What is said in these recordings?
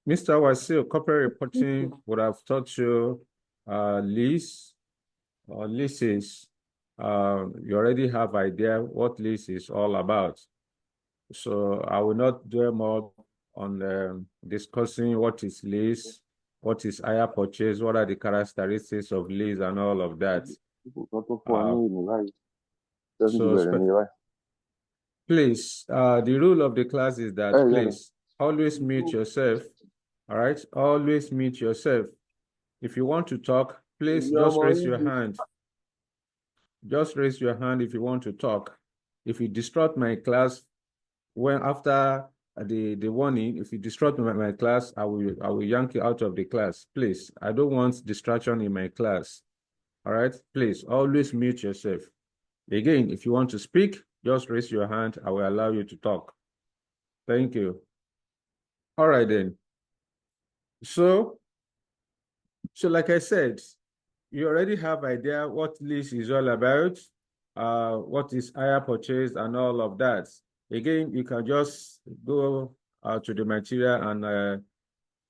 Mr. Wasil, corporate reporting would have taught you lease or leases. You already have idea what lease is all about. So I will not dwell more on discussing what is lease, what is hire purchase, what are the characteristics of lease and all of that. Uh, so please, the rule of the class is that please always mute yourself. All right, always mute yourself. If you want to talk, please just raise your hand. Just raise your hand if you want to talk. If you disrupt my class, when after the warning, if you disrupt my class, I will yank you out of the class. Please, I don't want distraction in my class. All right, please always mute yourself. Again, if you want to speak, just raise your hand. I will allow you to talk. Thank you. All right then. So like I said, you already have idea what lease is all about, what is hire purchase and all of that. Again, you can just go to the material and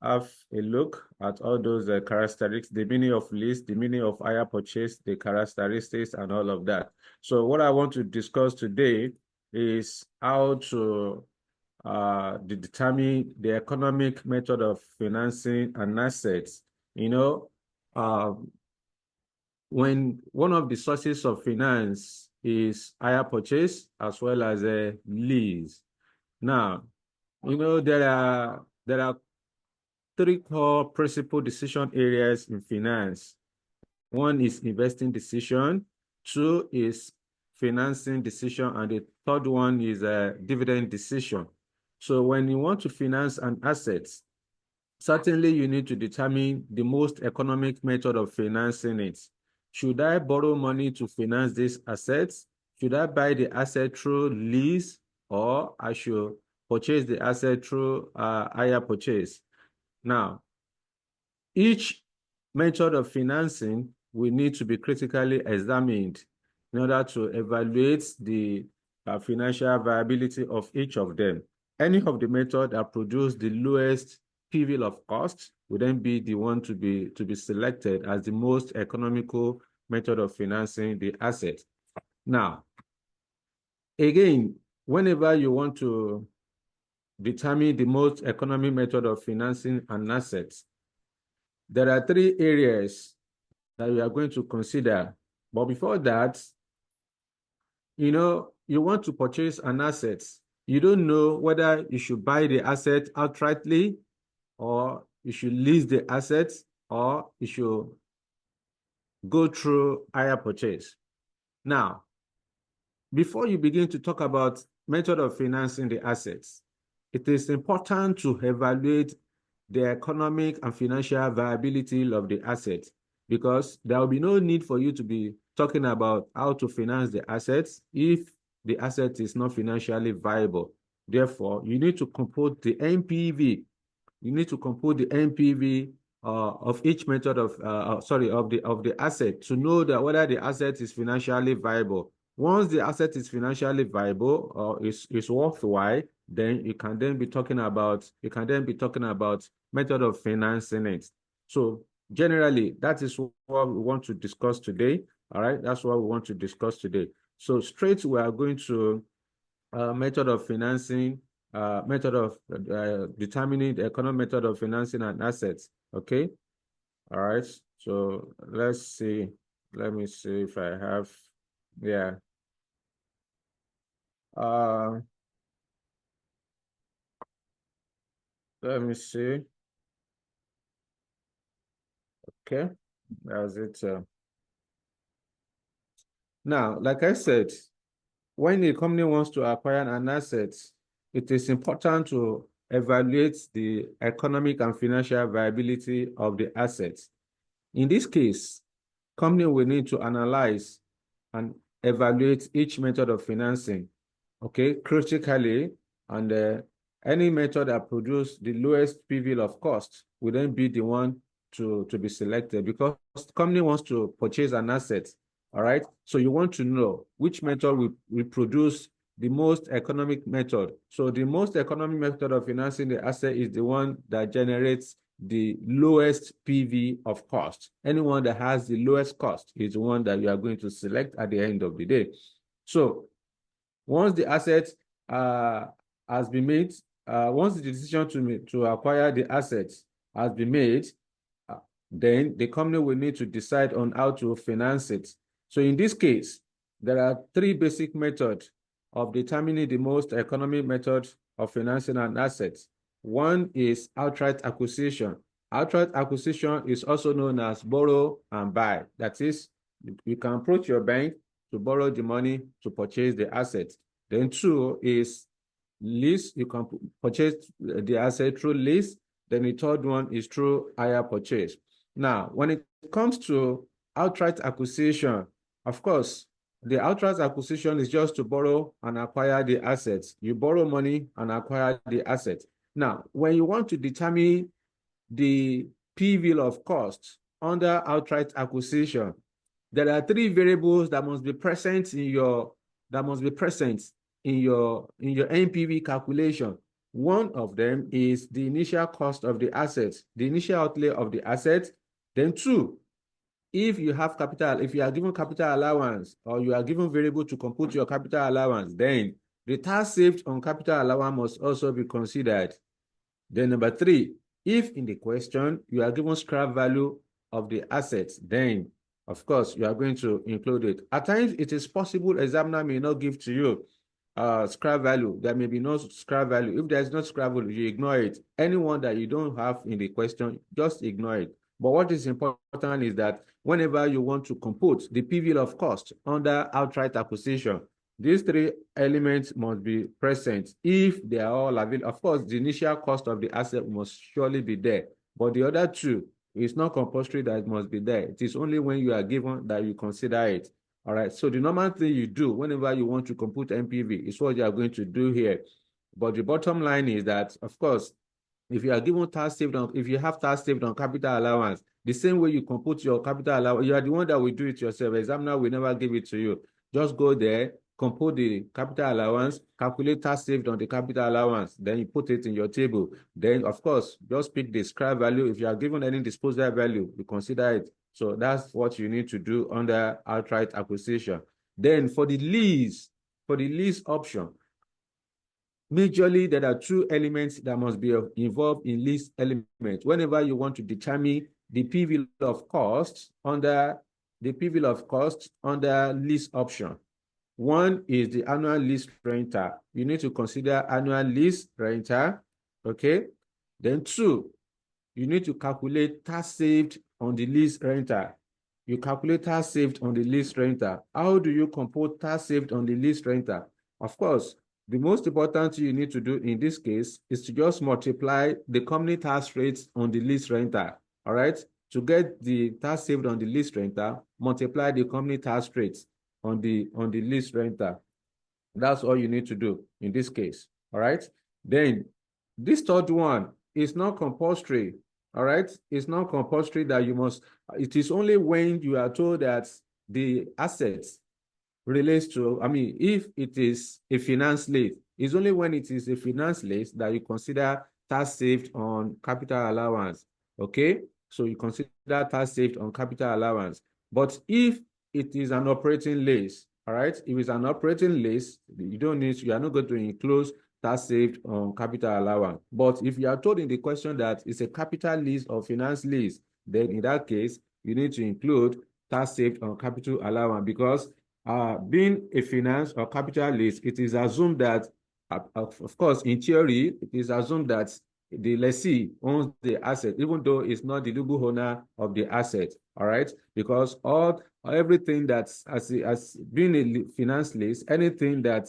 have a look at all those characteristics, the meaning of lease, the meaning of hire purchase, the characteristics and all of that. So what I want to discuss today is how to determine the economic method of financing an assets. You know, when one of the sources of finance is hire purchase as well as a lease. Now, you know, there are three core principal decision areas in finance. One is investing decision, two is financing decision, and the third one is a dividend decision. So when you want to finance an asset, certainly you need to determine the most economic method of financing it. Should I borrow money to finance this asset? Should I buy the asset through lease, or I should purchase the asset through hire purchase? Now, each method of financing will need to be critically examined in order to evaluate the financial viability of each of them. Any of the method that produce the lowest PV of cost will then be the one to be selected as the most economical method of financing the asset. Now, again, whenever you want to determine the most economic method of financing an asset, there are three areas that we are going to consider. But before that, you know, you want to purchase an asset. You don't know whether you should buy the asset outrightly, or you should lease the asset, or you should go through hire purchase. Now, before you begin to talk about method of financing the assets, it is important to evaluate the economic and financial viability of the asset, because there will be no need for you to be talking about how to finance the assets if the asset is not financially viable. Therefore, you need to compute the NPV. You need to compute the NPV of each method of the asset to know that whether the asset is financially viable. Once the asset is financially viable or is worthwhile, then you can then be talking about method of financing it. So generally, that is what we want to discuss today. All right, that's what we want to discuss today. So straight, we are going to method of financing, method of determining the economic method of financing an asset. Okay. All right. So let's see. Let me see if I have. Yeah. Let me see. Okay. That's it. Now, like I said, when a company wants to acquire an asset, it is important to evaluate the economic and financial viability of the assets. In this case, company will need to analyze and evaluate each method of financing, okay, critically, and any method that produces the lowest PV of cost will then be the one to be selected, because the company wants to purchase an asset. All right. So you want to know which method will produce the most economic method. So the most economic method of financing the asset is the one that generates the lowest PV of cost. Anyone that has the lowest cost is the one that you are going to select at the end of the day. So once the asset has been made, once the decision to acquire the assets has been made, then the company will need to decide on how to finance it. So in this case, there are three basic methods of determining the most economic method of financing an asset. One is outright acquisition. Outright acquisition is also known as borrow and buy. That is, you can approach your bank to borrow the money to purchase the asset. Then two is lease. You can purchase the asset through lease. Then the third one is through hire purchase. Now, when it comes to outright acquisition, of course, the outright acquisition is just to borrow and acquire the assets. You borrow money and acquire the assets. Now, when you want to determine the PV of cost under outright acquisition, there are three variables that must be present in your NPV calculation. One of them is the initial cost of the asset, the initial outlay of the asset. Then two, if you have capital, if you are given capital allowance or you are given variable to compute your capital allowance, then the tax saved on capital allowance must also be considered. Then number three, if in the question you are given scrap value of the assets, then of course you are going to include it. At times it is possible examiner may not give to you scrap value. There may be no scrap value. If there is no scrap value, you ignore it. Anyone that you don't have in the question, just ignore it. But what is important is that whenever you want to compute the PV of cost under outright acquisition, these three elements must be present. If they are all available, of course, the initial cost of the asset must surely be there. But the other two, it's not compulsory that it must be there. It is only when you are given that you consider it. All right. So the normal thing you do whenever you want to compute NPV is what you are going to do here. But the bottom line is that, of course, if you are given tax saved on, if you have tax saved on capital allowance, the same way you compute your capital allowance, you are the one that will do it yourself. Examiner will never give it to you. Just go there, compute the capital allowance, calculate tax saved on the capital allowance, then you put it in your table. Then, of course, just pick the scrap value. If you are given any disposal value, you consider it. So that's what you need to do under outright acquisition. Then for the lease option, majorly, there are two elements that must be involved in lease element. Whenever you want to determine the PV of cost under lease option. One is the annual lease rental. You need to consider annual lease rental, okay? Then two, you need to calculate tax saved on the lease rental. You calculate tax saved on the lease rental. How do you compute tax saved on the lease rental? Of course, the most important thing you need to do in this case is to just multiply the company tax rates on the lease rental. All right? To get the tax saved on the lease rental, multiply the company tax rates on the lease rental. That's all you need to do in this case. All right? Then this third one is not compulsory. All right? It's not compulsory that you must. It is only when you are told that the assets relates to, if it is a finance lease, it's only when it is a finance lease that you consider tax saved on capital allowance. Okay? So you consider tax saved on capital allowance. But if it is an operating lease, all right, if it's an operating lease, you are not going to include tax saved on capital allowance. But if you are told in the question that it's a capital lease or finance lease, then in that case, you need to include tax saved on capital allowance because being a finance or capital lease, it is assumed that, of course, in theory, it is assumed that the lessee owns the asset, even though it's not the legal owner of the asset. All right, because everything that's as being a finance lease, anything that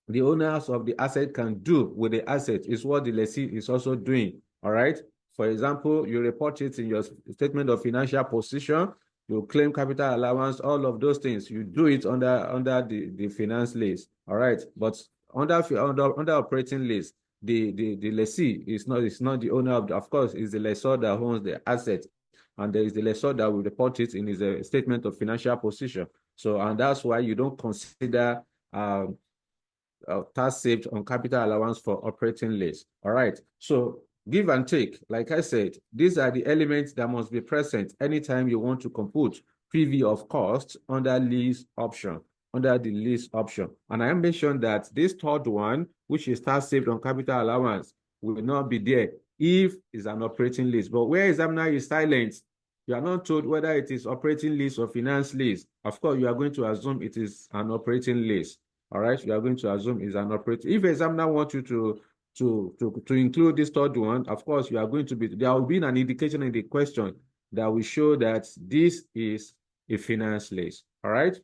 the owners of the asset can do with the asset is what the lessee is also doing. All right. For example, you report it in your statement of financial position. You claim capital allowance, all of those things. You do it under the finance lease. All right. But under operating lease, the lessee is not the owner of course, it's the lessor that owns the asset. And there is the lessor that will report it in his statement of financial position. So, and that's why you don't consider tax saved on capital allowance for operating lease. All right. So give and take. Like I said, these are the elements that must be present anytime you want to compute PV of cost under lease option, under the lease option. And I mentioned that this third one, which is tax saved on capital allowance, will not be there if it's an operating lease. But where examiner is silent, you are not told whether it is operating lease or finance lease. Of course, you are going to assume it is an operating lease. All right, you are going to assume it's an operating. If examiner wants you to include this third one, of course, you are going to be, there will be an indication in the question that will show that this is a finance lease. All right.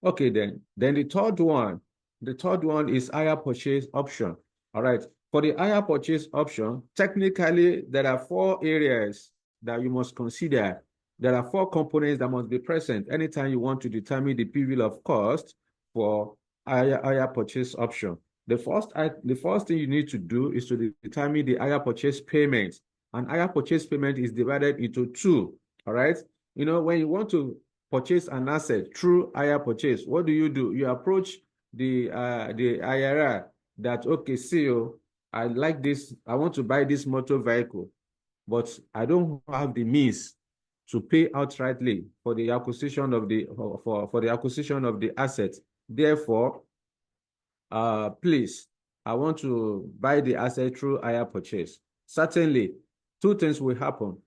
Okay, then the third one is hire purchase option. All right. For the hire purchase option, technically, there are four areas that you must consider. There are four components that must be present anytime you want to determine the PV of cost for hire purchase option. The first thing you need to do is to determine the hire purchase payment. And hire purchase payment is divided into two. All right. You know, when you want to purchase an asset through hire purchase, what do? You approach the IRR that, okay, CEO, I like this, I want to buy this motor vehicle, but I don't have the means to pay outrightly for the acquisition of the for the acquisition of the asset. Therefore, please, I want to buy the asset through hire purchase. Certainly, two things will happen.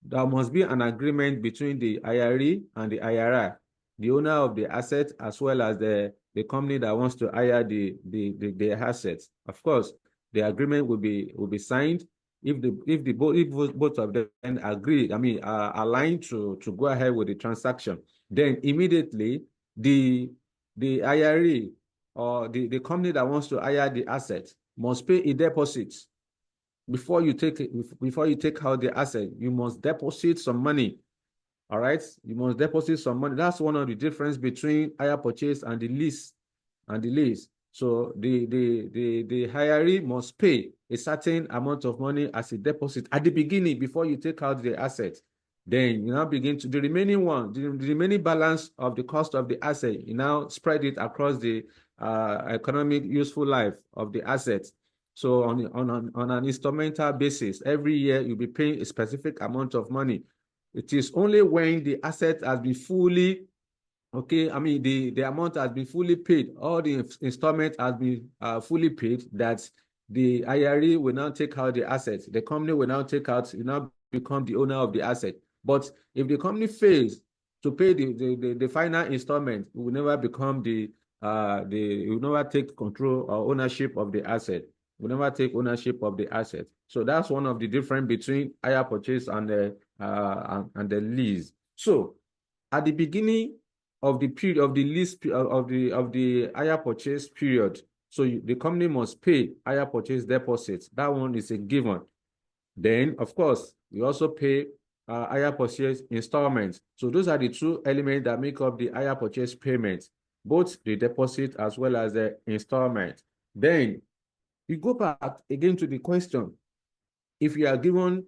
There must be an agreement between the IRE and the IRR, the owner of the asset, as well as the company that wants to hire the assets. Of course, the agreement will be signed. If both of them agree, I mean, are aligned to go ahead with the transaction, then immediately the IRE or the company that wants to hire the asset must pay a deposit. Before you take out the asset, you must deposit some money. All right, you must deposit some money. That's one of the difference between hire purchase and the lease. So the hiree must pay a certain amount of money as a deposit at the beginning before you take out the asset. Then you now begin to the remaining balance of the cost of the asset. You now spread it across the economic useful life of the asset. So on an instrumental basis, every year you'll be paying a specific amount of money. It is only when the asset has been fully, okay, I mean, the amount has been fully paid, all the installment has been fully paid, that the IRE will now take out the asset. The company will now become the owner of the asset. But if the company fails to pay the final installment, it will never become it will never take control or ownership of the asset. We never take ownership of the asset. So that's one of the difference between hire purchase and the lease. So at the beginning of the period of the lease of the hire purchase period, so the company must pay hire purchase deposits. That one is a given. Then, of course, you also pay hire purchase installments. So those are the two elements that make up the hire purchase payment, both the deposit as well as the installment. Then we go back again to the question. If you are given,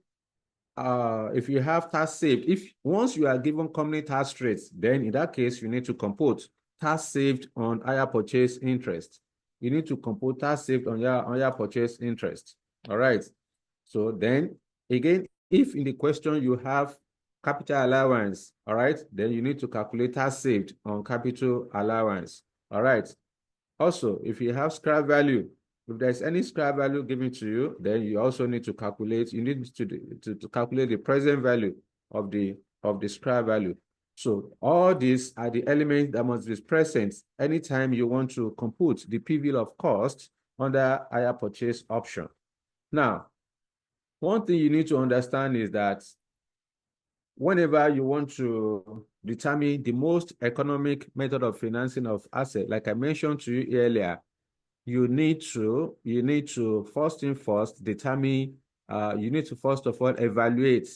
if you have tax saved, once you are given company tax rates, then in that case, you need to compute tax saved on hire purchase interest. You need to compute tax saved on your purchase interest. All right. So then again, if in the question you have capital allowance, all right, then you need to calculate tax saved on capital allowance. All right. Also, if you have scrap value, if there's any scrap value given to you, then you also need to calculate, you need to calculate the present value of the scrap value. So all these are the elements that must be present anytime you want to compute the PV of cost under hire purchase option. Now, one thing you need to understand is that whenever you want to determine the most economic method of financing of asset, like I mentioned to you earlier, you need to first determine, you need to first of all evaluate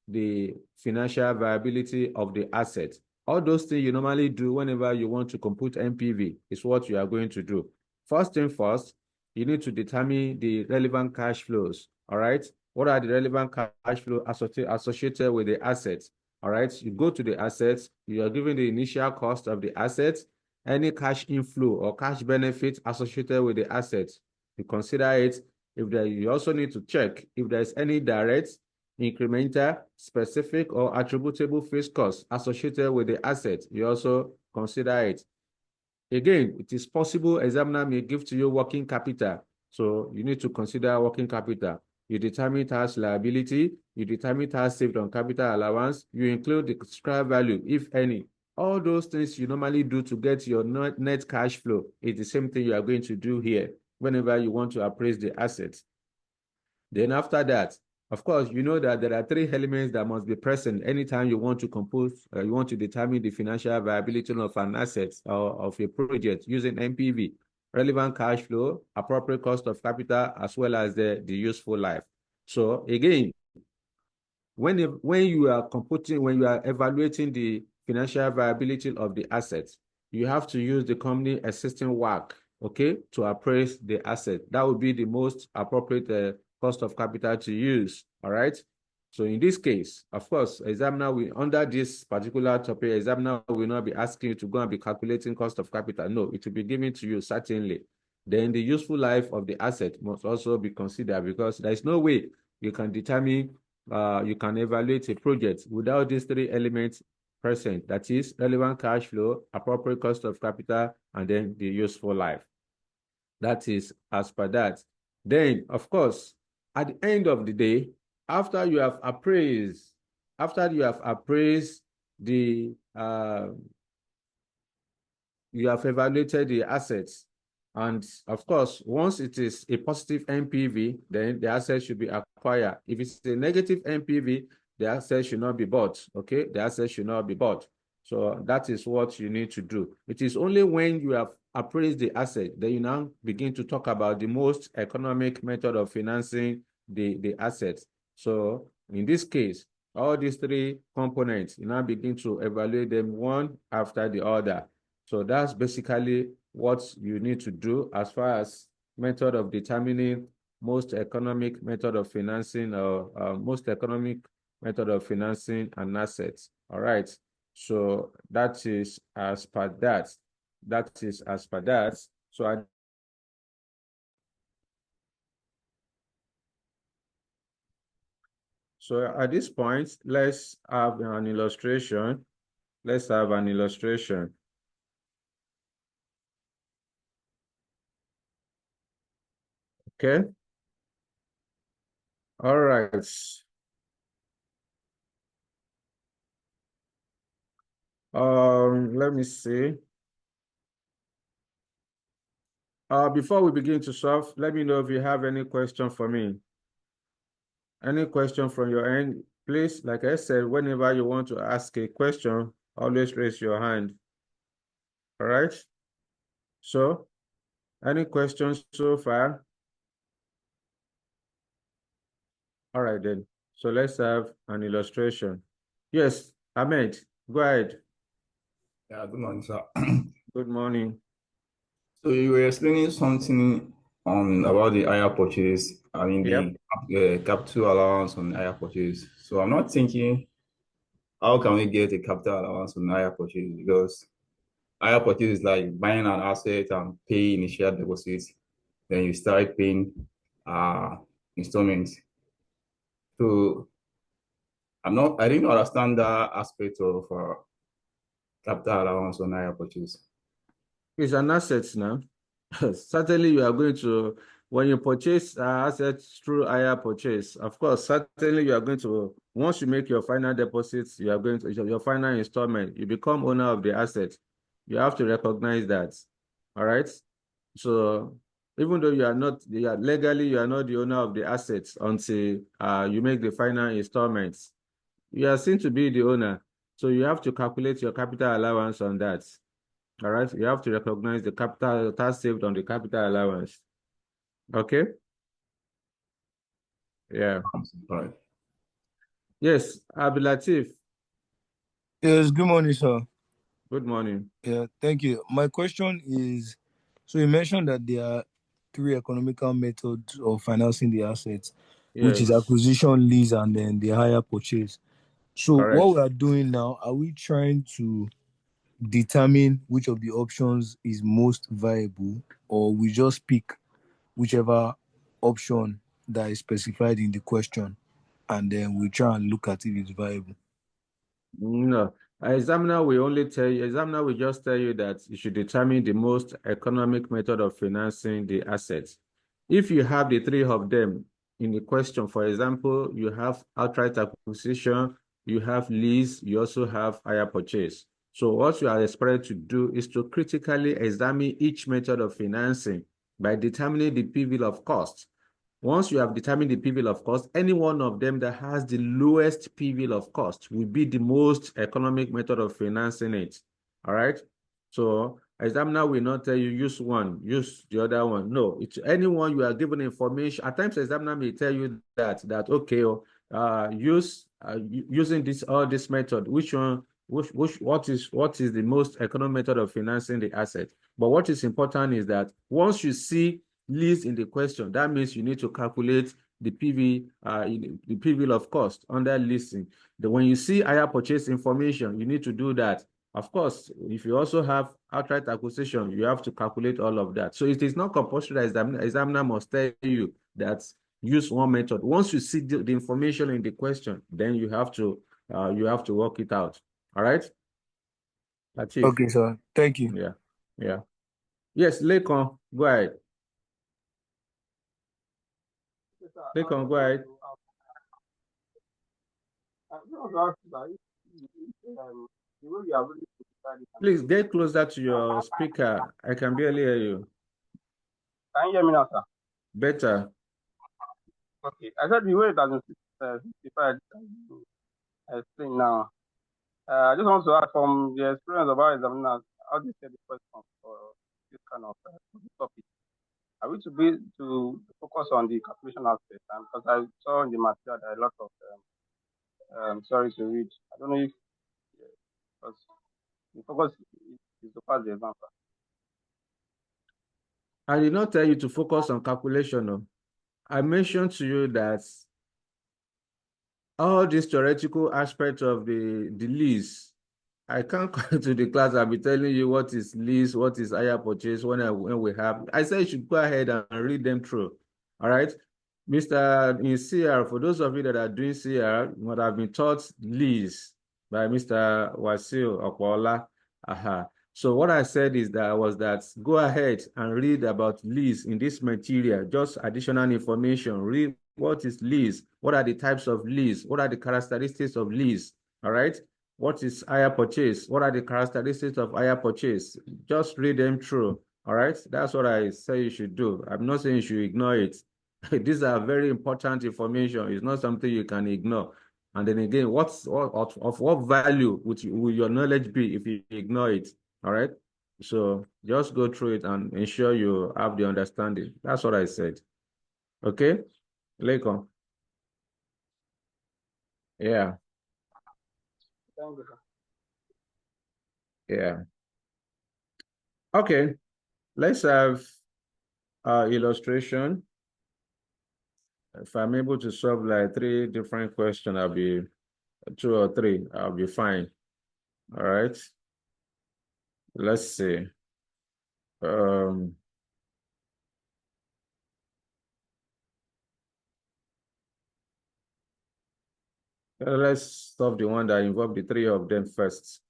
the financial viability of the asset. All those things you normally do whenever you want to compute NPV is what you are going to do. First thing first, you need to determine the relevant cash flows. All right. What are the relevant cash flow associated with the assets? All right. You go to the assets, you are given the initial cost of the assets, any cash inflow or cash benefit associated with the asset. You consider it. You also need to check if there's any direct, incremental, specific, or attributable fixed costs associated with the asset. You also consider it. Again, it is possible examiner may give to you working capital. So you need to consider working capital. You determine tax liability, you determine tax saved on capital allowance, you include the scrap value, if any. All those things you normally do to get your net cash flow is the same thing you are going to do here whenever you want to appraise the assets. Then after that, of course, you know that there are three elements that must be present anytime you want to compose, you want to determine the financial viability of an asset or of a project using NPV, relevant cash flow, appropriate cost of capital, as well as the useful life. So again, when you are computing, when you are evaluating the financial viability of the assets, you have to use the company existing WACC, okay, to appraise the asset. That would be the most appropriate cost of capital to use, all right? So in this case, of course, examiner will, under this particular topic, examiner will not be asking you to go and be calculating cost of capital. No, it will be given to you, certainly. Then the useful life of the asset must also be considered, because there is no way you can determine, you can evaluate a project without these three elements present. That is relevant cash flow, appropriate cost of capital, and then the useful life. That is as per that. Then, of course, at the end of the day, after you have appraised the, you have evaluated the assets, and of course, once it is a positive NPV, then the asset should be acquired. If it's a negative NPV, the asset should not be bought, okay? The asset should not be bought. So that is what you need to do. It is only when you have appraised the asset that you now begin to talk about the most economic method of financing the assets. So in this case, all these three components, you now begin to evaluate them one after the other. So that's basically what you need to do as far as method of determining most economic method of financing, or most economic method of financing an asset. All right. So that is as per that. That is as per that. So at this point, let's have an illustration. Let's have an illustration. Okay. All right. Let me see. Before we begin to solve, let me know if you have any question for me. Any question from your end, please, like I said, whenever you want to ask a question, always raise your hand. All right? So, any questions so far? All right, then. So let's have an illustration. Yes, Ahmed, go ahead. Yeah, good morning, sir. Good morning. So you were explaining something on about the hire purchase, I mean the capital allowance on hire purchase. So I'm not thinking how can we get a capital allowance on hire purchase, because hire purchase is like buying an asset and pay initial deposits, then you start paying installments. So I didn't understand that aspect of capital allowance on hire purchase. It's an asset now. Certainly, you are going to, when you purchase assets through hire purchase, of course, certainly you are going to, once you make your final deposits, you are going to, your final installment, you become owner of the asset. You have to recognize that. All right. So even though you are not, legally, you are not the owner of the assets until you make the final installments. You are seen to be the owner. So you have to calculate your capital allowance on that. All right, you have to recognize the capital tax saved on the capital allowance. Okay. Yeah. All right. Yes, Abdulatif. Yes, good morning, sir. Good morning. Yeah, thank you. My question is, so you mentioned that there are three economical methods of financing the assets, which is Yes. acquisition, lease, and then the hire purchase. So Correct. what we are doing now, are we trying to determine which of the options is most viable, or we just pick whichever option that is specified in the question, and then we try and look at if it's viable? No. Examiner will just tell you that you should determine the most economic method of financing the assets. If you have the three of them in the question, for example, you have outright acquisition, you have lease, you also have hire purchase. So what you are expected to do is to critically examine each method of financing by determining the PV of cost. Once you have determined the PV of cost, any one of them that has the lowest PV of cost will be the most economic method of financing it. All right. So examiner will not tell you use one, use the other one. No, it's anyone you are given information. At times, examiner may tell you that okay, using this method, which one, what is the most economic method of financing the asset. But what is important is that once you see lease in the question, that means you need to calculate the PV of cost under leasing. When you see hire purchase information, you need to do that. Of course, if you also have outright acquisition, you have to calculate all of that. So it is not compulsory that examiner must tell you that use one method. Once you see the information in the question, then you have to work it out. All right? That's it. Okay, sir. Thank you. Yeah. Yeah. Yes, Lekon, go ahead. Lekon, go ahead. Please get closer to your speaker. I can barely hear you. Can you hear me now, sir? Better. Okay. I said the way it has been simplified, explain now. I just want to ask from the experience of our examiners, how do you set the question for this kind of topic? Are we to focus on the calculation aspect? Because I saw in the material there are a lot of sorry to read. I don't know if because the focus is to pass the exam. I did not tell you to focus on calculation. No. I mentioned to you that all these theoretical aspects of the lease, I can't come to the class. I'll be telling you what is lease, what is hire purchase when we have. I said you should go ahead and read them through. All right. Mr. in CR, for those of you that are doing CR, what I've been taught lease by Mr. Wasil Okwola. So what I said is that go ahead and read about lease in this material, just additional information. Read what is lease, what are the types of lease, what are the characteristics of lease, all right? What is hire purchase? What are the characteristics of hire purchase? Just read them through, all right? That's what I say you should do. I'm not saying you should ignore it. These are very important information. It's not something you can ignore. And then again, of what value will your knowledge be if you ignore it? All right. So just go through it and ensure you have the understanding. That's what I said. Okay, Lekon. Yeah. Thank you, sir. Yeah. Okay. Let's have illustration. If I'm able to solve like 3 different questions, I'll be 2 or 3. I'll be fine. All right. Let's see. Let's solve the one that involves the 3 of them first.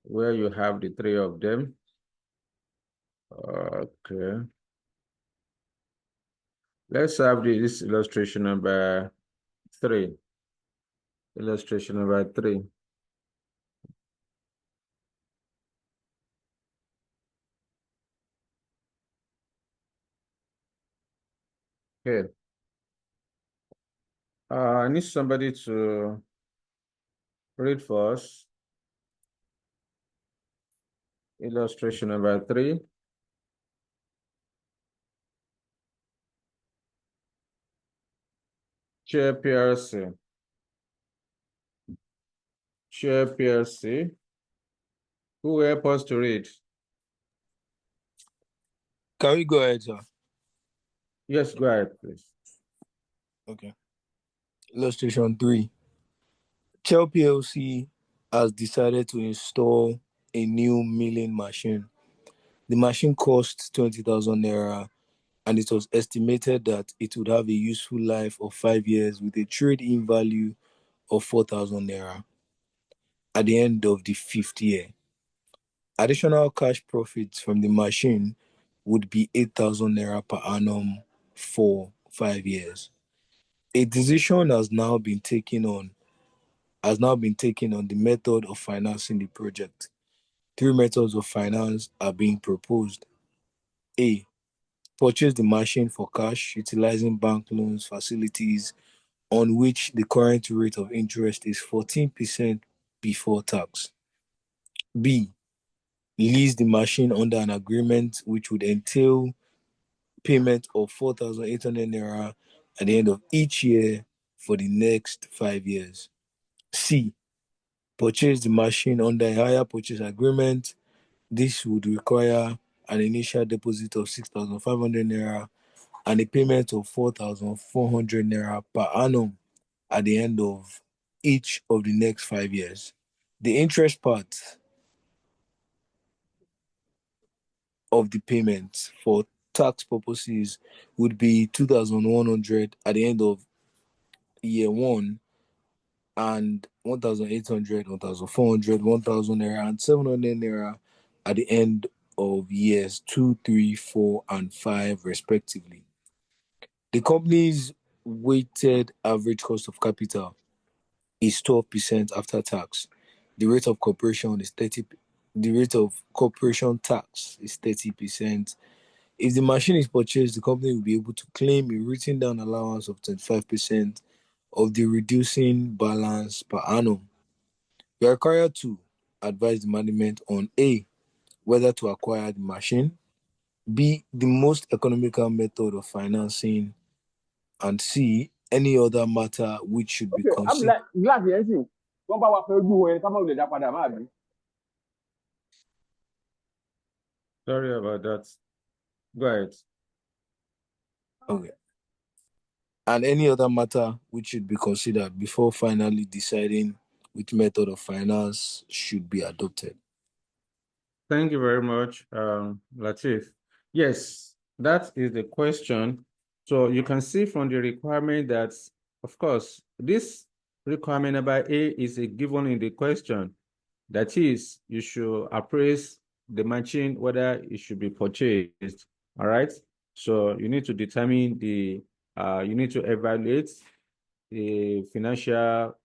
Where you have the 3 of them. Okay. Let's have this illustration number 3. Illustration number 3. Okay. I need somebody to read for us. Illustration number 3. Chair PLC. Chair PLC. Who will help us to read? Can we go ahead, sir? Yes, go ahead, please. Okay. Illustration 3. Shell PLC has decided to install a new milling machine. The machine costs 20,000 naira, and it was estimated that it would have a useful life of 5 years with a trade-in value of 4,000 naira at the end of the fifth year. Additional cash profits from the machine would be 8,000 naira per annum for 5 years. A decision has now been taken on the method of financing the project. Three methods of finance are being proposed. A. Purchase the machine for cash utilizing bank loans facilities on which the current rate of interest is 14% before tax. B. Lease the machine under an agreement which would entail payment of 4,800 naira at the end of each year for the next 5 years. C. Purchase the machine under a hire purchase agreement. This would require an initial deposit of 6,500 naira and a payment of 4,400 naira per annum at the end of each of the next 5 years. The interest part of the payment for tax purposes would be 2,100 at the end of year one, and 1,800, 1,400, 1,000 naira, and 700 naira at the end of years 2, 3, 4, and 5, respectively. The company's weighted average cost of capital is 12% after tax. The rate of corporation is 30. The rate of corporation tax is 30%. If the machine is purchased, the company will be able to claim a written down allowance of 25% of the reducing balance per annum. You are required to advise the management on A, whether to acquire the machine, B, the most economical method of financing, and C, any other matter which should be considered. Sorry about that. Go ahead. Okay. And any other matter which should be considered before finally deciding which method of finance should be adopted. Thank you very much, Latif. Yes, that is the question. So you can see from the requirement that, of course, this requirement number A is a given in the question. That is, you should appraise the machine, whether it should be purchased. All right. So you need to determine you need to evaluate the financial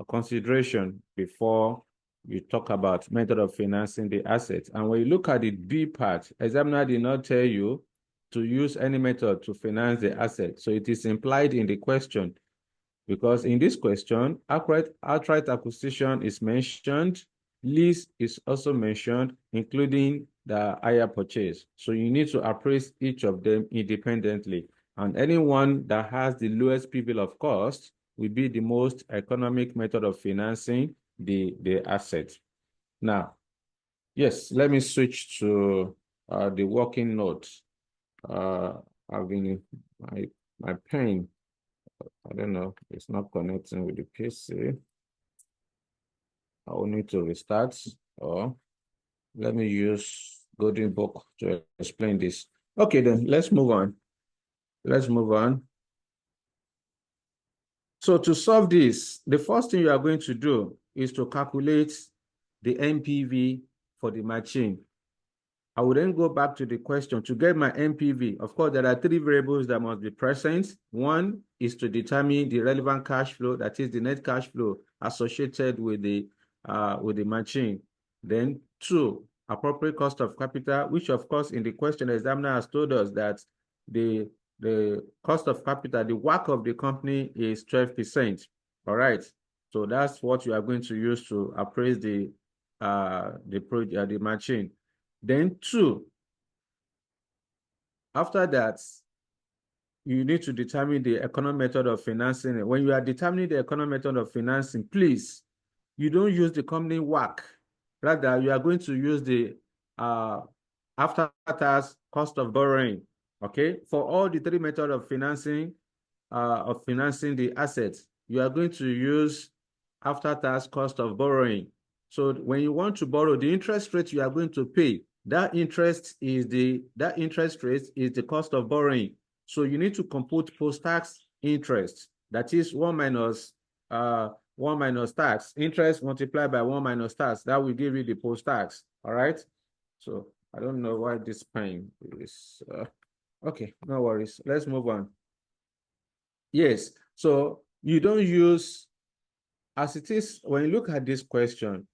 consideration before you talk about method of financing the asset. And when you look at the B part, examiner did not tell you to use any method to finance the asset. So it is implied in the question, because in this question, outright acquisition is mentioned, lease is also mentioned, including the hire purchase. So you need to appraise each of them independently. And anyone that has the lowest PV of cost will be the most economic method of financing the asset. Now, yes, let me switch to the working notes. I've been my pen, I don't know, it's not connecting with the PC. I will need to restart, or let me use Golden Book to explain this. Okay, then let's move on. Let's move on. So to solve this, the first thing you are going to do is to calculate the NPV for the machine. I will then go back to the question to get my NPV. Of course, there are three variables that must be present. One is to determine the relevant cash flow, that is the net cash flow associated with the machine. Then two, appropriate cost of capital, which of course in the question the examiner has told us that the cost of capital, the WACC of the company is 12%. All right. So that's what you are going to use to appraise the machine. Then two, after that, you need to determine the economic method of financing. When you are determining the economic method of financing, please, you don't use the company WACC. Rather, you are going to use the after-tax cost of borrowing. Okay, for all the three methods of financing the assets, you are going to use after-tax cost of borrowing. So when you want to borrow, the interest rate you are going to pay, that interest rate is the cost of borrowing. So you need to compute post-tax interest. That is 1 minus tax. Interest multiplied by 1 minus tax. That will give you the post-tax. All right. So I don't know why this pen is. Okay, no worries. Let's move on. Yes. So you don't use, as it is, when you look at this question,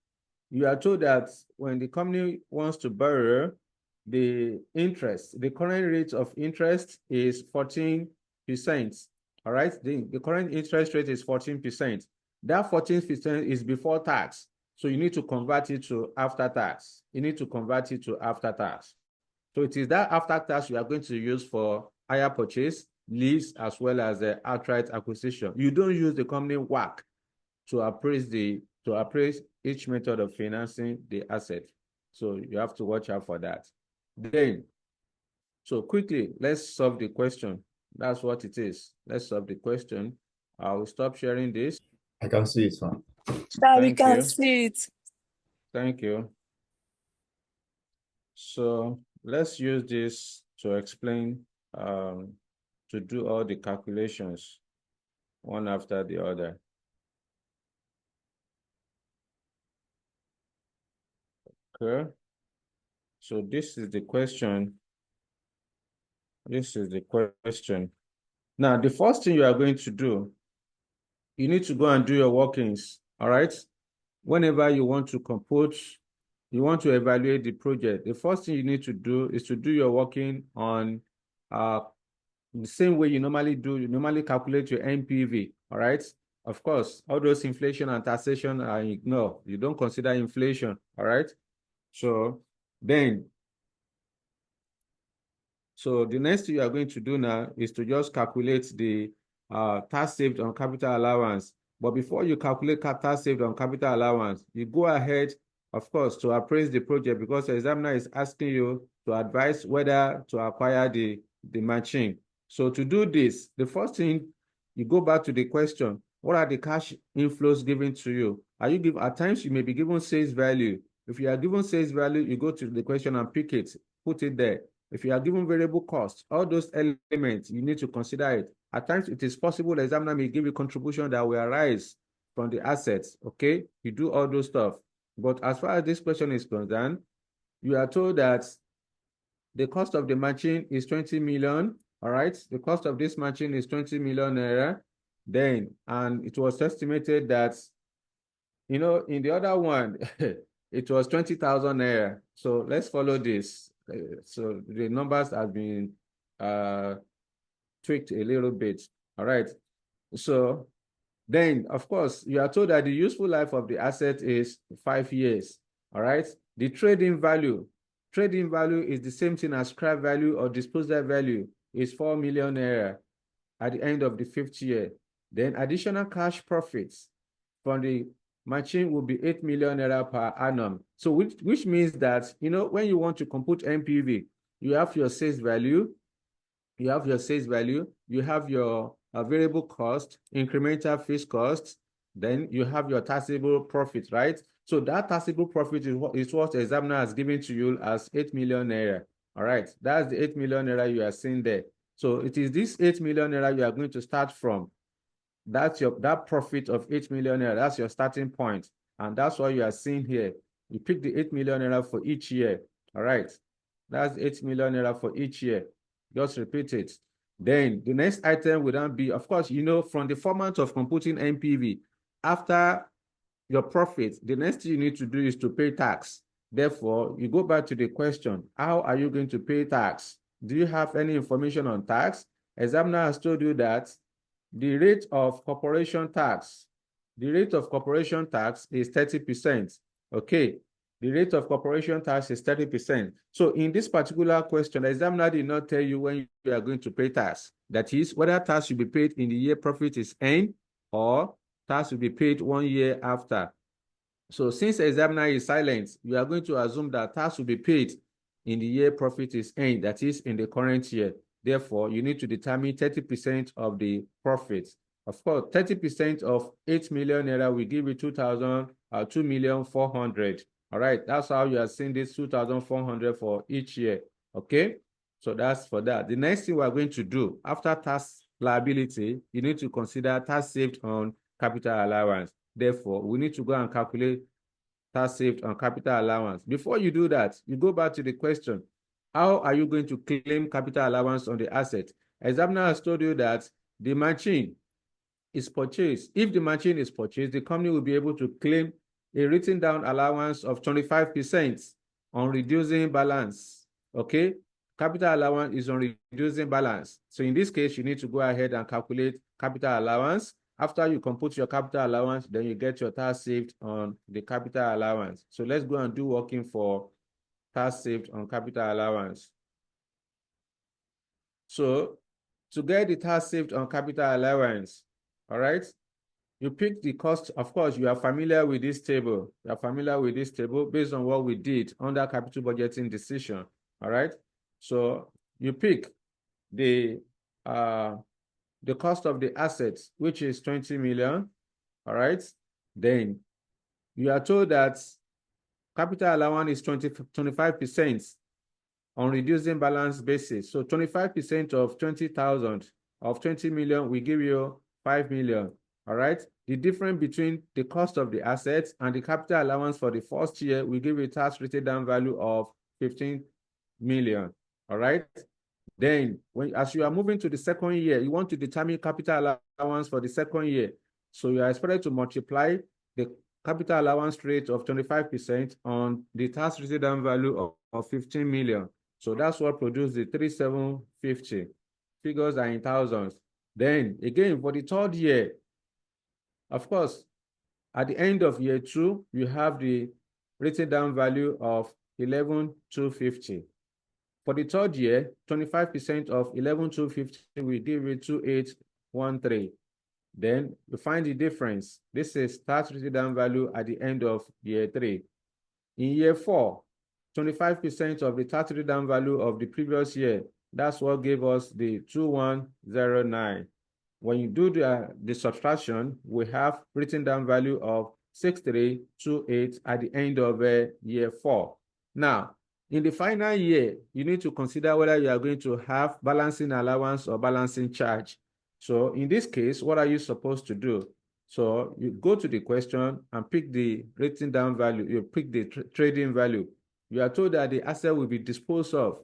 you are told that when the company wants to borrow, the current rate of interest is 14%. All right, the current interest rate is 14%. That 14% is before tax. So you need to convert it to after tax. So it is that after tax you are going to use for hire purchase, lease, as well as the outright acquisition. You don't use the company WACC to appraise each method of financing the asset. So you have to watch out for that. Then, so quickly, let's solve the question. That's what it is. Let's solve the question. I will stop sharing this. I can see it, man. Sir, we Thank can you. see it. Thank you. So let's use this to explain, to do all the calculations one after the other. Okay. So this is the question. Now, the first thing you are going to do, you need to go and do your workings, all right? Whenever you want to compute, you want to evaluate the project, the first thing you need to do is to do your working on the same way you normally do. You normally calculate your NPV, all right? Of course, all those inflation and taxation are ignored. You don't consider inflation, all right? So the next thing you are going to do now is to just calculate the tax saved on capital allowance. But before you calculate tax saved on capital allowance, you go ahead, of course, to appraise the project, because the examiner is asking you to advise whether to acquire the machine. So to do this, the first thing, you go back to the question: what are the cash inflows given to you? At times you may be given sales value. If you are given sales value, you go to the question and pick it, put it there. If you are given variable costs, all those elements, you need to consider it. At times, it is possible the examiner may give you contribution that will arise from the assets, okay? You do all those stuff. But as far as this question is concerned, you are told that the cost of the machine is 20 million, all right? The cost of this machine is 20 million naira. Then, and it was estimated that, in the other one, it was 20,000 naira. So let's follow this. So the numbers have been tweaked a little bit. All right. So then, of course, you are told that the useful life of the asset is 5 years. All right. The trading value is the same thing as scrap value or disposal value, is 4 million naira at the end of the 5th year. Then additional cash profits from the machine will be 8 million naira per annum. So which means that, when you want to compute NPV, you have your sales value, you have your variable cost, incremental fixed cost, then you have your taxable profit, right? So that taxable profit is what the examiner has given to you as 8 million naira. All right, that's the 8 million naira you are seeing there. So it is this 8 million naira you are going to start from. That's that profit of 8 million naira. That's your starting point. And that's what you are seeing here. You pick the 8 million naira for each year. All right. That's 8 million naira for each year. Just repeat it. Then the next item would then be, of course, from the format of computing NPV, after your profit, the next thing you need to do is to pay tax. Therefore, you go back to the question: how are you going to pay tax? Do you have any information on tax? Examiner has told you that the rate of corporation tax is 30%. Okay, the rate of corporation tax is 30%. So in this particular question, the examiner did not tell you when you are going to pay tax. That is, whether tax will be paid in the year profit is earned, or tax will be paid 1 year after. So since the examiner is silent, you are going to assume that tax will be paid in the year profit is earned, that is in the current year. Therefore, you need to determine 30% of the profit. Of course, 30% of 8 million naira will give you 2,400,000. All right, that's how you are seeing this 2,400 for each year. Okay, so that's for that. The next thing we're going to do after tax liability, you need to consider tax saved on capital allowance. Therefore, we need to go and calculate tax saved on capital allowance. Before you do that, you go back to the question, how are you going to claim capital allowance on the asset? Examiner has told you that the machine is purchased. If the machine is purchased, the company will be able to claim a written down allowance of 25% on reducing balance. Okay, capital allowance is on reducing balance. So in this case, you need to go ahead and calculate capital allowance. After you compute your capital allowance, then you get your tax saved on the capital allowance. So let's go and do working for tax saved on capital allowance. So to get the tax saved on capital allowance, all right, you pick the cost. Of course, you are familiar with this table. You are familiar with this table based on what we did under capital budgeting decision. All right. So you pick the cost of the assets, which is 20 million. All right. Then you are told that capital allowance is 25% on reducing balance basis. So 25% of 20,000 of 20 million will give you 5 million. All right. The difference between the cost of the assets and the capital allowance for the first year will give you a tax written down value of 15 million. All right. Then as you are moving to the second year, you want to determine capital allowance for the second year. So you are expected to multiply the capital allowance rate of 25% on the tax written down value of 15 million. So that's what produced the 3,750. Figures are in thousands. Then again, for the third year, of course, at the end of year 2, you have the written down value of 11,250. For the third year, 25% of 11,250 will give you 2,813. Then you find the difference. This is tax written down value at the end of year 3. In year 4, 25% of the tax written down value of the previous year, that's what gave us the 2,109. When you do the subtraction, we have written down value of 6,328 at the end of year 4. Now, in the final year, you need to consider whether you are going to have balancing allowance or balancing charge. So in this case, what are you supposed to do? So you go to the question and pick the written down value. You pick the trading value. You are told that the asset will be disposed of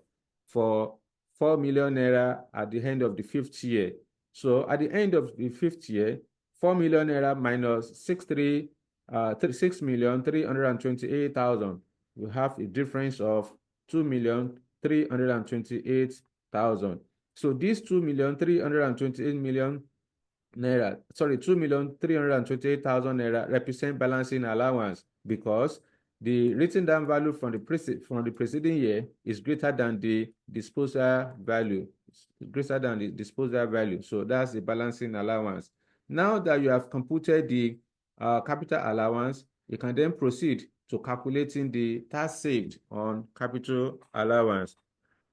for 4 million naira at the end of the 5th year. So at the end of the 5th year, 4 million naira minus 6,328,000. You have a difference of 2,328,000. So these 2,328,000 naira, sorry, 2,328,000 naira represent balancing allowance because the written down value from the preceding year is greater than the disposal value. So that's the balancing allowance. Now that you have computed the capital allowance, you can then proceed to calculating the tax saved on capital allowance.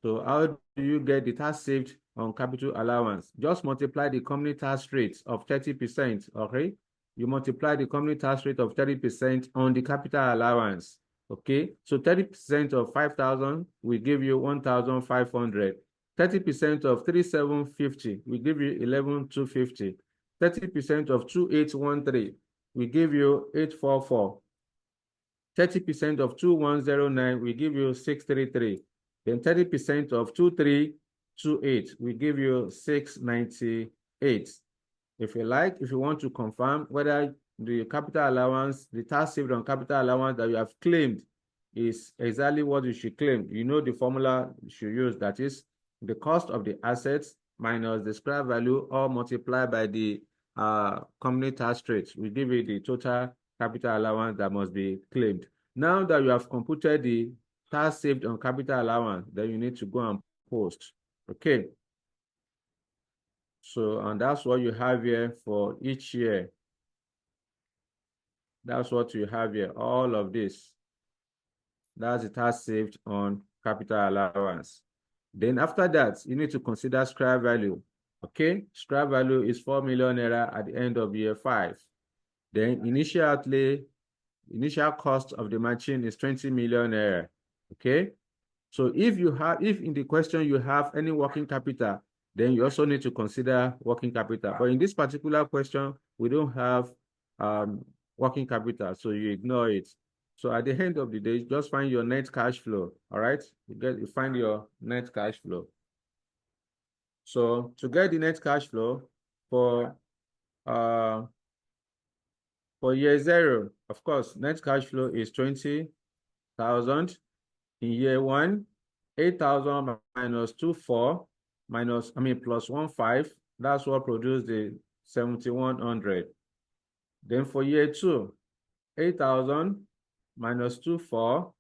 So how do you get the tax saved on capital allowance? Just multiply the company tax rate of 30%, okay? You multiply the company tax rate of 30% on the capital allowance, okay? So 30% of 5,000 will give you 1,500. 30% of 3,750 will give you 11,250. 30% of 2,813 will give you 844. 30% of 2,109 will give you 633. Then 30% of 2,328 will give you 698. If you like, if you want to confirm whether the capital allowance, the tax saved on capital allowance that you have claimed is exactly what you should claim, you know the formula you should use, that is the cost of the assets minus the scrap value or multiplied by the company tax rate will give you the total capital allowance that must be claimed. Now that you have computed the tax saved on capital allowance, then you need to go and post. Okay. So, and that's what you have here for each year. That's what you have here, all of this. That's the tax saved on capital allowance. Then after that, you need to consider scrap value. Okay, scrap value is 4 million naira at the end of year 5. Then initial outlay, initial cost of the machine is 20 million naira. Okay, so if in the question you have any working capital, then you also need to consider working capital. But in this particular question, we don't have working capital, so you ignore it. So at the end of the day, just find your net cash flow. All right, you find your net cash flow. So to get the net cash flow for year 0, of course, net cash flow is 20,000. In year 1, 8,000 minus 24 plus 15, that's what produced the 7,100. Then for year 2, 8,000 minus 24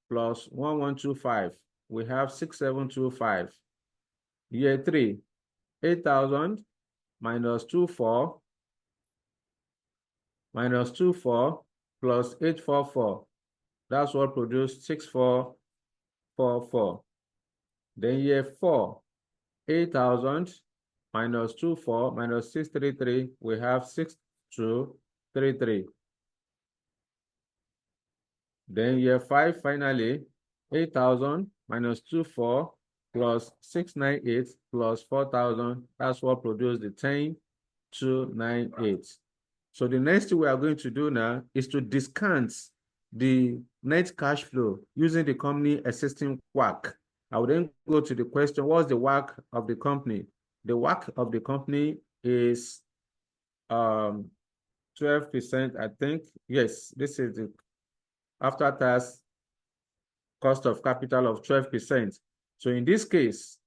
plus 1125, we have 6,725. Year 3, 8,000 minus 24 plus 844, that's what produced 6,444. Then year 4, 8,000 minus 24 minus 633, we have 6,233. Then year 5, finally, 8,000 minus 24 plus 698 plus 4,000, that's what produced the 10,298. So the next thing we are going to do now is to discount the net cash flow using the company existing WACC. I will then go to the question, what's the WACC of the company? The WACC of the company is 12%, I think. Yes, this is the after-tax cost of capital of 12%. So in this case,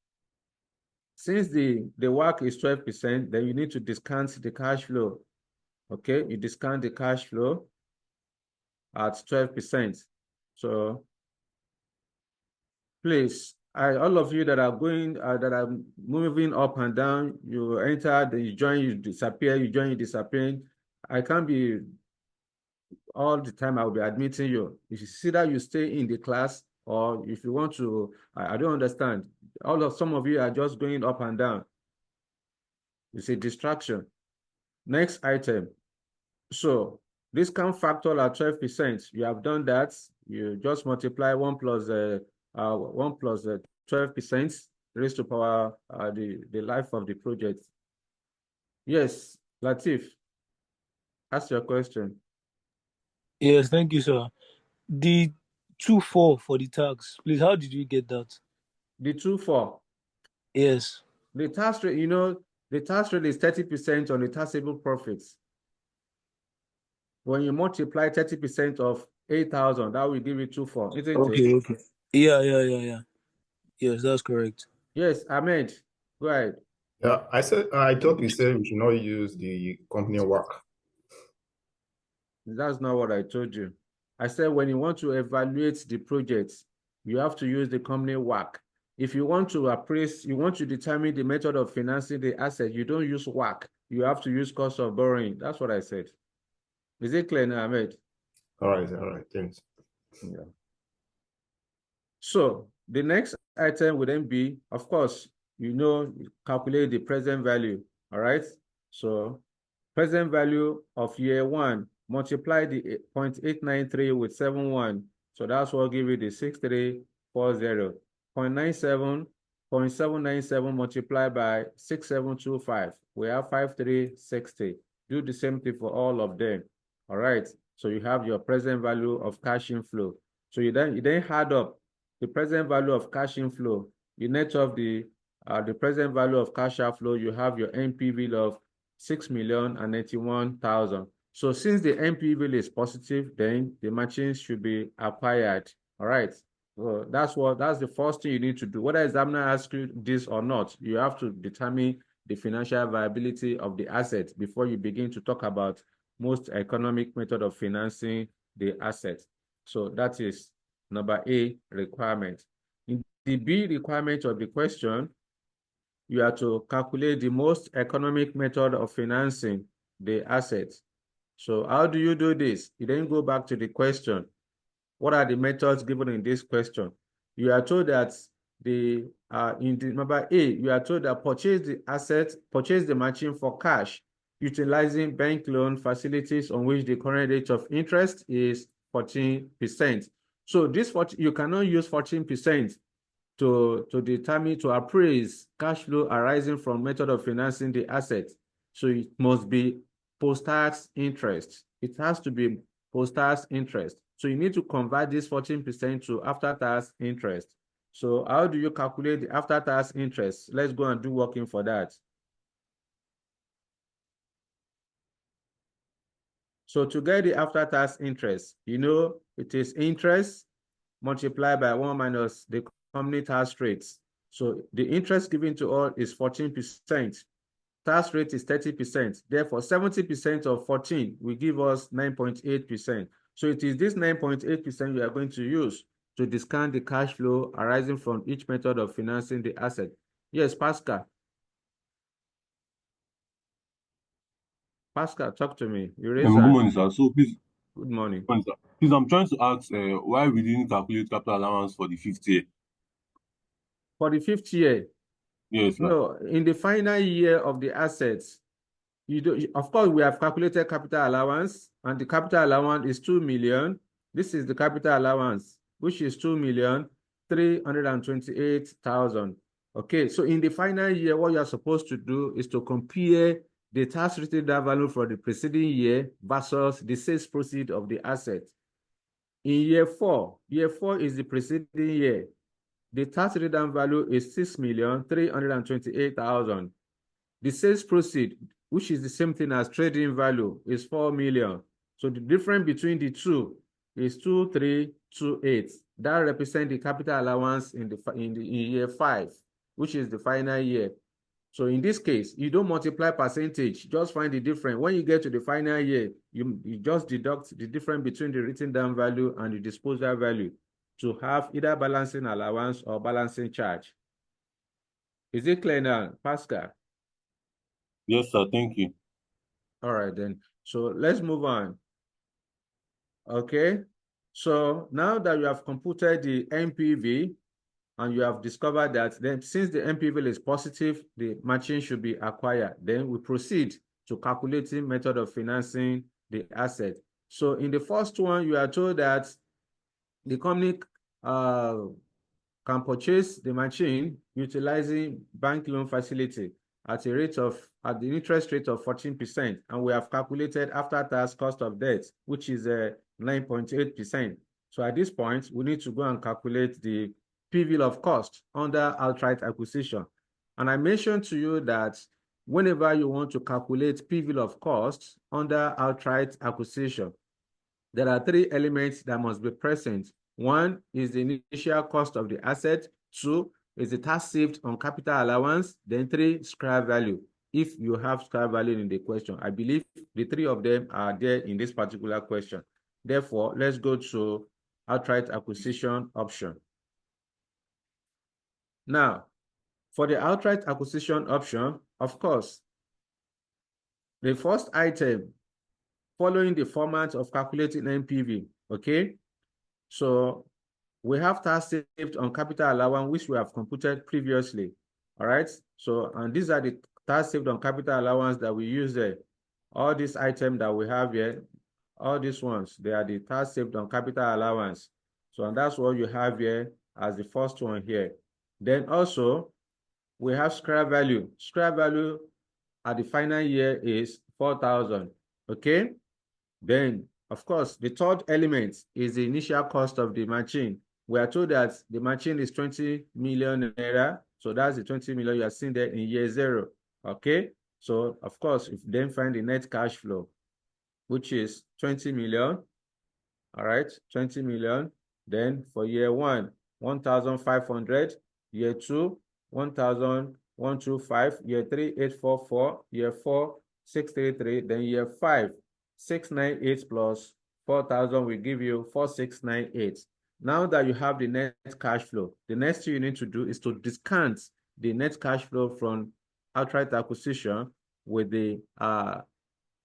since the WACC is 12%, then you need to discount the cash flow. Okay, you discount the cash flow at 12%. So please, all of you that are going, that are moving up and down, you enter, then you join, you disappear, you join, you disappear. I can't be all the time. I will be admitting you. If you see that you stay in the class, or if you want to, I don't understand. Some of you are just going up and down. It's a distraction. Next item. So discount factor at 12%. You have done that. You just multiply 1 plus 12% raised to power the life of the project. Yes, Latif, ask your question. Yes, thank you, sir. The 2,4 for the tax, please. How did you get that? The 2,4. Yes. The tax rate, the tax rate is 30% on the taxable profits. When you multiply 30% of 8,000, that will give you 2,4, isn't it? Okay. Yeah. Yes, that's correct. Yes, Ahmed, go ahead. Yeah, I thought you said we should not use the company WACC. That's not what I told you. I said when you want to evaluate the project, you have to use the company WACC. If you want to appraise, you want to determine the method of financing the asset, you don't use WACC. You have to use cost of borrowing. That's what I said. Is it clear now, Ahmed? All right, thanks. Yeah. So the next item would then be, of course, calculate the present value. All right. So present value of year 1, multiply the 0.893 with 71. So that's what give you the 6,340. 0.797 multiplied by 6,725. We have 5,360. Do the same thing for all of them. All right. So you have your present value of cash inflow. So you then add up the present value of cash inflow. You net off the present value of cash outflow. You have your NPV of 6,091,000. So since the NPV is positive, then the machines should be acquired. All right. So that's the first thing you need to do. Whether examiner asks you this or not, you have to determine the financial viability of the asset before you begin to talk about most economic method of financing the asset. So that is number A requirement. In the B requirement of the question, you have to calculate the most economic method of financing the asset. So how do you do this? You then go back to the question. What are the methods given in this question? You are told that in the number A, you are told that purchase the machine for cash, utilizing bank loan facilities on which the current rate of interest is 14%. So this you cannot use 14% to determine, to appraise cash flow arising from method of financing the asset. So it must be post-tax interest. It has to be post-tax interest. So you need to convert this 14% to after-tax interest. So how do you calculate the after-tax interest? Let's go and do working for that. So to get the after-tax interest, you know, it is interest multiplied by 1 minus the company tax rates. So the interest given to all is 14%. Tax rate is 30%. Therefore, 70% of 14 will give us 9.8%. So it is this 9.8% we are going to use to discount the cash flow arising from each method of financing the asset. Yes, Pascal. Pascal, talk to me. You raise Good morning, sir. So please, Good morning. good morning, sir. Please, I'm trying to ask why we didn't calculate capital allowance for the fifth year. For the 5th year, Yes, sir. no, in the final year of the assets, of course, we have calculated capital allowance, and the capital allowance is 2 million. This is the capital allowance, which is 2,328,000. Okay, so in the final year, what you are supposed to do is to compare the tax rated value for the preceding year versus the sales proceed of the asset. In year 4 is the preceding year. The tax rated value is 6,328,000. The sales proceed, which is the same thing as trading value, is 4 million. So the difference between the two is 2,328. That represents the capital allowance in year 5, which is the final year. So in this case, you don't multiply percentage, just find the difference. When you get to the final year, you just deduct the difference between the written down value and the disposal value to have either balancing allowance or balancing charge. Is it clear now, Pascal? Yes, sir. Thank you. All right, then. So let's move on. Okay. So now that you have computed the NPV and you have discovered that then since the NPV is positive, the machine should be acquired. Then we proceed to calculating method of financing the asset. So in the first one, you are told that the company can purchase the machine utilizing bank loan facility at the interest rate of 14%, and we have calculated after-tax cost of debt, which is 9.8%. So at this point, we need to go and calculate the PV of cost under outright acquisition. And I mentioned to you that whenever you want to calculate PV of cost under outright acquisition, there are 3 elements that must be present. 1 is the initial cost of the asset. 2 is the tax saved on capital allowance. Then 3, scrap value, if you have scrap value in the question. I believe the 3 of them are there in this particular question. Therefore, let's go to outright acquisition option. Now, for the outright acquisition option, of course, the first item following the format of calculating NPV, okay? So we have tax saved on capital allowance, which we have computed previously, all right? So, and these are the tax saved on capital allowance that we use there. All these items that we have here, all these ones, they are the tax saved on capital allowance. So, and that's what you have here as the first one here. Then also, we have scrap value. Scrap value at the final year is 4,000, okay? Then, of course, the third element is the initial cost of the machine. We are told that the machine is 20 million naira. So that's the 20 million you are seeing there in year 0. Okay. So, of course, if then find the net cash flow, which is 20 million. All right. 20 million. Then for year 1, 1,500. Year 2, 1,125. Year 3, 844. Year 4, 633. Then year 5, 698 plus 4,000 will give you 4,698. Now that you have the net cash flow, the next thing you need to do is to discount the net cash flow from outright acquisition with the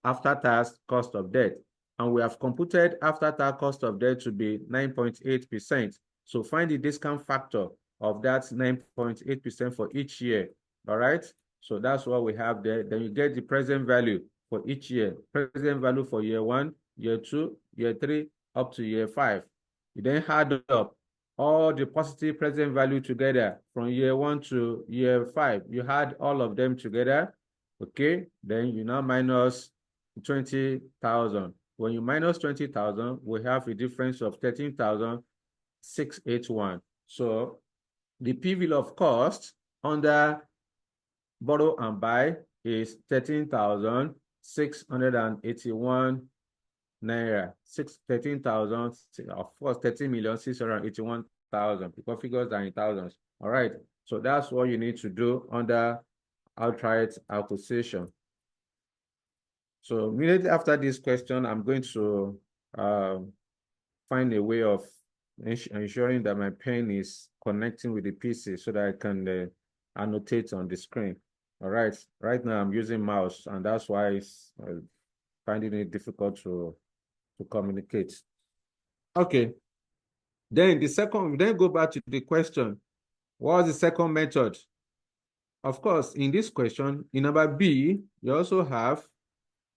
after-tax cost of debt. And we have computed after-tax cost of debt to be 9.8%. So find the discount factor of that 9.8% for each year. All right. So that's what we have there. Then you get the present value for each year. Present value for year 1, year 2, year 3, up to year 5. You then add up all the positive present value together from year 1 to year 5. You add all of them together. Okay. Then you now minus 20,000. When you minus 20,000, we have a difference of 13,681. So the P-value of cost under borrow and buy is 13,681 naira. 13,000, of course, 13,681,000 because figures are in thousands. All right. So that's what you need to do under outright acquisition. So immediately after this question, I'm going to find a way of ensuring that my pen is connecting with the PC so that I can annotate on the screen. All right. Right now I'm using mouse, and that's why it's finding it difficult to communicate. Okay. Then go back to the question. What was the second method? Of course, in this question, in number B, you also have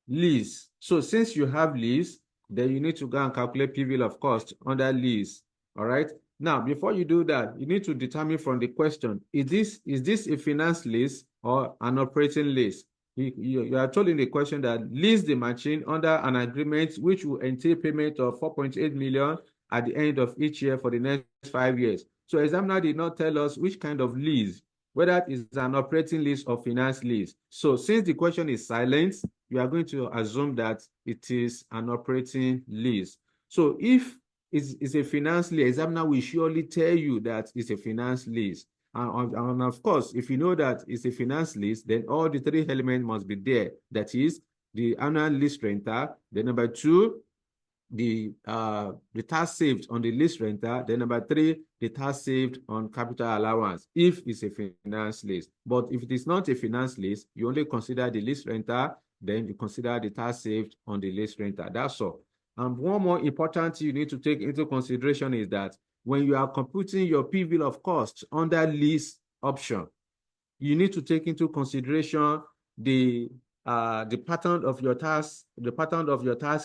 lease. So since you have lease, then you need to go and calculate P-value of cost under lease. All right. Now, before you do that, you need to determine from the question, is this a finance lease or an operating lease? You are told in the question that lease the machine under an agreement which will entail payment of 4.8 million at the end of each year for the next 5 years. So examiner did not tell us which kind of lease, whether it is an operating lease or finance lease. So since the question is silent, you are going to assume that it is an operating lease. So if it's a finance lease, examiner will surely tell you that it's a finance lease. And of course, if you know that it's a finance lease, then all the 3 elements must be there. That is the annual lease rental, then number 2, the tax saved on the lease rental, then number 3, the tax saved on capital allowance, if it's a finance lease. But if it is not a finance lease, you only consider the lease rental, then you consider the tax saved on the lease rental. That's all. And one more important thing you need to take into consideration is that when you are computing your P-value of cost under lease option, you need to take into consideration the pattern of your tax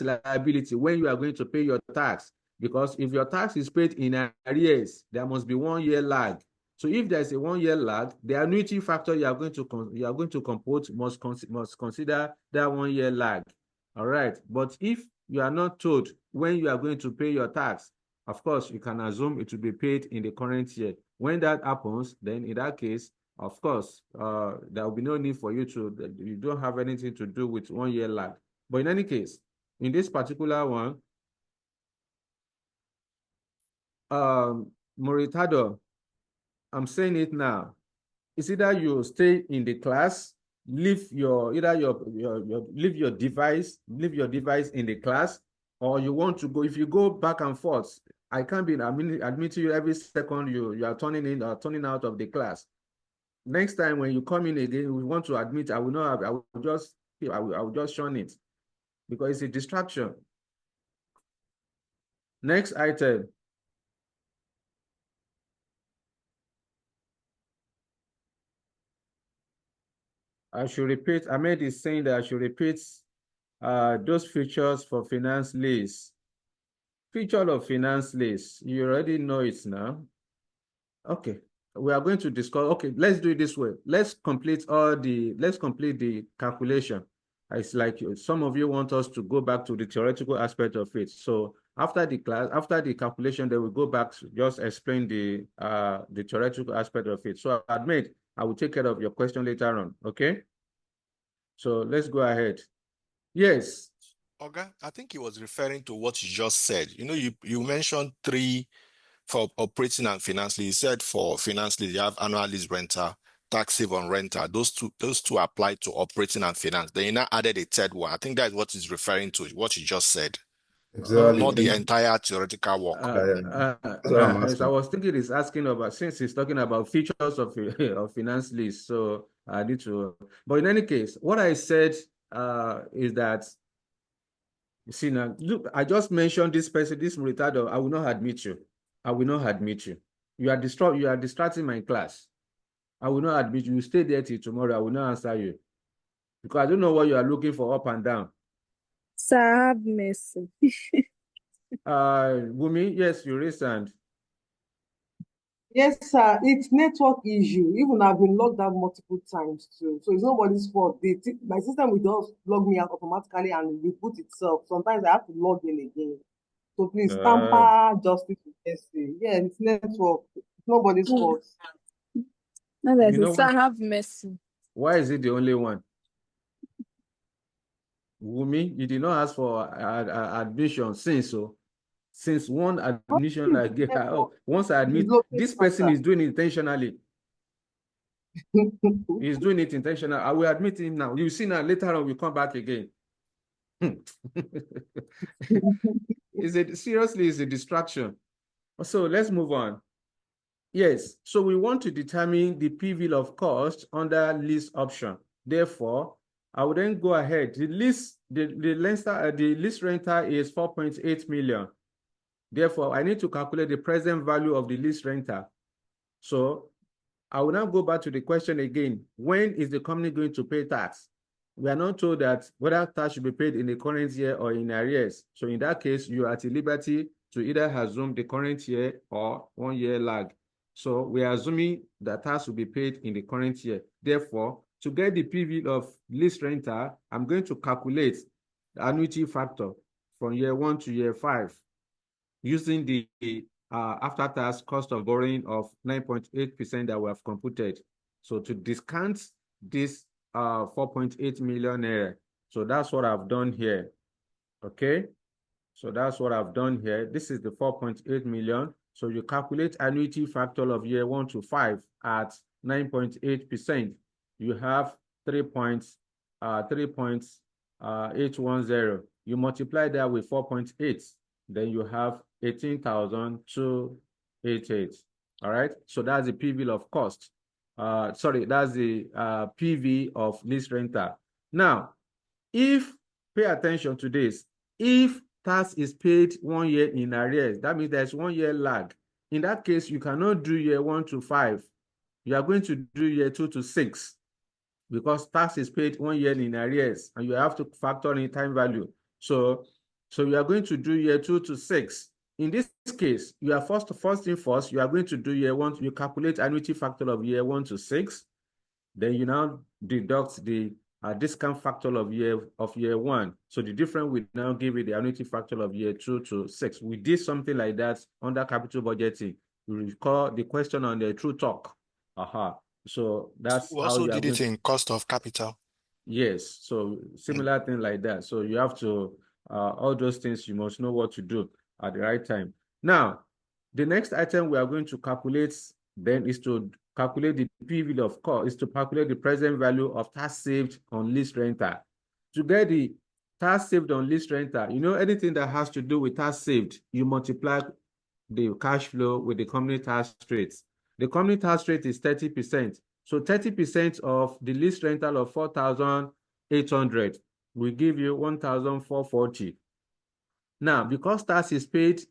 liability when you are going to pay your tax. Because if your tax is paid in arrears, there must be 1 year lag. So if there's a 1 year lag, the annuity factor you are going to compute must consider that 1 year lag. All right. But if you are not told when you are going to pay your tax, of course, you can assume it will be paid in the current year. When that happens, then in that case, of course, there will be no need for you don't have anything to do with 1 year lag. But in any case, in this particular one, Moritado, I'm saying it now. It's either you stay in the class, leave your device in the class, or you want to go. If you go back and forth, I can't be admitting you every second you are turning in or turning out of the class. Next time when you come in again, we want to admit, I will just shun it because it's a distraction. Next item. I should repeat, Ahmed is saying that I should repeat those features for finance lease. Feature of finance lease, you already know it now. Okay, we are going to discuss. Okay, let's do it this way. Let's complete the calculation. It's like some of you want us to go back to the theoretical aspect of it. So after the calculation, then we go back to just explain the theoretical aspect of it. So I admit I will take care of your question later on. Okay. So let's go ahead. Yes. Okay, I think he was referring to what you just said. You know, you mentioned 3 for operating and finance lease. You said for finance lease, you have annual lease rental, tax save on rental. Those two apply to operating and finance. Then you now added a third one. I think that's what he's referring to, what you just said. Exactly. Not the entire theoretical work. That's what I'm Yes, I asking. was thinking he's asking about, since he's talking about features of finance lease, so I need to. But in any case, what I said is that, you see now, look, I just mentioned this person, this Muritado. I will not admit you. I will not admit you. You are distracting my class. I will not admit you. You stay there till tomorrow. I will not answer you. Because I don't know what you are looking for up and down. Sir, have mercy. Wumi, yes, you raised hand. Yes, sir. It's network issue. Even I've been logged out multiple times too. So it's nobody's fault. My system will just log me out automatically and reboot itself. Sometimes I have to log in again. So please tamper justice with mercy. Yeah, it's network. It's nobody's fault. No, that You know is, sir, what? have mercy. Why is it the only one? Wumi, you did not ask for admission since one admission I gave her, oh, once I admit this person is doing it intentionally. He's doing it intentional. I will admit him now. You see now, later on, we come back again. Seriously, it's a distraction. So let's move on. Yes, so we want to determine the PV of cost under lease option. Therefore, I will then go ahead. The lease renter is 4.8 million. Therefore, I need to calculate the present value of the lease renter. So I will now go back to the question again. When is the company going to pay tax? We are not told that whether tax should be paid in the current year or in arrears. So in that case, you are at liberty to either assume the current year or 1 year lag. So we are assuming that tax will be paid in the current year. Therefore, to get the PV of lease renter, I'm going to calculate the annuity factor from year 1 to year 5 using the after-tax cost of borrowing of 9.8% that we have computed. So to discount this 4.8 million naira. So that's what I've done here. Okay. So that's what I've done here. This is the 4.8 million. So you calculate annuity factor of year 1 to 5 at 9.8%. You have 3.810. You multiply that with 4.8. Then you have 18,288. All right. So that's the PV of cost. Sorry, that's the PV of lease renter. Now, pay attention to this, if tax is paid 1 year in arrears, that means there's 1 year lag. In that case, you cannot do year 1 to 5. You are going to do year 2 to 6 because tax is paid 1 year in arrears and you have to factor in time value. So you are going to do year 2 to 6. In this case, you are first thing first, you are going to do year 1, you calculate annuity factor of year 1 to 6. Then you now deduct the discount factor of year 1. So the difference will now give you the annuity factor of year 2 to 6. We did something like that under capital budgeting. You recall the question on the true talk. So that's We how also you are did it going. in cost of capital. Yes, so similar thing like that. So you have to, all those things, you must know what to do at the right time. Now, the next item we are going to calculate then is to calculate the PV of cost, is to calculate the present value of tax saved on lease renter. To get the tax saved on lease renter, anything that has to do with tax saved, you multiply the cash flow with the company tax rate. The company tax rate is 30%. So 30% of the lease rental of 4,800 will give you 1,440. Now, because tax is paid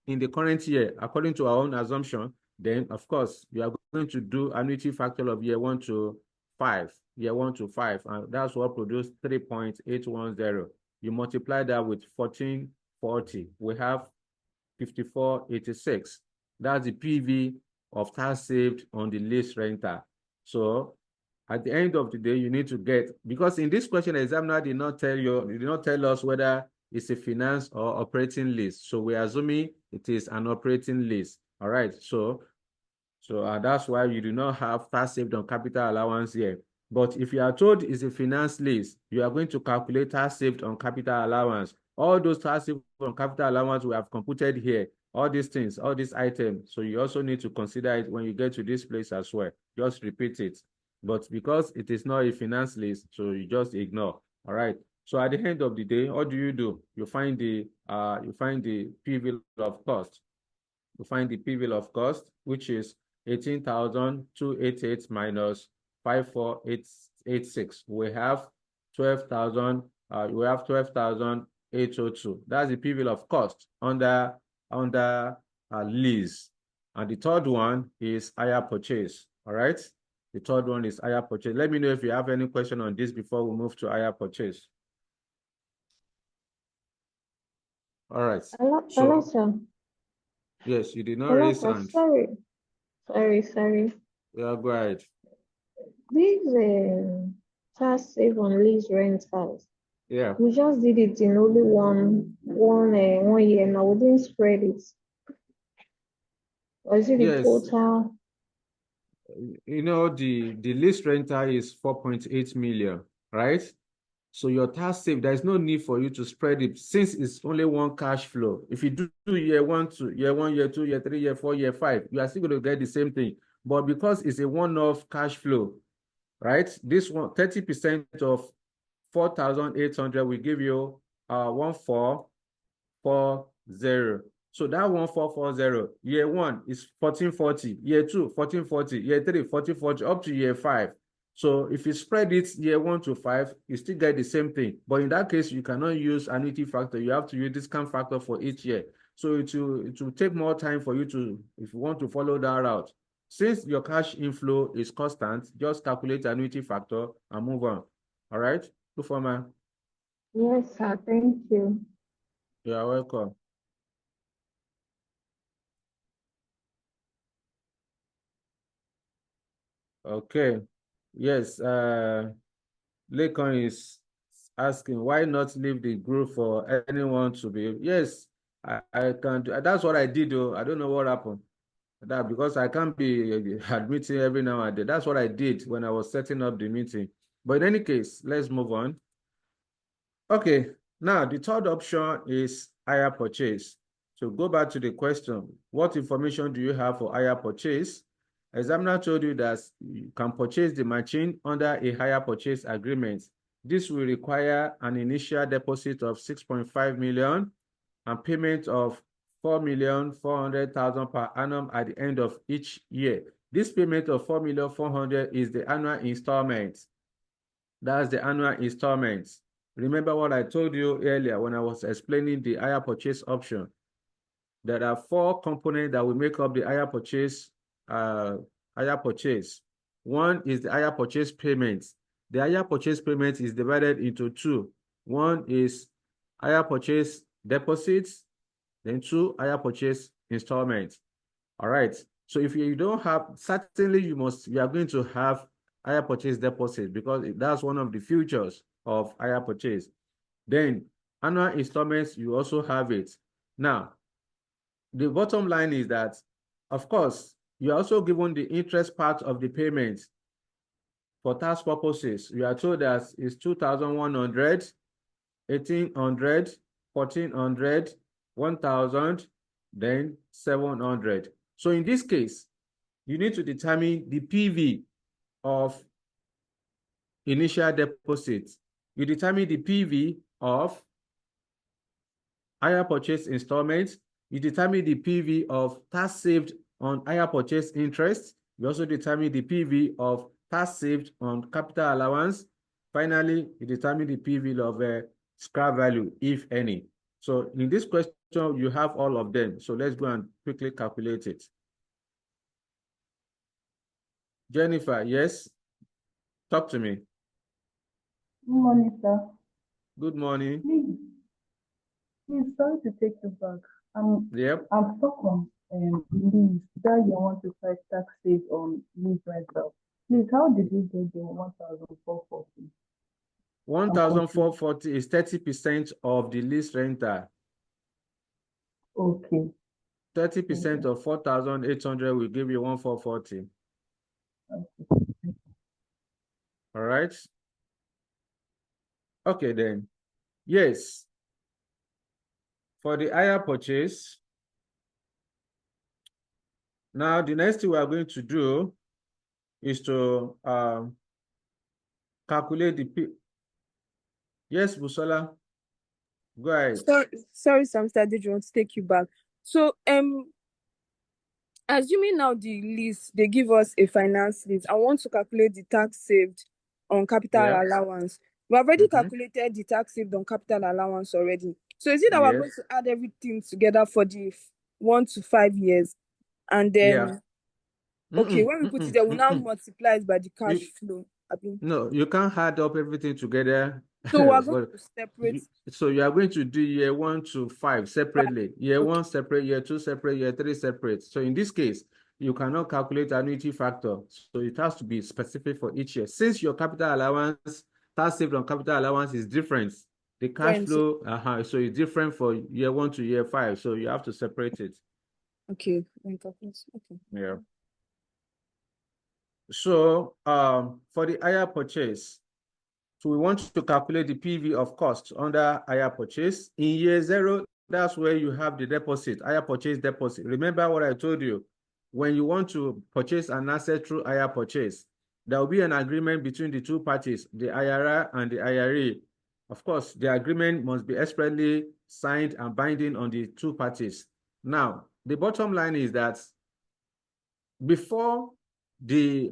in the current year, according to our own assumption, then of course you are going to do annuity factor of year 1 to 5, and that's what produced 3.810. You multiply that with 1440, we have 5486. That's the PV of tax saved on the lease renter. So at the end of the day, you need to get, because in this question, the examiner did not tell us whether it's a finance or operating lease. So we're assuming it is an operating lease. All right. So that's why you do not have tax saved on capital allowance here. But if you are told it's a finance lease, you are going to calculate tax saved on capital allowance. All those tax saved on capital allowance we have computed here, all these things, all these items. So you also need to consider it when you get to this place as well. Just repeat it. But because it is not a finance lease, so you just ignore. All right. So at the end of the day, what do? You find the PV of cost. You find the PV of cost, which is 18,288 minus 54,886. We have 12,000. We have 12,802. That's the PV of cost under lease. And the third one is hire purchase. All right. The third one is hire purchase. Let me know if you have any question on this before we move to hire purchase. All right. Hello, sir. Yes, you did not Hello, raise sir. hand. Sorry. Yeah, go ahead. These tax save on lease rentals. Yeah. We just did it in only one year. Now we didn't spread it. Or is it the Yes. total? You know, the lease rental is 4.8 million, right? So your tax save, there's no need for you to spread it since it's only one cash flow. If you do year one, year two, year three, year four, year five, you are still going to get the same thing. But because it's a one-off cash flow, right? This one, 30% of 4,800 will give you 1,440. So that 1,440, year one is 1,440, year two, 1,440, year three, 1,440, up to year five. So if you spread it year 1 to 5, you still get the same thing. But in that case, you cannot use annuity factor. You have to use discount factor for each year. So it will take more time for you to, if you want to follow that route. Since your cash inflow is constant, just calculate annuity factor and move on. All right? Good for man. Yes, sir. Thank you. You are welcome. Okay. Yes, Lekon is asking why not leave the group for anyone to be. Yes, I can do. That's what I did though. I don't know what happened. That because I can't be admitting every now and then. That's what I did when I was setting up the meeting. But in any case, let's move on. Okay, now the third option is hire purchase. So go back to the question, what information do you have for hire purchase? Examiner told you that you can purchase the machine under a hire purchase agreement. This will require an initial deposit of 6.5 million and payment of 4,400,000 per annum at the end of each year. This payment of 4,400,000 is the annual installment. That's the annual installment. Remember what I told you earlier when I was explaining the hire purchase option. There are 4 components that will make up the hire purchase. One is the hire purchase payment. The hire purchase payment is divided into 2. One is hire purchase deposits, then 2 hire purchase installments. All right. So if you don't have, certainly you are going to have hire purchase deposit because that's one of the features of hire purchase. Then annual installments, you also have it. Now, the bottom line is that, of course, you're also given the interest part of the payment for tax purposes. You are told that it's 2,100, 1,800, 1,400, 1,000, then 700. So in this case, you need to determine the PV of initial deposit. You determine the PV of hire purchase installments. You determine the PV of tax saved on hire purchase interest. You also determine the PV of tax saved on capital allowance. Finally, you determine the PV of scrap value, if any. So in this question, you have all of them. So let's go and quickly calculate it. Jennifer, yes? Talk to me. Good morning, sir. Good morning. Please, sorry to take you back. Yep. I'm stuck on lease that you want to price tax save on lease rental. Please, how did you get the 1,440? 1,440 is 30% of the lease rental. Okay. 30% of 4,800 will give you 1,440. Okay. All right. Okay, then. Yes. For the hire purchase, now the next thing we are going to do is to calculate the P. Yes, Busola. Go ahead. Sorry, Sam, I did want to take you back. So, assuming now the lease, they give us a finance lease. I want to calculate the tax saved on capital allowance. We have already calculated the tax saved on capital allowance already. So is it that we're going to add everything together for the 1 to 5 years? and Yeah. then okay, when we put it there, we now multiply it by the cash flow. No, you can't add up everything together. So we're going But to separate. so you are going to do year 1 to 5 separately. Year 1 separate, year 2 separate, year 3 separate. So in this case, you cannot calculate annuity factor. So it has to be specific for each year. Since your capital allowance, tax saved on capital allowance is different, the cash flow, so it's different for year 1 to year 5. So you have to separate it. Okay. Okay. Yeah. So for the hire purchase, so we want to calculate the PV of cost under hire purchase. In year 0, that's where you have the deposit, hire purchase deposit. Remember what I told you. When you want to purchase an asset through hire purchase, there will be an agreement between the two parties, the IRR and the IRA. Of course, the agreement must be expressly signed and binding on the two parties. Now, the bottom line is that before the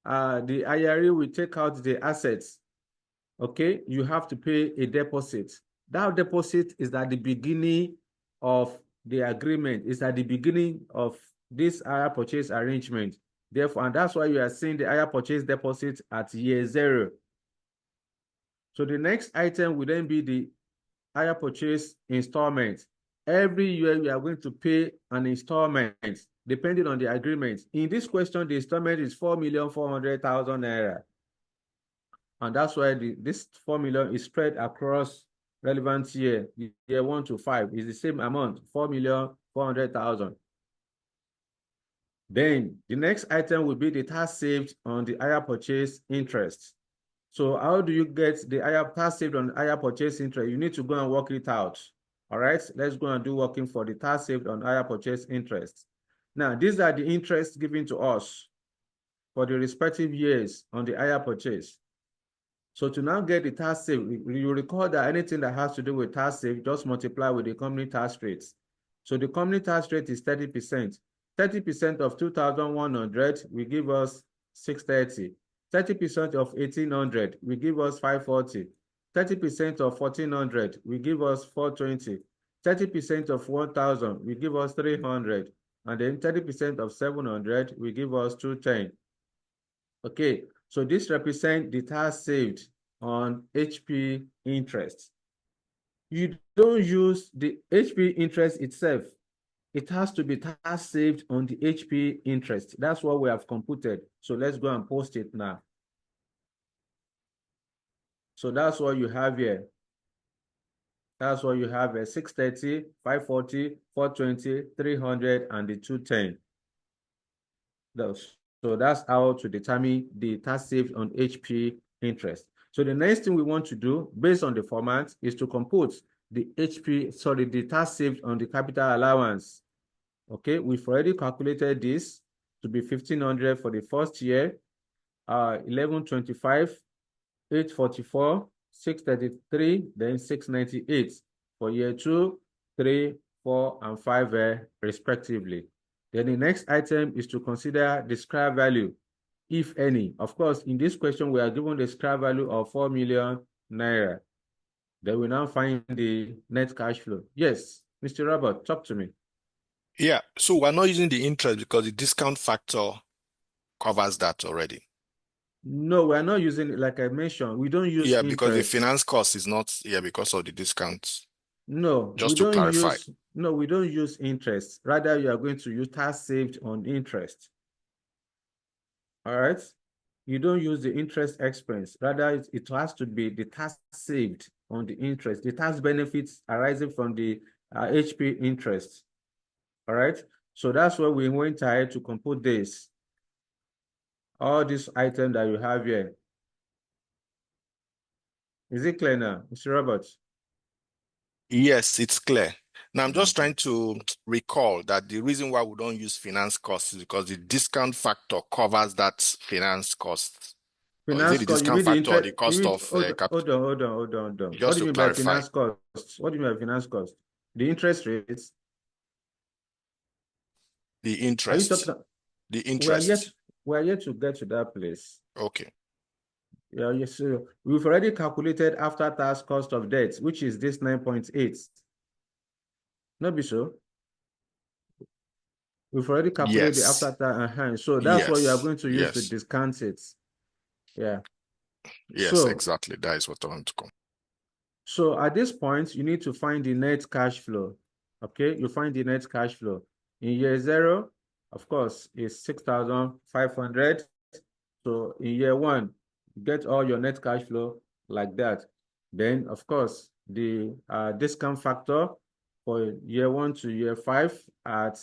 IRA will take out the assets, okay, you have to pay a deposit. That deposit is at the beginning of the agreement. It's at the beginning of this hire purchase arrangement. Therefore, and that's why you are seeing the hire purchase deposit at year 0. So the next item will then be the hire purchase installment. Every year we are going to pay an installment depending on the agreement. In this question, the installment is 4,400,000 naira. And that's why this 4 million is spread across relevant year 1 to 5 is the same amount, 4,400,000. Then the next item will be the tax saved on the hire purchase interest. So how do you get the tax saved on hire purchase interest? You need to go and work it out. All right, let's go and do working for the tax saved on hire purchase interest. Now, these are the interests given to us for the respective years on the hire purchase. So to now get the tax saved, you recall that anything that has to do with tax saved, just multiply with the company tax rates. So the company tax rate is 30%. 30% of 2,100 will give us 630. 30% of 1,800 will give us 540. 30% of 1,400 will give us 420. 30% of 1,000 will give us 300. And then 30% of 700 will give us 210. Okay, so this represents the tax saved on HP interest. You don't use the HP interest itself. It has to be tax saved on the HP interest. That's what we have computed. So let's go and post it now. So that's what you have here. That's what you have here: 630, 540, 420, 300, and the 210. So that's how to determine the tax saved on HP interest. So the next thing we want to do, based on the format, is to compute the the tax saved on the capital allowance. Okay, we've already calculated this to be 1,500 for the first year, 1,125, 844, 633, then 698 for year 2, 3, 4, and 5 respectively. Then the next item is to consider the scrap value, if any. Of course, in this question, we are given the scrap value of 4 million naira. Then we now find the net cash flow. Yes, Mr. Robert, talk to me. Yeah, so we're not using the interest because the discount factor covers that already. No, we're not using it. Like I mentioned, we don't use interest. Because the finance cost is not here because of the discounts. No, just to clarify. We don't use interest. Rather, you are going to use tax saved on interest. All right. You don't use the interest expense. Rather, it has to be the tax saved on the interest, the tax benefits arising from the HP interest. All right. So that's why we went ahead to compute this. All these items that you have here. Is it clear now, Mr. Roberts? Yes, it's clear. Now, I'm just trying to recall that the reason why we don't use finance costs is because the discount factor covers that finance cost. Finance is it the cost, discount factor or the cost of hold on. Just what do you mean by clarify. finance cost? What do you mean by finance cost? The interest rates? The interest. Are you talking? The interest. We are yet to get to that place. Okay. Yeah, yes, so we've already calculated after tax cost of debt, which is this 9.8. Not be so. We've already calculated the after tax. So that's what you are going to use to discount it. Yeah. Yes, exactly. That is what I want to come. So at this point, you need to find the net cash flow. Okay, you find the net cash flow. In year 0, of course, is 6,500. So in year 1, you get all your net cash flow like that. Then, of course, the discount factor for year 1 to year 5 at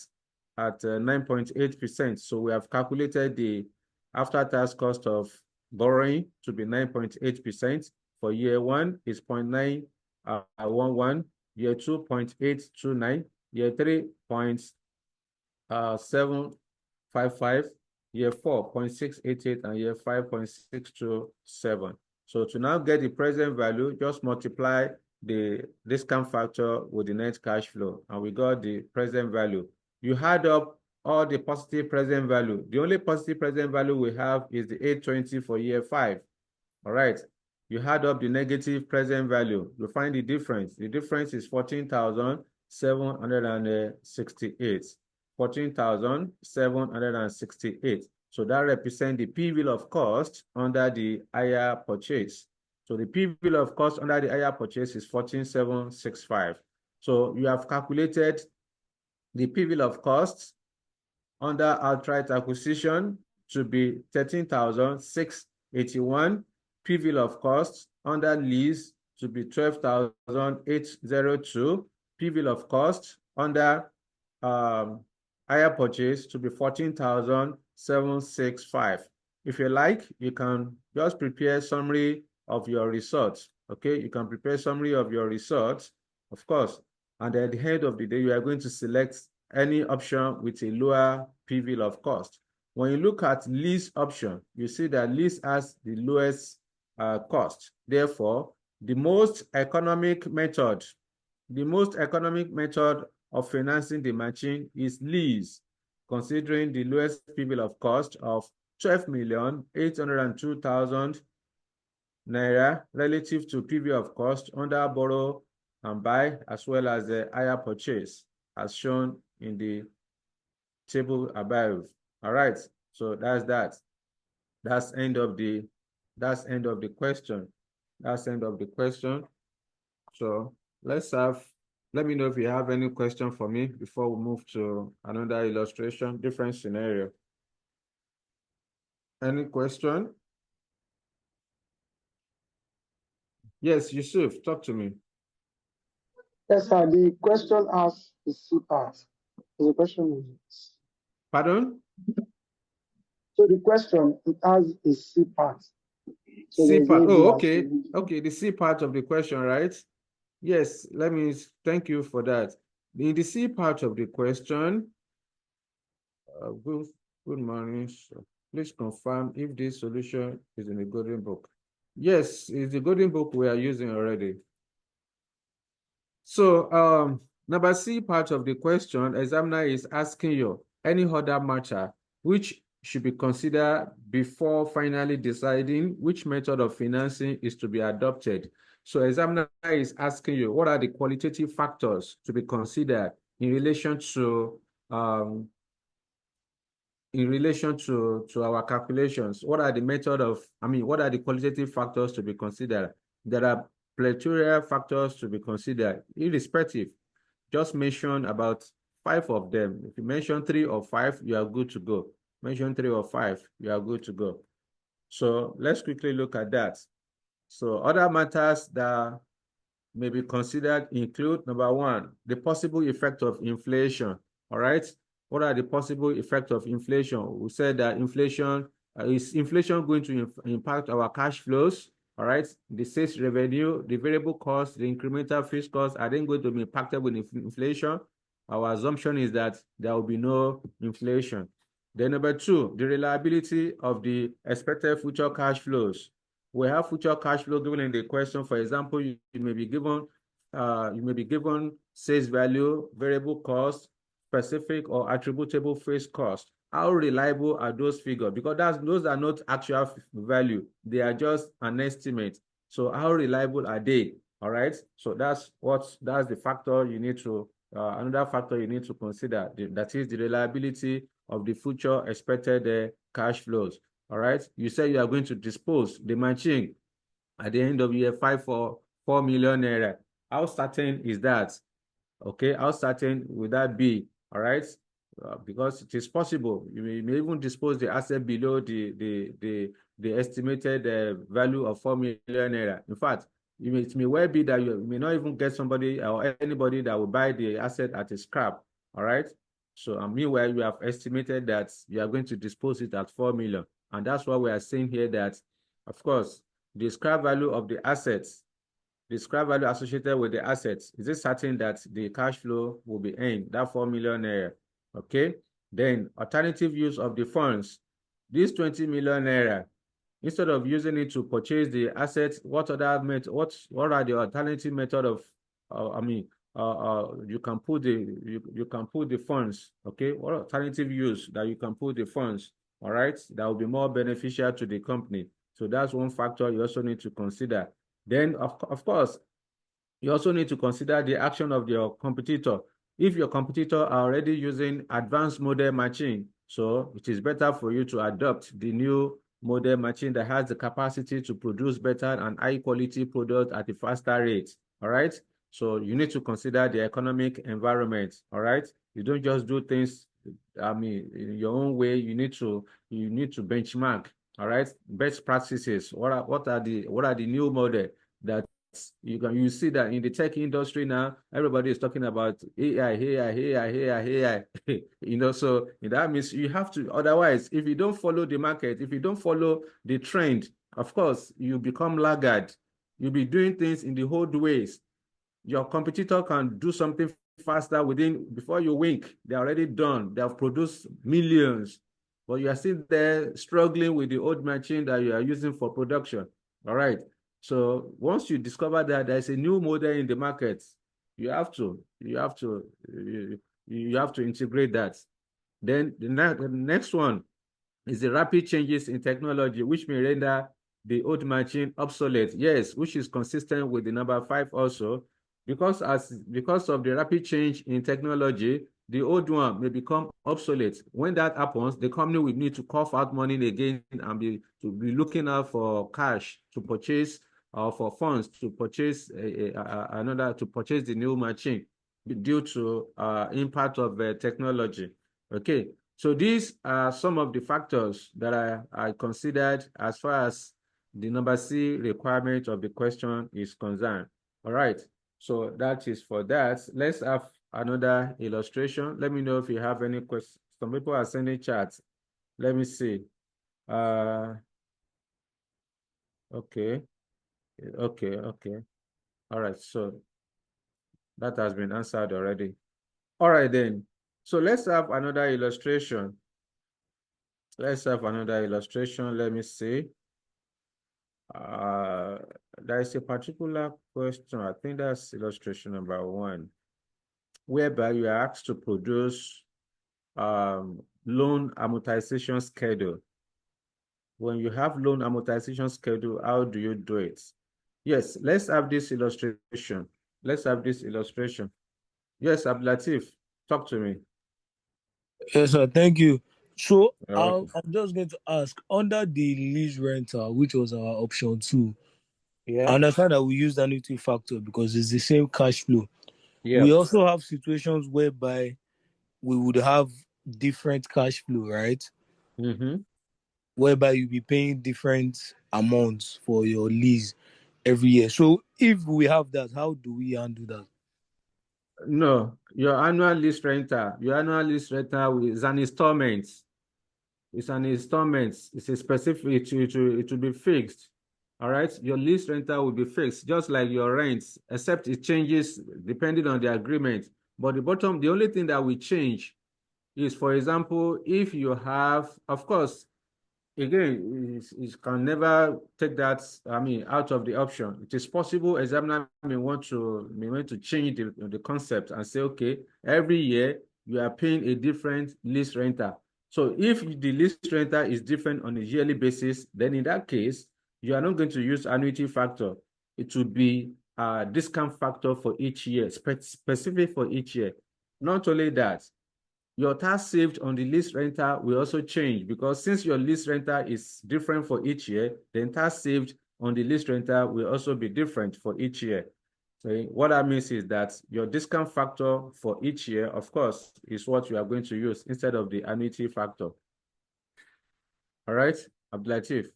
9.8%. So we have calculated the after-tax cost of borrowing to be 9.8%. For year 1 is 0.911, year 2, 0.829, year 3, 0.755, year 4, 0.688, and year 5, 0.627. So to now get the present value, just multiply the discount factor with the net cash flow, and we got the present value. You add up all the positive present value. The only positive present value we have is the 820 for year 5. All right. You add up the negative present value. You find the difference. The difference is 14,768. 14,768. So that represents the P-bill of cost under the hire purchase. So the P-bill of cost under the hire purchase is 14,765. So you have calculated the P-bill of cost under outright acquisition to be 13,681. P-bill of costs under lease to be 12,802. P-bill of costs under hire purchase to be 14,765. If you like, you can just prepare summary of your results. Okay, you can prepare summary of your results, of course. And at the end of the day, you are going to select any option with a lower P-bill of cost. When you look at lease option, you see that lease has the lowest cost. Therefore, the most economic method of financing the machine is lease, considering the lowest P-bill of cost of 12,802,000 naira relative to P-bill of cost under borrow and buy, as well as the hire purchase, as shown in the table above. All right, so that's that. That's end of the question. That's end of the question. So let me know if you have any question for me before we move to another illustration, different scenario. Any question? Yes, Yusuf, talk to me. Yes, sir. The question has a C part. The question is. Pardon? So the question, it has a C part. So C part. Oh, okay. Okay, the C part of the question, right? Yes, thank you for that. In the C part of the question, good morning. So please confirm if this solution is in the golden book. Yes, it's the golden book we are using already. So number C part of the question, examiner is asking you any other matter which should be considered before finally deciding which method of financing is to be adopted. So examiner is asking you, what are the qualitative factors to be considered in relation to our calculations? What are the what are the qualitative factors to be considered? There are plethora factors to be considered, irrespective. Just mention about 5 of them. If you mention 3 or 5, you are good to go. Mention 3 or 5, you are good to go. So let's quickly look at that. So other matters that may be considered include, number 1, the possible effect of inflation. All right. What are the possible effects of inflation? We said that is inflation going to impact our cash flows? All right. The sales revenue, the variable cost, the incremental fixed costs, are they going to be impacted with inflation? Our assumption is that there will be no inflation. Then number 2, the reliability of the expected future cash flows. We have future cash flow given in the question. For example, you may be given sales value, variable cost, specific or attributable fixed cost. How reliable are those figures? Because those are not actual value. They are just an estimate. So how reliable are they? All right. So that's the factor you need to another factor you need to consider. That is the reliability of the future expected cash flows. All right. You say you are going to dispose the machine at the end of year 5 for 4 million naira. How certain is that? Okay, how certain would that be? All right, because it is possible you may even dispose the asset below the estimated value of 4 million naira. In fact, it may well be that you may not even get somebody or anybody that will buy the asset at a scrap. All right. So meanwhile, you have estimated that you are going to dispose it at 4 million, and that's why we are saying here that, of course, the scrap value of the assets, the scrap value associated with the assets, is it certain that the cash flow will be earned, that 4 million naira? Okay. Then alternative use of the funds, this 20 million naira, instead of using it to purchase the assets, what are the alternative method of, you can put you can put the funds, okay? What alternative use that you can put the funds, all right? That will be more beneficial to the company. So that's one factor you also need to consider. Then, of course, you also need to consider the action of your competitor. If your competitor are already using advanced model machine, so it is better for you to adopt the new model machine that has the capacity to produce better and high quality product at a faster rate. All right. So you need to consider the economic environment. All right. You don't just do things, in your own way. You need to benchmark. All right. Best practices. What are the new model that you see that in the tech industry now, everybody is talking about AI. So that means you have to, otherwise, if you don't follow the market, if you don't follow the trend, of course, you become laggard. You'll be doing things in the old ways. Your competitor can do something faster before you wink, they're already done. They have produced millions, but you are still there struggling with the old machine that you are using for production. All right. So once you discover that there's a new model in the market, you have to integrate that. Then the next one is the rapid changes in technology, which may render the old machine obsolete. Yes, which is consistent with the number 5 also, because of the rapid change in technology, the old one may become obsolete. When that happens, the company will need to cough out money again and be looking out for cash to purchase, or for funds to purchase the new machine due to impact of technology. Okay, so these are some of the factors that I considered as far as the number C requirement of the question is concerned. All right, so that is for that. Let's have another illustration. Let me know if you have any questions. Some people are sending chats. Let me see. Okay. All right, so that has been answered already. All right then. So let's have another illustration. Let me see. There is a particular question. I think that's illustration number 1, whereby you are asked to produce loan amortization schedule. When you have loan amortization schedule, how do you do it? Yes, let's have this illustration. Yes, Abdulatif, talk to me. Yes, sir. Thank you. So Okay. I'm just going to ask, under the lease rental, which was our option 2, I Yeah. understand that we use the annuity factor because it's the same cash flow. Yeah. We also have situations whereby we would have different cash flow, right? Mm-hmm. Whereby you'll be paying different amounts for your lease every year. So if we have that, how do we handle that? No, your annual lease rental is an installment. It's an installment. It's a specific, it will be fixed. All right. Your lease rental will be fixed, just like your rents, except it changes depending on the agreement. But the only thing that will change is, for example, if you have, of course, again, you can never take that, out of the option. It is possible examiner may want to change the concept and say, okay, every year you are paying a different lease rental. So if the lease rental is different on a yearly basis, then in that case, you are not going to use annuity factor. It would be discount factor for each year, specific for each year. Not only that, your tax saved on the lease rental will also change, because since your lease rental is different for each year, then tax saved on the lease rental will also be different for each year. So what that means is that your discount factor for each year, of course, is what you are going to use instead of the annuity factor. All right, Abdulatif.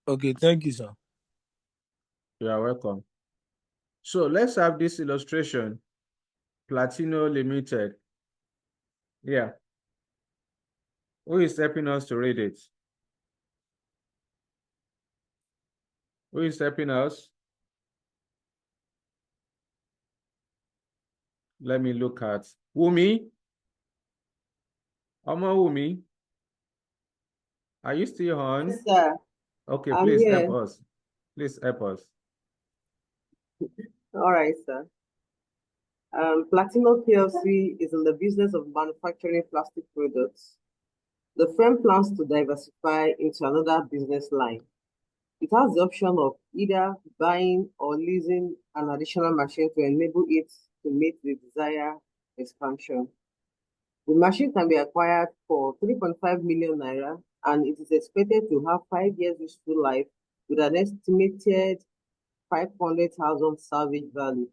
Okay, thank you, sir. You are welcome. So let's have this illustration, Platino Limited. Yeah. Who is helping us to read it? Who is helping us? Let me look at Wumi. Oma Wumi, are you still on? Yes, sir. Okay, I'm please help here. us. Please help us. All right, sir. Platino PLC is in the business of manufacturing plastic products. The firm plans to diversify into another business line. It has the option of either buying or leasing an additional machine to enable it to meet the desired expansion. The machine can be acquired for 3.5 million naira, and it is expected to have 5 years useful life with an estimated 500,000 salvage value.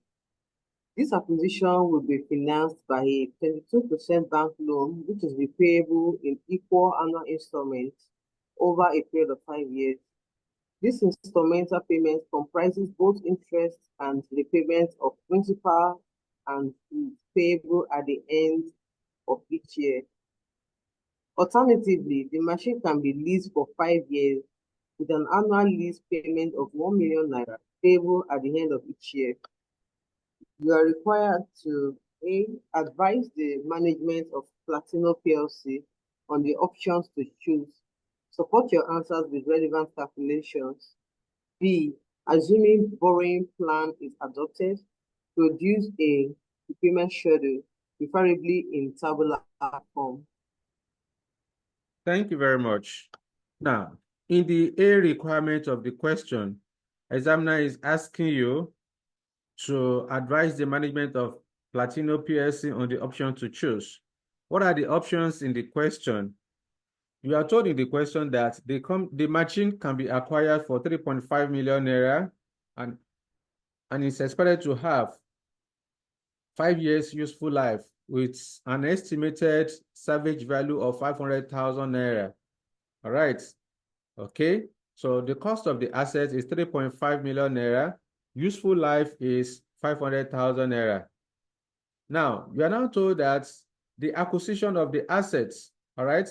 This acquisition will be financed by a 22% bank loan, which is repayable in equal annual installments over a period of 5 years. This installmental payment comprises both interest and repayment of principal and is payable at the end of each year. Alternatively, the machine can be leased for 5 years with an annual lease payment of 1 million naira payable at the end of each year. You are required to A, advise the management of Platino PLC on the options to choose, support your answers with relevant calculations. B, assuming borrowing plan is adopted, produce a repayment schedule, preferably in tabular form. Thank you very much. Now, in the A requirement of the question, examiner is asking you to advise the management of Platino PLC on the option to choose. What are the options in the question? You are told in the question that the machine can be acquired for 3.5 million naira and it's expected to have 5 years useful life with an estimated salvage value of 500,000 naira. All right. Okay. So the cost of the asset is 3.5 million naira. Useful life is 500,000 naira. Now, you are now told that the acquisition of the assets, all right,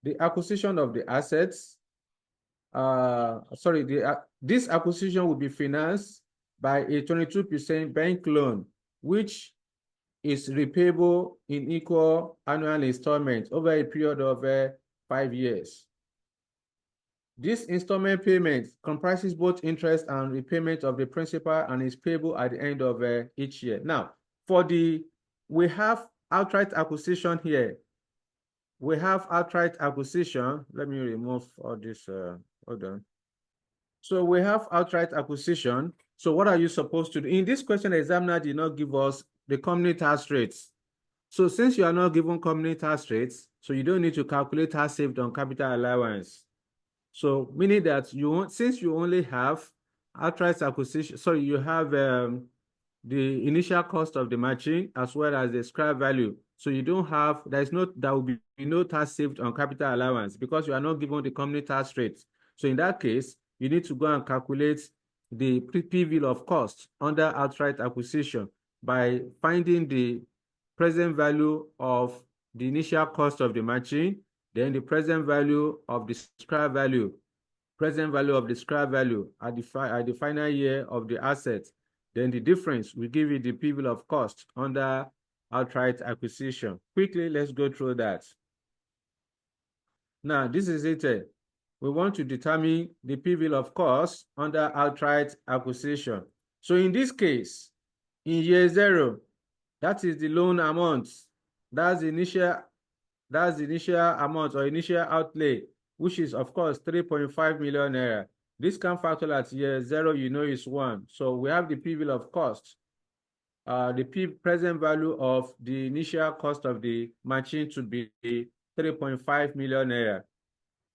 the acquisition of the assets, this acquisition will be financed by a 22% bank loan, which is repayable in equal annual installments over a period of 5 years. This installment payment comprises both interest and repayment of the principal and is payable at the end of each year. Now, we have outright acquisition here. We have outright acquisition. Let me remove all this. Hold on. So we have outright acquisition. So what are you supposed to do? In this question, the examiner did not give us the company tax rates. So since you are not given company tax rates, so you don't need to calculate tax saved on capital allowance. So meaning that since you only have outright acquisition, sorry, you have the initial cost of the machine as well as the scrap value. So you don't have, there will be no tax saved on capital allowance because you are not given the company tax rate. So in that case, you need to go and calculate the PV of cost under outright acquisition by finding the present value of the initial cost of the machine, then the present value of the scrap value, present value of the scrap value at the final year of the asset. Then the difference will give you the PV of cost under outright acquisition. Quickly, let's go through that. Now, this is it. We want to determine the PV of cost under outright acquisition. So in this case, in year 0, that is the loan amount. That's the initial amount or initial outlay, which is of course 3.5 million naira. Discount factor at year 0, you know, is 1. So we have the P-bill of cost. The present value of the initial cost of the machine to be 3.5 million naira.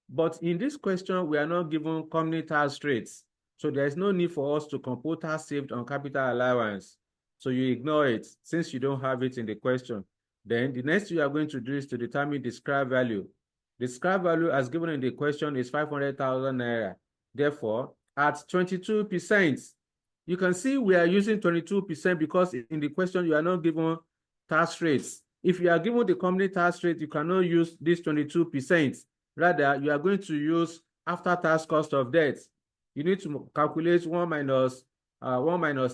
But in this question, we are not given company tax rates. So there's no need for us to compute tax saved on capital allowance. So you ignore it since you don't have it in the question. Then the next you are going to do is to determine the scrap value. The scrap value as given in the question is 500,000 naira. Therefore, at 22%, you can see we are using 22% because in the question you are not given tax rates. If you are given the company tax rate, you cannot use this 22%. Rather, you are going to use after-tax cost of debt. You need to calculate 1 minus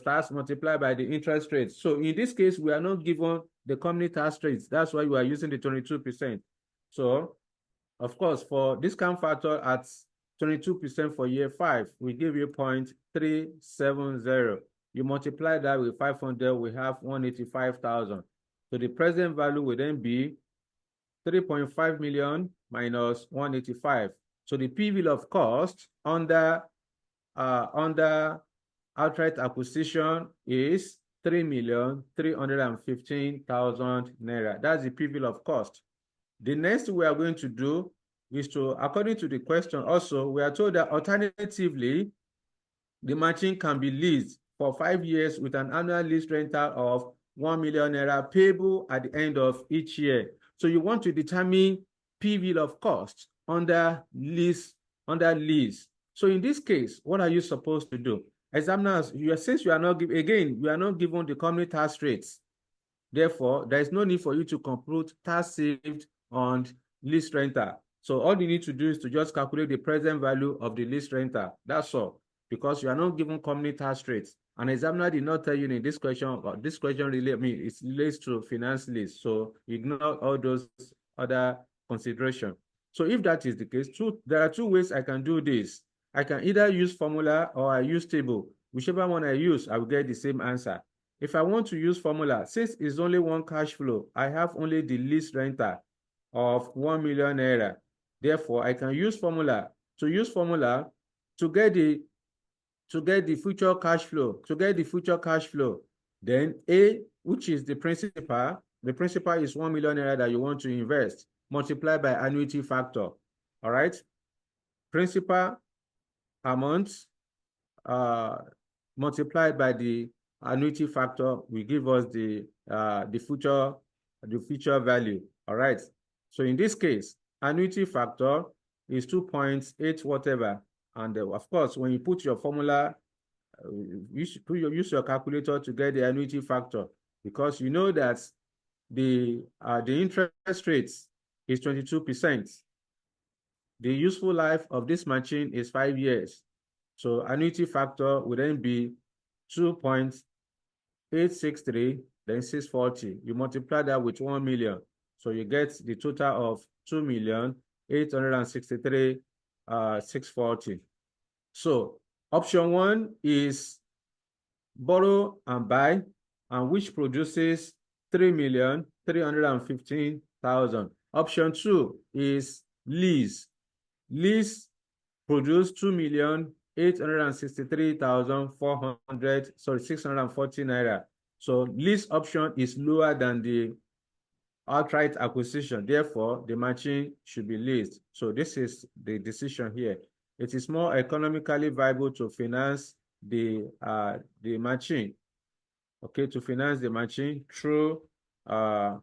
tax multiplied by the interest rate. So in this case, we are not given the company tax rates. That's why we are using the 22%. So, of course, for discount factor at 22% for year 5, we give you 0.370. You multiply that with 500, we have 185,000. So the present value will then be 3.5 million minus 185. So the P-bill of cost under outright acquisition is 3,315,000 naira. That's the P-bill of cost. The next we are going to do is to, according to the question also, we are told that alternatively, the machine can be leased for 5 years with an annual lease rental of 1 million naira payable at the end of each year. So you want to determine P-bill of cost under lease. So in this case, what are you supposed to do? Examiners, since you are not given, again, you are not given the company tax rates. Therefore, there is no need for you to compute tax saved on lease rental. So all you need to do is to just calculate the present value of the lease rental. That's all, because you are not given company tax rates. An examiner did not tell you in this question, but this question really, it relates to finance lease. So ignore all those other considerations. So if that is the case, there are 2 ways I can do this. I can either use formula or I use table. Whichever one I use, I will get the same answer. If I want to use formula, since it's only one cash flow, I have only the lease rental of 1 million naira. Therefore, I can use formula to get the future cash flow. Then A, which is the principal is 1 million naira that you want to invest, multiplied by annuity factor. All right. Principal amount multiplied by the annuity factor will give us the future value. All right. So in this case, annuity factor is 2.8 whatever. And of course, when you put your formula, you should use your calculator to get the annuity factor, because you know that the interest rate is 22%. The useful life of this machine is 5 years. So annuity factor would then be 2.863, then 640. You multiply that with 1 million. So you get the total of 2,863,640. So option 1 is borrow and buy, and which produces 3,315,000. Option 2 is lease. Lease produced 640 naira. So lease option is lower than the outright acquisition. Therefore, the machine should be leased. So this is the decision here. It is more economically viable to finance the machine. Okay, to finance the machine through hire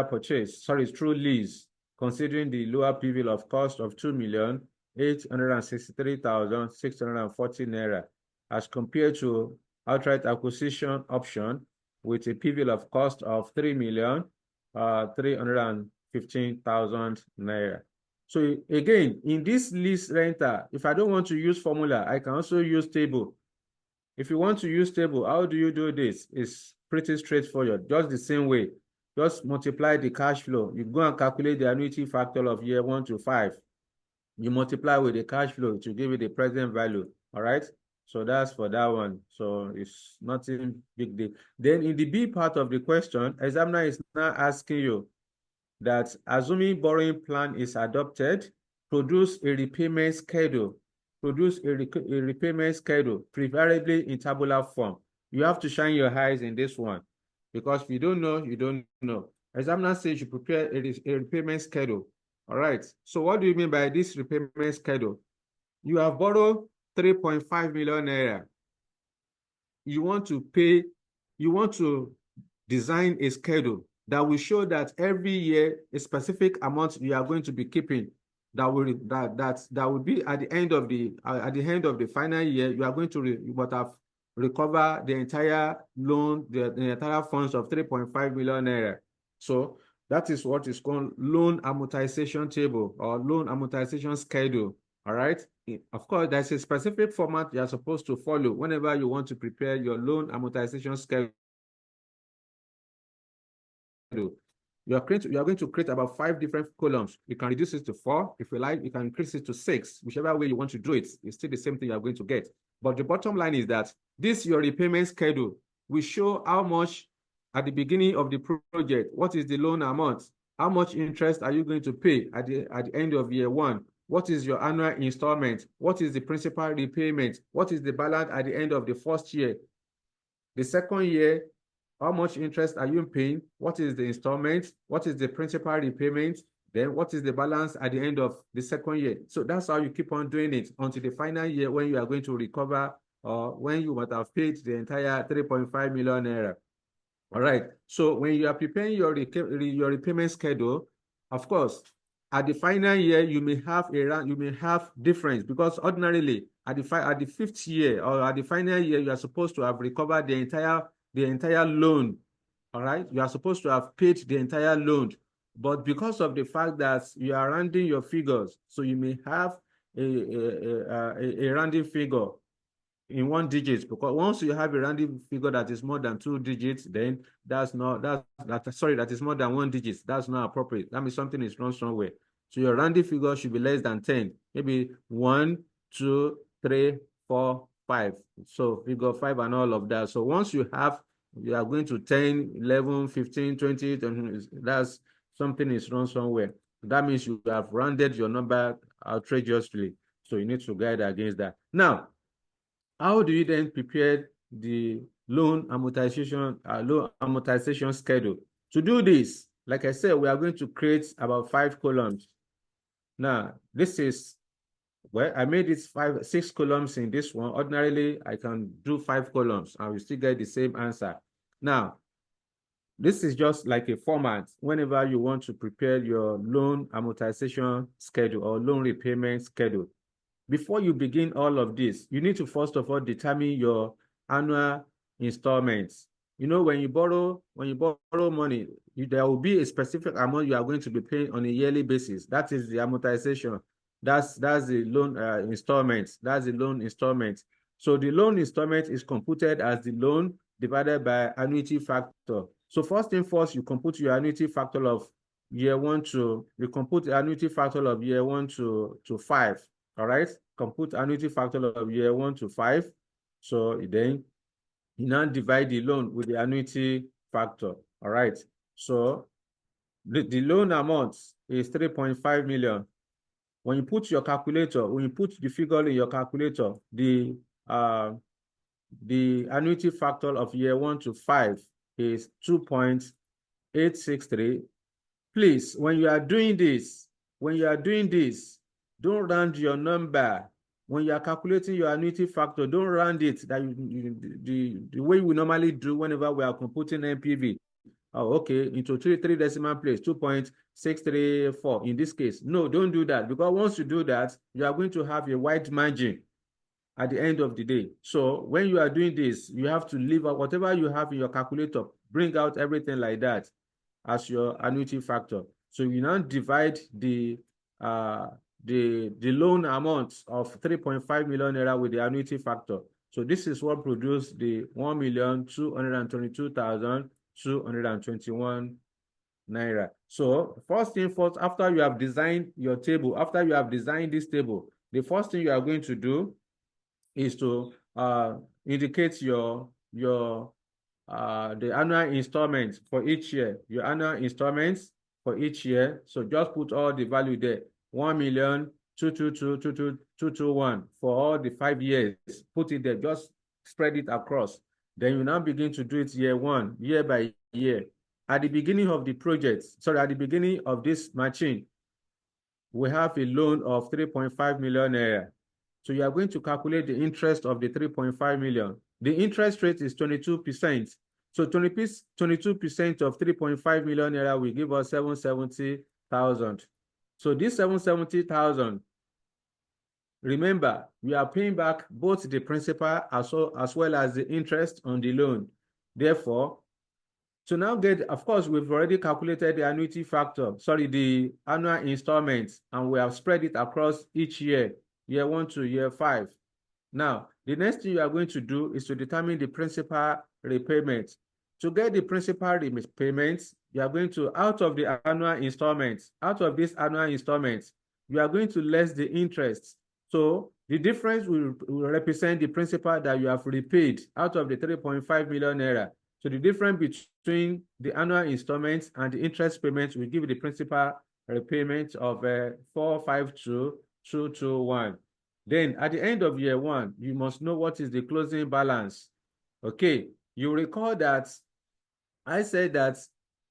purchase. Through lease, considering the lower P-bill of cost of 2,863,640 naira, as compared to outright acquisition option with a P-bill of cost of 3,315,000 naira. So again, in this lease rental, if I don't want to use formula, I can also use table. If you want to use table, how do you do this? It's pretty straightforward, just the same way. Just multiply the cash flow. You go and calculate the annuity factor of year 1 to 5. You multiply with the cash flow to give you the present value. All right. So that's for that one. So it's nothing big deal. Then in the B part of the question, examiner is now asking you that assuming borrowing plan is adopted, produce a repayment schedule. Produce a repayment schedule, preferably in tabular form. You have to shine your eyes in this one, because if you don't know, you don't know. Examiner says you prepare a repayment schedule. All right. So what do you mean by this repayment schedule? You have borrowed 3.5 million naira. You want to pay, you want to design a schedule that will show that every year a specific amount you are going to be keeping that will be at the end of the final year. You are going to you must have recover the entire loan, the entire funds of 3.5 million naira. So that is what is called loan amortization table or loan amortization schedule. All right. Of course, there's a specific format you are supposed to follow whenever you want to prepare your loan amortization schedule. You are going to create about 5 different columns. You can reduce it to 4. If you like, you can increase it to 6. Whichever way you want to do it, it's still the same thing you are going to get. But the bottom line is that this, your repayment schedule, will show how much at the beginning of the project, what is the loan amount, how much interest are you going to pay at the end of year 1, what is your annual installment, what is the principal repayment, what is the balance at the end of the first year, the second year, how much interest are you paying? What is the installment? What is the principal repayment? Then what is the balance at the end of the second year? So that's how you keep on doing it until the final year when you are going to recover or when you must have paid the entire 3.5 million naira. All right. So when you are preparing your repayment schedule, of course, at the final year, you may have difference, because ordinarily at the 5th year or at the final year, you are supposed to have recovered the entire loan. All right, you are supposed to have paid the entire loan, but because of the fact that you are rounding your figures, so you may have a rounding figure in 1 digit, because once you have a rounding figure that is more than 2 digits, then that is more than 1 digit. That's not appropriate. That means something is wrong somewhere. So your rounding figure should be less than 10, maybe 1, 2, 3, 4, 5. So figure 5 and all of that. So once you are going to 10, 11, 15, 20, that's something is wrong somewhere. That means you have rounded your number outrageously. So you need to guide against that. Now, how do you then prepare the loan amortization schedule? To do this, like I said, we are going to create about 5 columns. Now, this is, well, I made it 6 columns in this one. Ordinarily, I can do 5 columns and we still get the same answer. Now, this is just like a format whenever you want to prepare your loan amortization schedule or loan repayment schedule. Before you begin all of this, you need to first of all determine your annual installments. You know, when you borrow money, there will be a specific amount you are going to be paying on a yearly basis. That is the amortization. That's the loan installments. That's the loan installment. So the loan installment is computed as the loan divided by annuity factor. So first thing first, you compute your annuity factor of year 1 to, you compute the annuity factor of year 1 to 5. All right, compute annuity factor of year 1 to 5. So then you now divide the loan with the annuity factor. All right, so the loan amount is 3.5 million. When you put the figure in your calculator, the annuity factor of year 1 to 5 is 2.863. Please, when you are doing this, don't round your number. When you are calculating your annuity factor, don't round it the way we normally do whenever we are computing NPV. Oh, okay, into three decimal place, 2.634 in this case. No, don't do that, because once you do that, you are going to have a wide margin at the end of the day. So when you are doing this, you have to leave out whatever you have in your calculator, bring out everything like that as your annuity factor. So you now divide the loan amount of 3.5 million naira with the annuity factor. So this is what produced the 1,222,221 naira. So first thing first, after you have designed your table, after you have designed this table, the first thing you are going to do is to indicate the annual installments for each year, your annual installments for each year. So just put all the value there, 1 million, 221 for all the 5 years. Put it there, just spread it across. Then you now begin to do it year one, year by year. At the beginning of the project, sorry, at the beginning of this machine, we have a loan of 3.5 million naira. So you are going to calculate the interest of the 3.5 million. The interest rate is 22%. So 22% of 3.5 million naira will give us 770,000. So this 770,000, remember, we are paying back both the principal as well as the interest on the loan. Therefore, to now get, of course, we've already calculated the annuity factor, sorry, the annual installments, and we have spread it across each year, year 1 to year 5. Now, the next thing you are going to do is to determine the principal repayment. To get the principal repayments, you are going to, out of the annual installments, out of this annual installments, you are going to less the interest. So the difference will represent the principal that you have repaid out of the 3.5 million naira. So the difference between the annual installments and the interest payments will give you the principal repayment of 452,221. Then at the end of year one, you must know what is the closing balance. Okay, you recall that I said that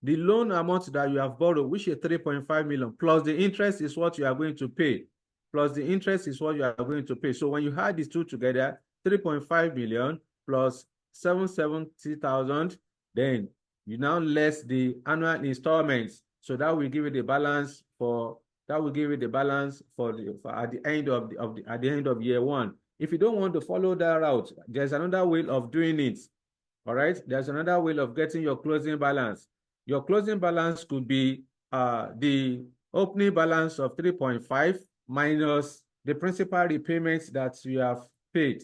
the loan amount that you have borrowed, which is 3.5 million, plus the interest is what you are going to pay. Plus the interest is what you are going to pay. So when you add these two together, 3.5 million plus 770,000, then you now less the annual installments. So that will give you the balance for at the end of year one. If you don't want to follow that route, there's another way of doing it. All right, there's another way of getting your closing balance. Your closing balance could be the opening balance of 3.5 minus the principal repayments that you have paid.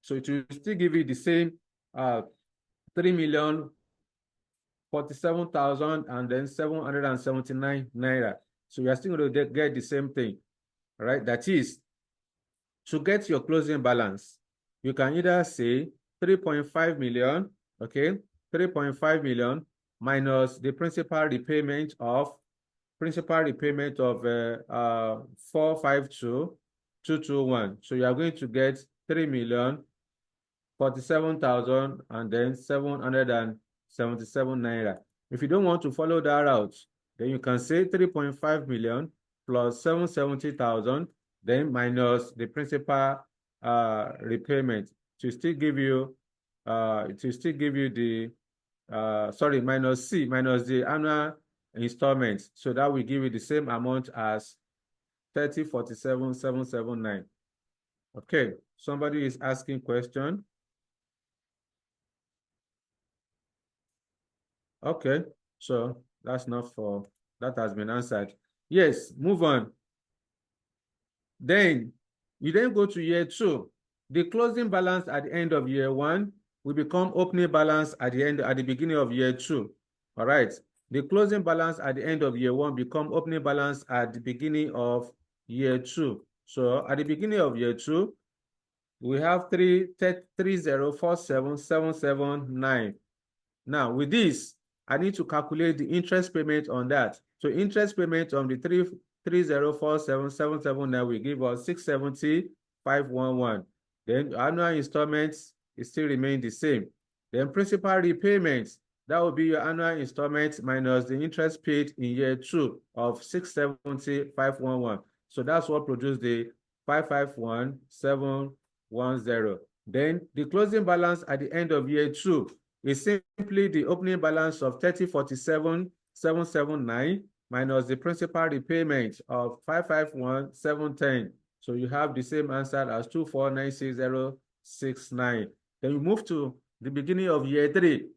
So it will still give you the same 3,047,000 and then 779 naira. So you are still going to get the same thing, all right? That is, to get your closing balance, you can either say 3.5 million, okay, 3.5 million minus the principal repayment of 452,221. So you are going to get 3,047,000 and then 777 naira. If you don't want to follow that route, then you can say 3.5 million plus 770,000, then minus the principal repayment to still give you the minus the annual installments. So that will give you the same amount as 30,47,779. Okay, somebody is asking question. Okay, so that has been answered. Yes, move on. Then you then go to year two. The closing balance at the end of year one will become opening balance at the beginning of year two. All right. The closing balance at the end of year one become opening balance at the beginning of year two. So at the beginning of year two, we have 30,47,779. Now with this, I need to calculate the interest payment on that. So interest payment on the 30,47,779 will give us 670,511. Then annual installments still remain the same. Then principal repayments, that will be your annual installments minus the interest paid in year two of 670,511. So that's what produced the 551,710. Then the closing balance at the end of year two is simply the opening balance of 30,47,779 minus the principal repayment of 551,710. So you have the same answer as 2496069. Then you move to the beginning of year three.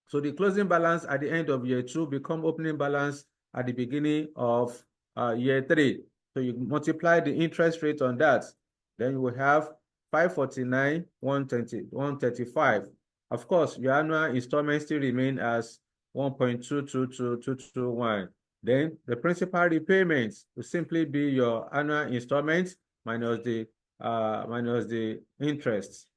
So the closing balance at the end of year two become opening balance at the beginning of year three. So you multiply the interest rate on that. Then you will have 549,135. Of course, your annual installments still remain as 1.222221. Then the principal repayments will simply be your annual installments minus the interest.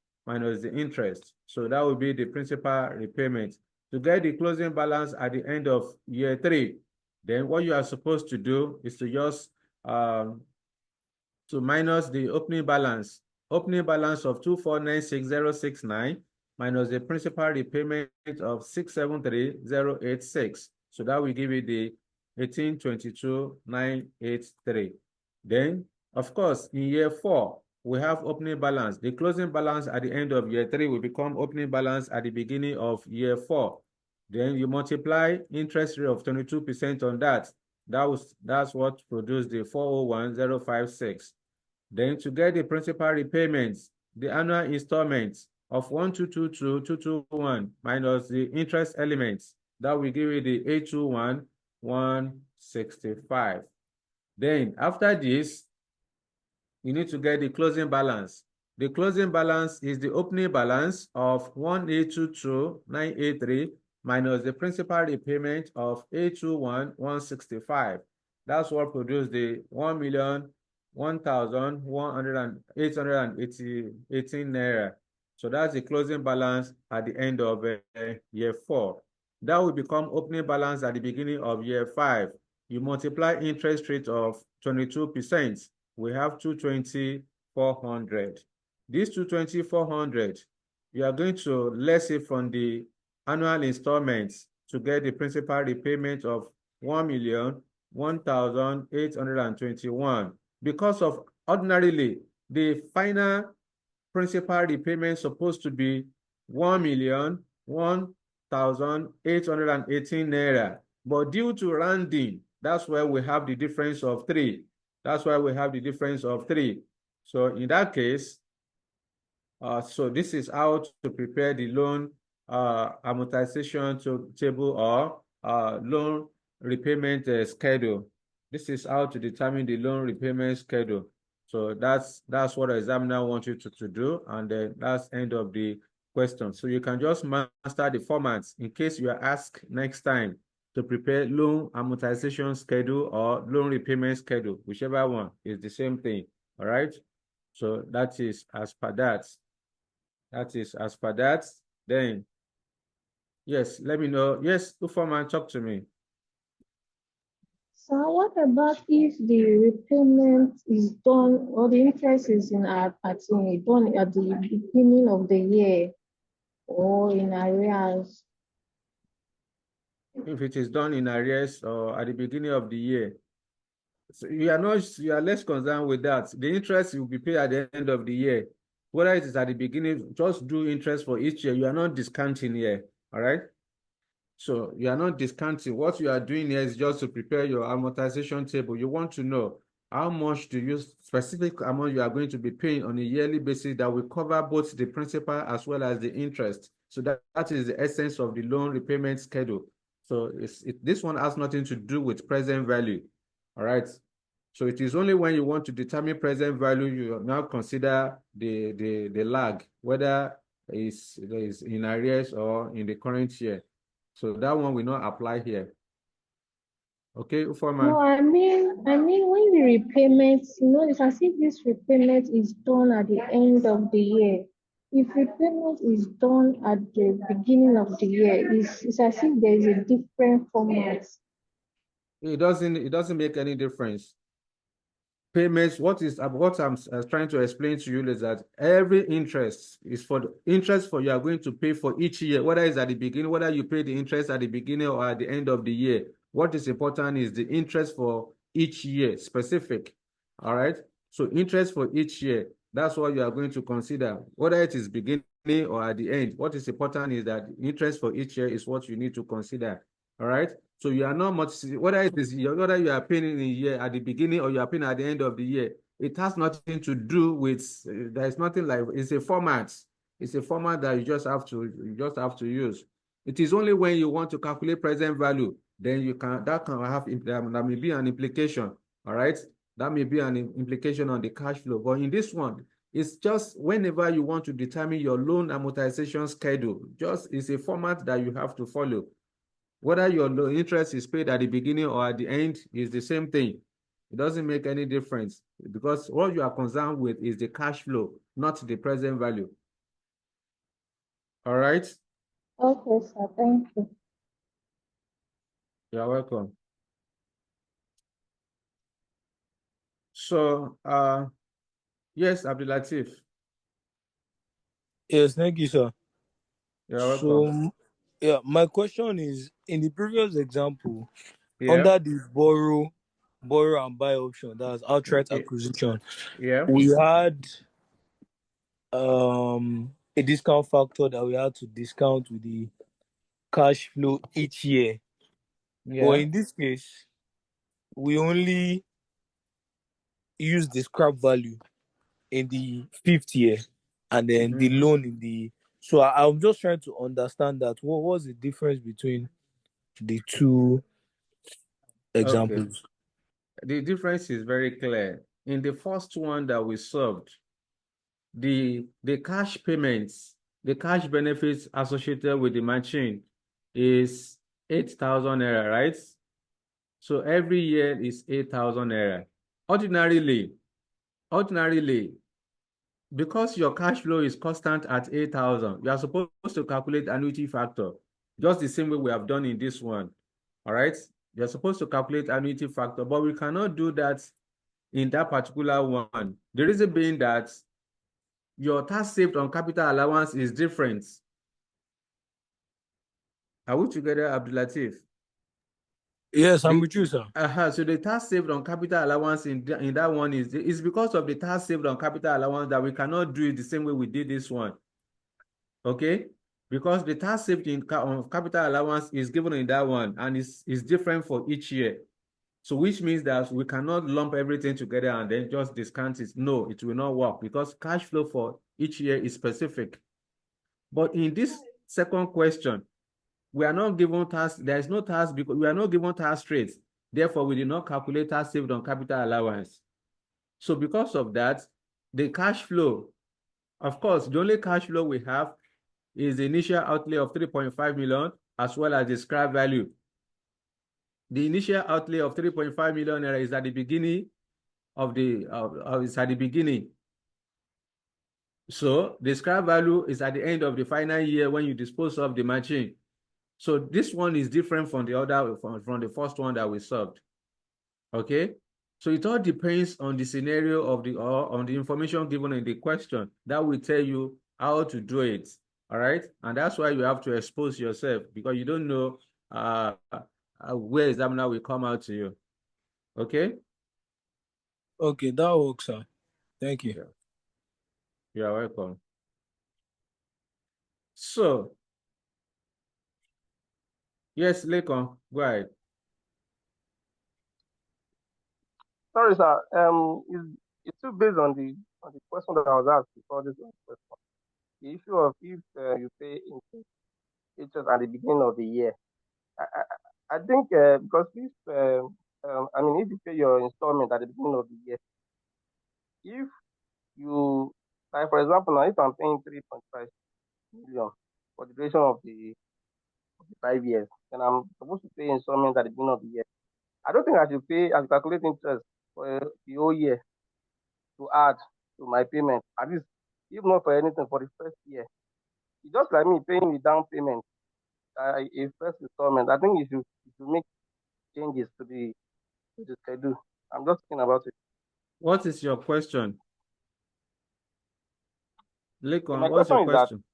So that will be the principal repayment. To get the closing balance at the end of year three, then what you are supposed to do is to just to minus the opening balance. Opening balance of 2496069 minus the principal repayment of 673,086. So that will give you the 1822,983. Then, of course, in year 4, we have opening balance. The closing balance at the end of year 3 will become opening balance at the beginning of year 4. Then you multiply interest rate of 22% on that. That's what produced the 401,056. Then to get the principal repayments, the annual installments of 1222221 minus the interest elements, that will give you the 821,165. Then after this, you need to get the closing balance. The closing balance is the opening balance of 1,822,983 minus the principal repayment of 821,165. That's what produced the 1,01,818 naira. So that's the closing balance at the end of year 4. That will become opening balance at the beginning of year 5. You multiply interest rate of 22%. We have 220,400. This 220,400, you are going to less it from the annual installments to get the principal repayment of 1,01,821. Because of ordinarily, the final principal repayment supposed to be 1,01,818 naira. But due to rounding, that's where we have the difference of 3. That's why we have the difference of 3. So in that case, so this is how to prepare the loan amortization table or loan repayment schedule. This is how to determine the loan repayment schedule. So that's what the examiner wants you to do, and then that's end of the question. So you can just master the formats in case you are asked next time to prepare loan amortization schedule or loan repayment schedule, whichever one is the same thing. All right. So that is as per that. That is as per that. Then, yes, let me know. Yes, Ufoman, talk to me. So what about if the repayment is done or the interest is done at the beginning of the year or in arrears? If it is done in arrears or at the beginning of the year, so you are less concerned with that. The interest will be paid at the end of the year. Whether it is at the beginning, just do interest for each year. You are not discounting here. All right. So you are not discounting. What you are doing here is just to prepare your amortization table. You want to know how much to use specific amount you are going to be paying on a yearly basis that will cover both the principal as well as the interest. So that is the essence of the loan repayment schedule. So this one has nothing to do with present value. All right. So it is only when you want to determine present value, you now consider the lag, whether it's in arrears or in the current year. So that one will not apply here. Okay, Ufoman. No, I mean when the repayment, it's as if this repayment is done at the end of the year. If repayment is done at the beginning of the year, it's as if there is a different format. It doesn't make any difference. Payments, what I'm trying to explain to you is that every interest is for the interest for you are going to pay for each year, whether it's at the beginning, whether you pay the interest at the beginning or at the end of the year. What is important is the interest for each year, specific. All right. So interest for each year, that's what you are going to consider, whether it is beginning or at the end. What is important is that interest for each year is what you need to consider. All right. So you are not much, whether you are paying in a year at the beginning or you are paying at the end of the year, it has nothing to do with, there is nothing like, it's a format. It's a format that you just have to use. It is only when you want to calculate present value, then that may be an implication. All right. That may be an implication on the cash flow. But in this one, it's just whenever you want to determine your loan amortization schedule, it's a format that you have to follow. Whether your interest is paid at the beginning or at the end is the same thing. It doesn't make any difference because what you are concerned with is the cash flow, not the present value. All right? Okay, sir. Thank you. You're welcome. So Yes, Abdulatif. Yes, thank you, sir. You're welcome. So, yeah, my question is in the previous example, Yeah. under the borrow and buy option, that's outright Yeah. acquisition, Yeah. we had a discount factor that we had to discount with the cash flow each year. But Yeah. in this case, we only use the scrap value in the fifth year and then the Mm-hmm. loan in the. So I'm just trying to understand that what was the difference between the two Okay. examples. The difference is very clear. In the first one that we solved, the cash payments, the cash benefits associated with the machine is 8,000 naira, right? So every year is 8,000 naira. Ordinarily, because your cash flow is constant at 8,000, you are supposed to calculate annuity factor, just the same way we have done in this one. All right? You're supposed to calculate annuity factor, but we cannot do that in that particular one. The reason being that your tax saved on capital allowance is different. Are we together, Abdulatif? Yes, I'm with you, sir. So the tax saved on capital allowance in that one is because of the tax saved on capital allowance that we cannot do it the same way we did this one. Okay? Because the tax saved on capital allowance is given in that one and is different for each year. So which means that we cannot lump everything together and then just discount it. No, it will not work because cash flow for each year is specific. But in this second question, we are not given tax, there is no tax because we are not given tax rates. Therefore, we did not calculate tax saved on capital allowance. So because of that, the cash flow, of course, the only cash flow we have is the initial outlay of 3.5 million as well as the scrap value. The initial outlay of 3.5 million naira is at the beginning of the it's at the beginning. So the scrap value is at the end of the final year when you dispose of the machine. So this one is different from the other from the first one that we solved. Okay. So it all depends on the scenario of the or on the information given in the question that will tell you how to do it. All right. And that's why you have to expose yourself because you don't know where examiner will come out to you. Okay. Okay, that works, sir. Thank you. Yeah. You're welcome. So, yes, Lekon, go ahead. Sorry, sir. It's still based on the question that I was asked before this last question. The issue of if you pay interest at the beginning of the year. I think because if I mean if you pay your installment at the beginning of the year, if you like for example now if I'm paying 3.5 million for the duration of the 5 years, then I'm supposed to pay installment at the beginning of the year. I don't think I should pay as calculate interest for the whole year to add to my payment. At least if not for anything for the first year. It's just like me paying the down payment, a first installment. I think you should make changes to the schedule. I'm just thinking about it. What is your question? So Lekon, what's your question?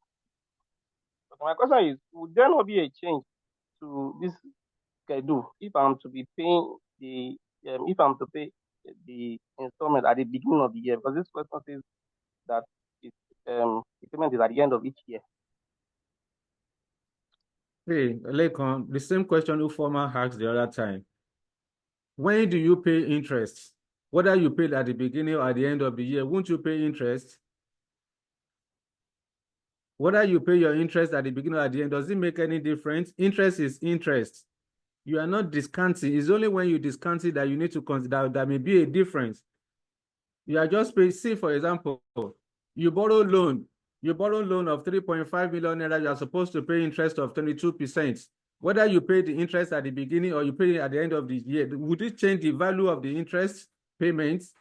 my question is, would there not be a change to this schedule if I'm to be paying the if I'm to pay the installment at the beginning of the year? Because this question says that it, the payment is at the end of each year. Hey, Lekon, the same question Ufoma asked the other time. When do you pay interest? Whether you paid at the beginning or at the end of the year, won't you pay interest? Whether you pay your interest at the beginning or at the end, does it make any difference? Interest is interest. You are not discounting. It's only when you discount it that you need to consider there may be a difference. You are just paying, see, for example, you borrow loan of 3.5 million naira, you are supposed to pay interest of 22%. Whether you pay the interest at the beginning or you pay it at the end of the year, would it change the value of the interest payments?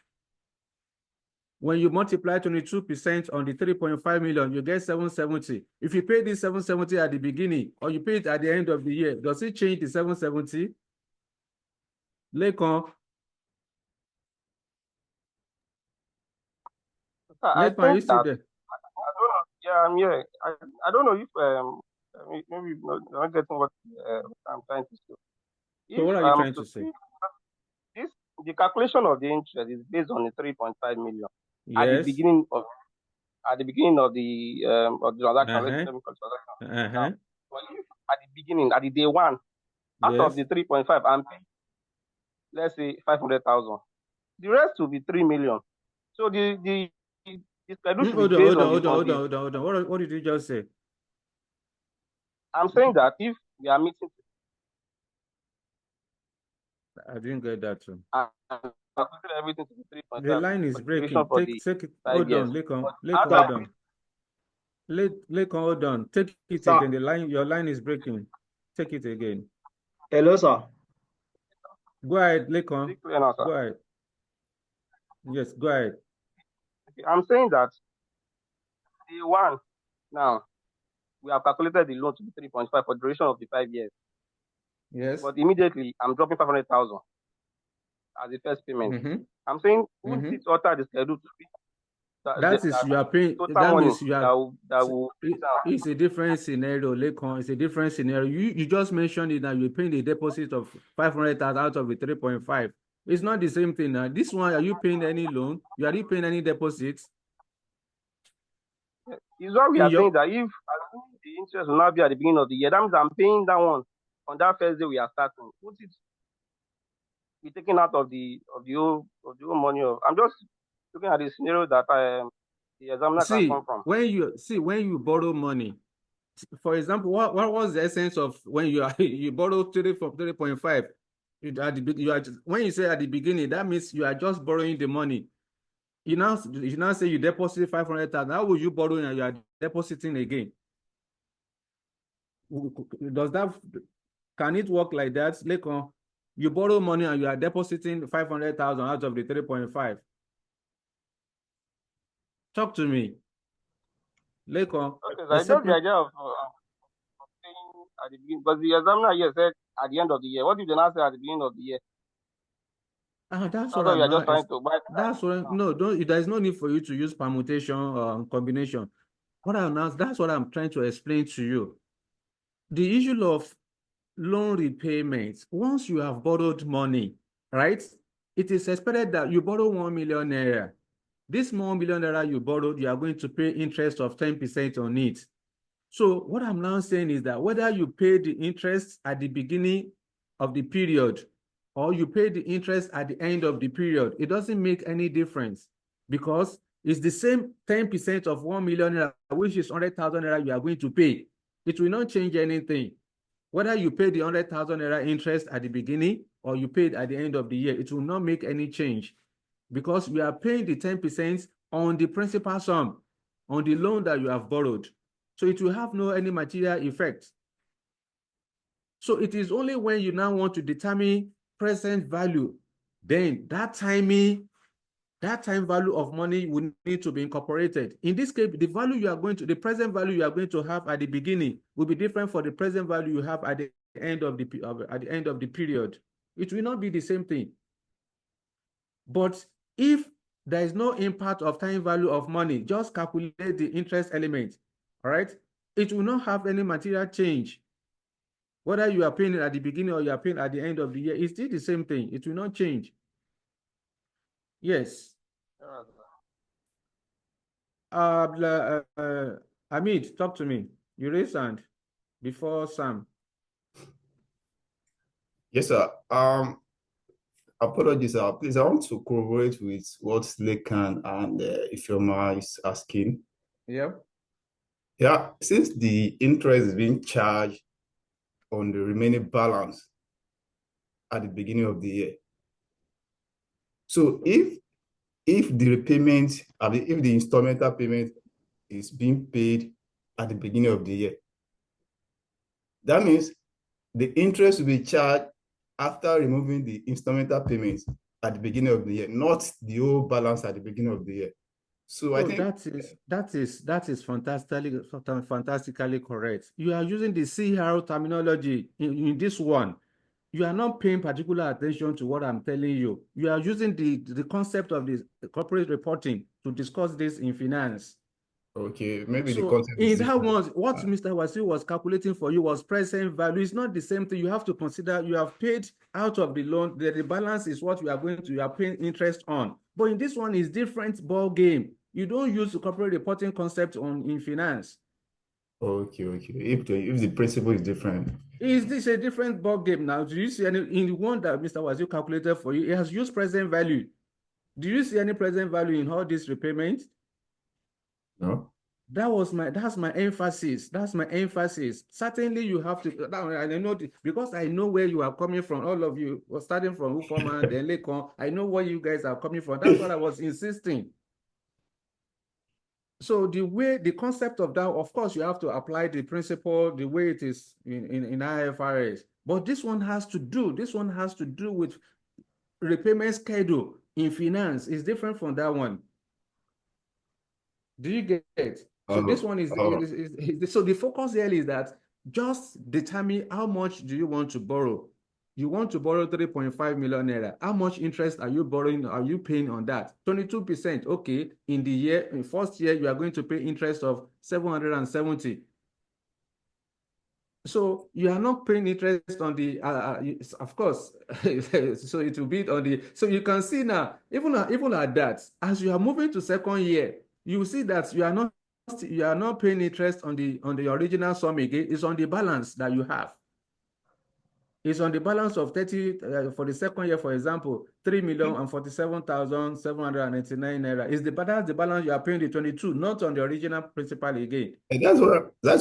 When you multiply 22% on the 3.5 million, you get 770. If you pay this 770 at the beginning or you pay it at the end of the year, does it change the 770? Lekon. I Lekon, are you think still that there? I don't know. Yeah, I'm here. I don't know if maybe you're not getting what I'm trying to say. So If what are you trying to to say? see this, the calculation of the interest is based on the 3.5 million at the Yes. beginning of the transaction. Uh-huh. Let me call it transaction. Now, Uh-huh. but if at the beginning, at the day one, out of Yes. the 3.5, I'm paying, let's say 500,000. The rest will be 3 million. So the schedule should be Hold on, based hold on, on hold on, on hold on, the. hold on, hold on. What did you just say? I'm saying that if we are meeting I didn't get that too. and calculate everything to be The 3.5 line is for the duration breaking. for the Take it. 5 Hold years, on, Lekon. but Lekon, out Sir, hold of this, on. Lekon, hold on. Take it sir, again. Your line is breaking. Take it again. hello, sir. Go ahead, is Lekon. it clear now, sir? Go ahead. Yes, go ahead. Okay, I'm saying that the one now we have calculated the loan to be 3.5 for the duration of the 5 years, Yes. but immediately I'm dropping 500,000 as the first payment. Mm-hmm. I'm saying who's Mm-hmm. it alter the schedule to be That is you are the paying. total That money means you are. that will pay down. It's a different scenario, Lekon. It's a different scenario. You just mentioned it that you're paying the deposit of 500,000 out of the 3.5. It's not the same thing. Now, this one, are you paying any loan? Are you paying any deposits Is what we in are saying your? that if assuming the interest will not be at the beginning of the year, that means I'm paying that one on that first day we are starting. Would it be taken out of the whole money of? I'm just looking at the scenario that the examiner can come from. When you borrow money, for example, what was the essence of when you are you borrow 3.5? When you say at the beginning, that means you are just borrowing the money. You now say you deposit 500,000. How would you borrow and you are depositing again? Does that can it work like that? Lekon, you borrow money and you are depositing 500,000 out of the 3.5. Talk to me, Lekon. Okay, so I just Except the idea of paying at the beginning, but the examiner here said at the end of the year. What if they not say at the beginning of the year? that's That's what what we I'm are just not. trying to buy That's time what now. no. Don't. There is no need for you to use permutation or combination. That's what I'm trying to explain to you. The issue of loan repayments. Once you have borrowed money, right? It is expected that you borrow 1 million naira. This 1 million naira you borrowed, you are going to pay interest of 10% on it. So what I'm now saying is that whether you pay the interest at the beginning of the period or you pay the interest at the end of the period, it doesn't make any difference because it's the same 10% of 1 million naira, which is 100,000 naira you are going to pay. It will not change anything. Whether you pay the 100,000 naira interest at the beginning or you pay it at the end of the year, it will not make any change because we are paying the 10% on the principal sum on the loan that you have borrowed. So it will have no any material effect. So it is only when you now want to determine present value, then that time value of money will need to be incorporated. In this case, the present value you are going to have at the beginning will be different for the present value you have at the end of the period. It will not be the same thing. But if there is no impact of time value of money, just calculate the interest element, all right? It will not have any material change. Whether you are paying it at the beginning or you are paying at the end of the year, it's still the same thing. It will not change. Yes. Hamid, talk to me. You raised hand before Sam. Yes, sir. Apologies, sir. Please, I want to corroborate with what Lekan and Ifeoma is asking. Yep. Yeah, since the interest is being charged on the remaining balance at the beginning of the year. So if the repayment, if the installmental payment is being paid at the beginning of the year, that means the interest will be charged after removing the installmental payments at the beginning of the year, not the whole balance at the beginning of the year. So I think that is fantastically correct. You are using the CR terminology in this one. you are not paying particular attention to what I'm telling you. You are using the concept of the corporate reporting to discuss this in finance. Okay, maybe the So concept is in that different. one, what Mr. Wasi was calculating for you was present value. It's not the same thing. You have to consider you have paid out of the loan. The balance is what you are paying interest on. But in this one is different ball game. You don't use the corporate reporting concept in finance. Okay. If the principle is different. Is this a different ball game now? Do you see any in the one that Mr. Wazir calculated for you? It has used present value. Do you see any present value in all these repayments? No. That's my emphasis. That's my emphasis. Certainly, you have to. I know because I know where you are coming from. All of you, starting from Ufoma, then Lekon. I know where you guys are coming from. That's what I was insisting. So the concept of that, of course, you have to apply the principle the way it is in IFRS. But this one has to do with repayment schedule in finance. Is different from that one. Do you get it? So this one is so the focus here is that just determine how much do you want to borrow. You want to borrow 3.5 million naira. How much interest are you borrowing? Are you paying on that? 22%. Okay. In first year, you are going to pay interest of 770. So you are not paying interest on the, of course, so it will be on the, so you can see now, even at that, as you are moving to second year, you see that you are not paying interest on the original sum again. It's on the balance that you have. It's on the balance of 30 for the second year, for example, 3,047,789 naira. That's the balance you are paying the 22, not on the original principal again. And that's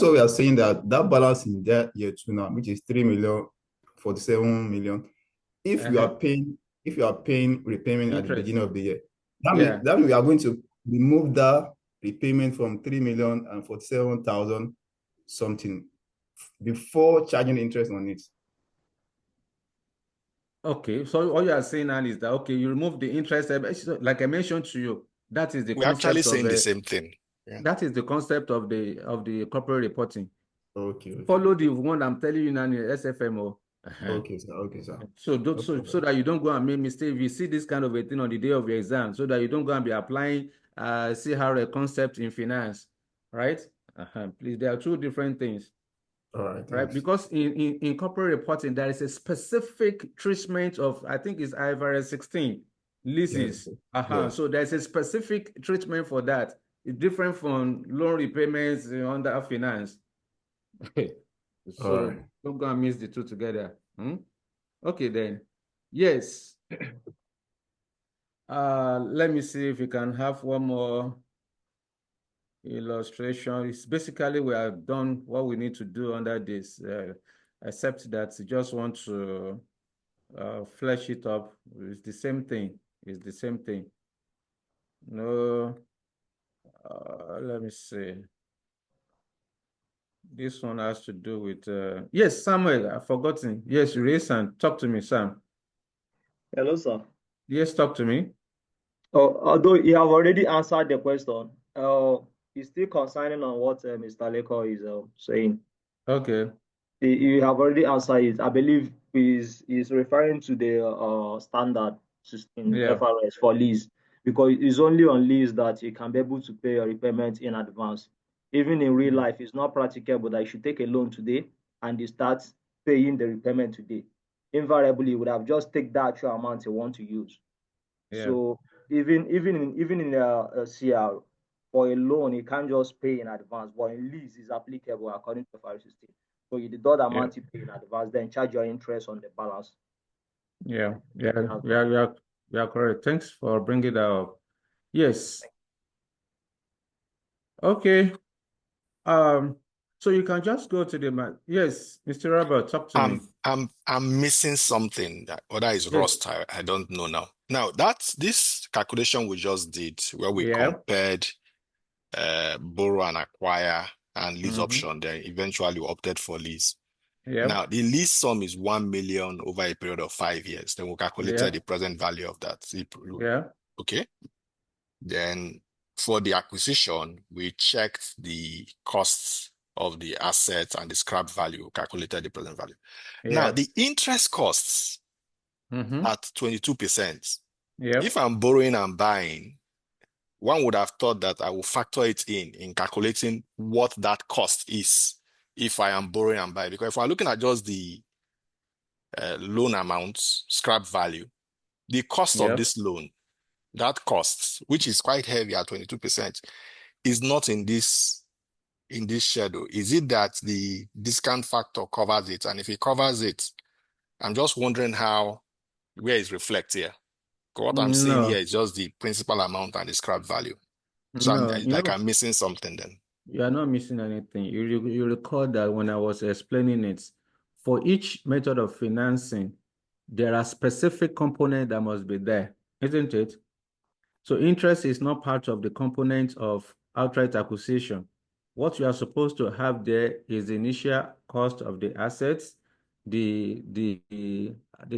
what we are saying, that balance in that year two now, which is 3,047,000,000. If you are paying repayment at the Interest. beginning of the year, that means we are going to remove that repayment from 3,047,000 something before charging interest on it. Okay, so all you are saying now is that okay, you remove the interest, like I mentioned to you, that is the We're actually saying the same thing. Yeah. That is the concept of the corporate reporting. Okay. Follow the one I'm telling you now in SFM. Okay, sir. So that you don't go and make mistakes. If you see this kind of a thing on the day of your exam, so that you don't go and be applying see how a concept in finance, right? Please, there are two different things. All right. Right, because in corporate reporting, there is a specific treatment of, I think it's IFRS 16 leases. Yes. So there's a specific treatment for that. It's different from loan repayments under finance. So don't go and mix the two together. Okay, then. Yes. Let me see if we can have one more illustration. It's basically we have done what we need to do under this, except that you just want to flesh it up. It's the same thing. No, let me see. This one has to do with yes, Samuel. I've forgotten. Yes, raise and talk to me, Sam. Hello, sir. Yes, talk to me. Although you have already answered the question, it's still concerning on what Mr. Leko is saying. Okay. You have already answered it. I believe he's referring to the standard system FRS for lease, because it's only on lease that you can be able to pay your repayment in advance. Even in real life, it's not practicable that you should take a loan today and you start paying the repayment today. Invariably, you would have just take the actual amount you want to use. So even in a CR, for a loan, you can't just pay in advance, but in lease is applicable according to FRS 16. So you deduct the amount you pay in advance, then charge your interest on the balance. You are correct. Thanks for bringing that up. Yes. Okay. So you can just go to the yes, Mr. Robert, talk to me. I'm missing something, whether it's rust, I don't know now. Now that's this calculation we just did where we compared borrow and acquire and lease option, then eventually we opted for lease. Now the lease sum is 1 million over a period of 5 years. Then we calculated the present value of that. Okay. Then for the acquisition, we checked the costs of the asset and the scrap value, calculated the present value. Now, Yes. the interest costs at 22%. Yep. If I'm borrowing and buying, one would have thought that I will factor it in calculating what that cost is if I am borrowing and buying. Because if we're looking at just the loan amounts, scrap value, the cost of Yep. this loan, that cost, which is quite heavy at 22%, is not in this schedule. Is it that the discount factor covers it? And if it covers it, I'm just wondering where it's reflected here. What I'm seeing here No, is just the principal amount and the scrap value. So no, I'm missing something then. you are not missing anything. You recall that when I was explaining it, for each method of financing, there are specific components that must be there, isn't it? So interest is not part of the component of outright acquisition. What you are supposed to have there is the initial cost of the assets, the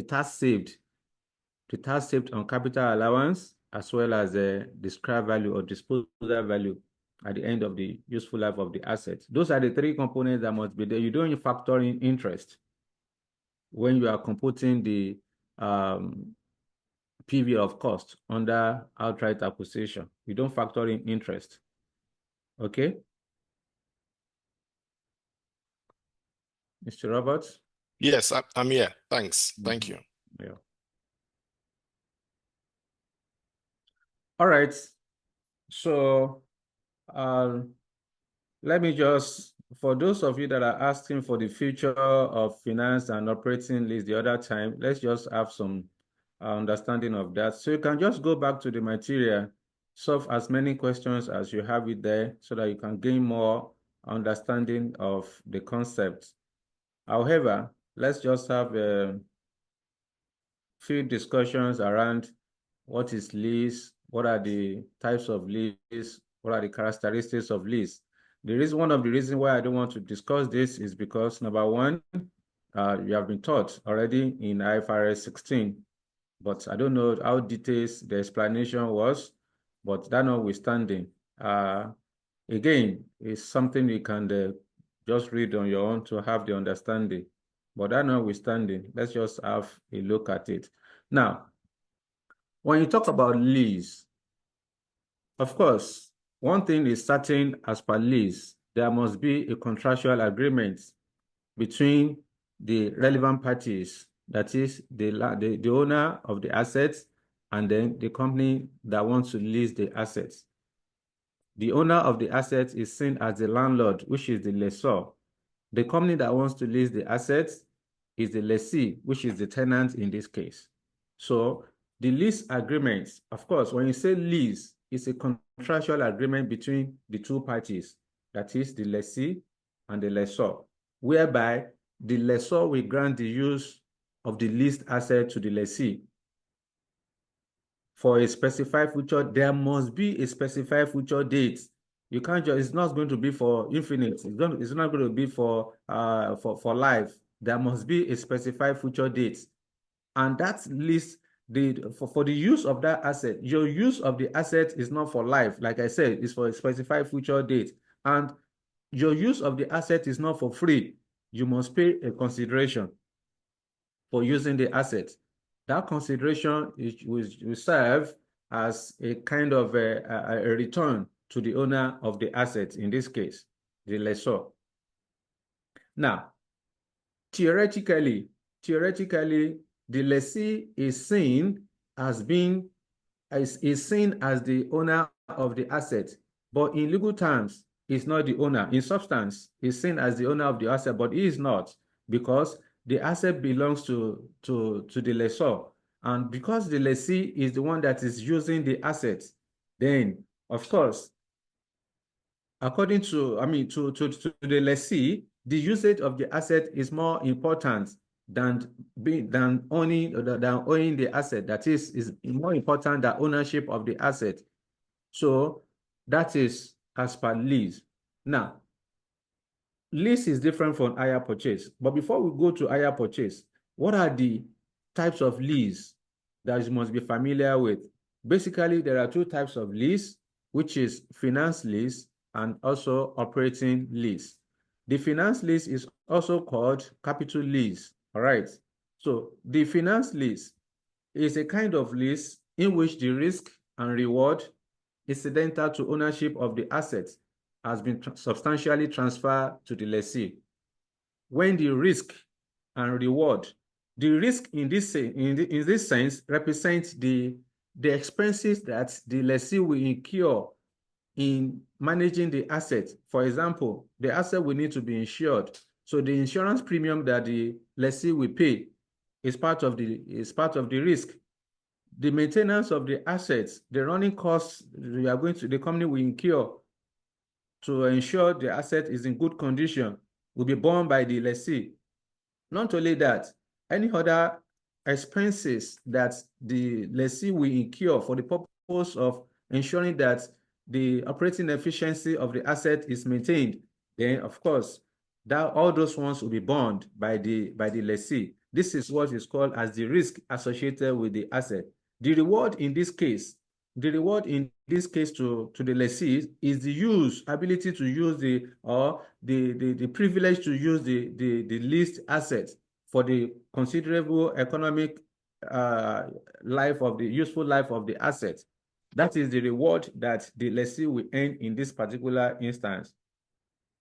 tax saved, on capital allowance, as well as the scrap value or disposal value at the end of the useful life of the asset. Those are the three components that must be there. You don't factor in interest when you are computing the PV of cost under outright acquisition. You don't factor in interest. Okay? Mr. Roberts? Yes, I'm here. Thanks. Thank you. Yeah. All right. So let me just, for those of you that are asking for the future of finance and operating lease the other time, let's just have some understanding of that. So you can just go back to the material, solve as many questions as you have it there so that you can gain more understanding of the concept. However, let's just have a few discussions around what is lease, what are the types of lease, what are the characteristics of lease. One of the reasons why I don't want to discuss this is because, number one, you have been taught already in IFRS 16, but I don't know how detailed the explanation was, but that notwithstanding, again, it's something you can just read on your own to have the understanding. But that notwithstanding, let's just have a look at it. Now, when you talk about lease, of course, one thing is certain as per lease, there must be a contractual agreement between the relevant parties, that is the owner of the assets and then the company that wants to lease the assets. The owner of the assets is seen as the landlord, which is the lessor. The company that wants to lease the assets is the lessee, which is the tenant in this case. So the lease agreements, of course, when you say lease, it's a contractual agreement between the two parties, that is the lessee and the lessor, whereby the lessor will grant the use of the leased asset to the lessee. For a specified future, there must be a specified future date. You can't just, it's not going to be for infinite. It's not going to be for life. There must be a specified future date. And that list, for the use of that asset, your use of the asset is not for life. Like I said, it's for a specified future date. And your use of the asset is not for free. You must pay a consideration for using the asset. That consideration will serve as a kind of a return to the owner of the asset, in this case, the lessor. Now, theoretically, the lessee is seen as the owner of the asset, but in legal terms, he's not the owner. In substance, he's seen as the owner of the asset, but he is not, because the asset belongs to the lessor. And because the lessee is the one that is using the asset, then, of course, according to the lessee, the usage of the asset is more important than owning the asset. That is more important than ownership of the asset. So that is as per lease. Now, lease is different from hire purchase. But before we go to hire purchase, what are the types of lease that you must be familiar with? Basically, there are two types of lease, which is finance lease and also operating lease. The finance lease is also called capital lease. All right. So the finance lease is a kind of lease in which the risk and reward incidental to ownership of the assets has been substantially transferred to the lessee. When the risk and reward, the risk in this sense represents the expenses that the lessee will incur in managing the asset. For example, the asset will need to be insured. So the insurance premium that the lessee will pay is part of the risk. The maintenance of the assets, the running costs the company will incur to ensure the asset is in good condition will be borne by the lessee. Not only that, any other expenses that the lessee will incur for the purpose of ensuring that the operating efficiency of the asset is maintained, then of course, that all those ones will be borne by the lessee. This is what is called as the risk associated with the asset. The reward in this case to the lessee is the ability to use the privilege to use the leased asset for the considerable economic useful life of the asset. That is the reward that the lessee will earn in this particular instance.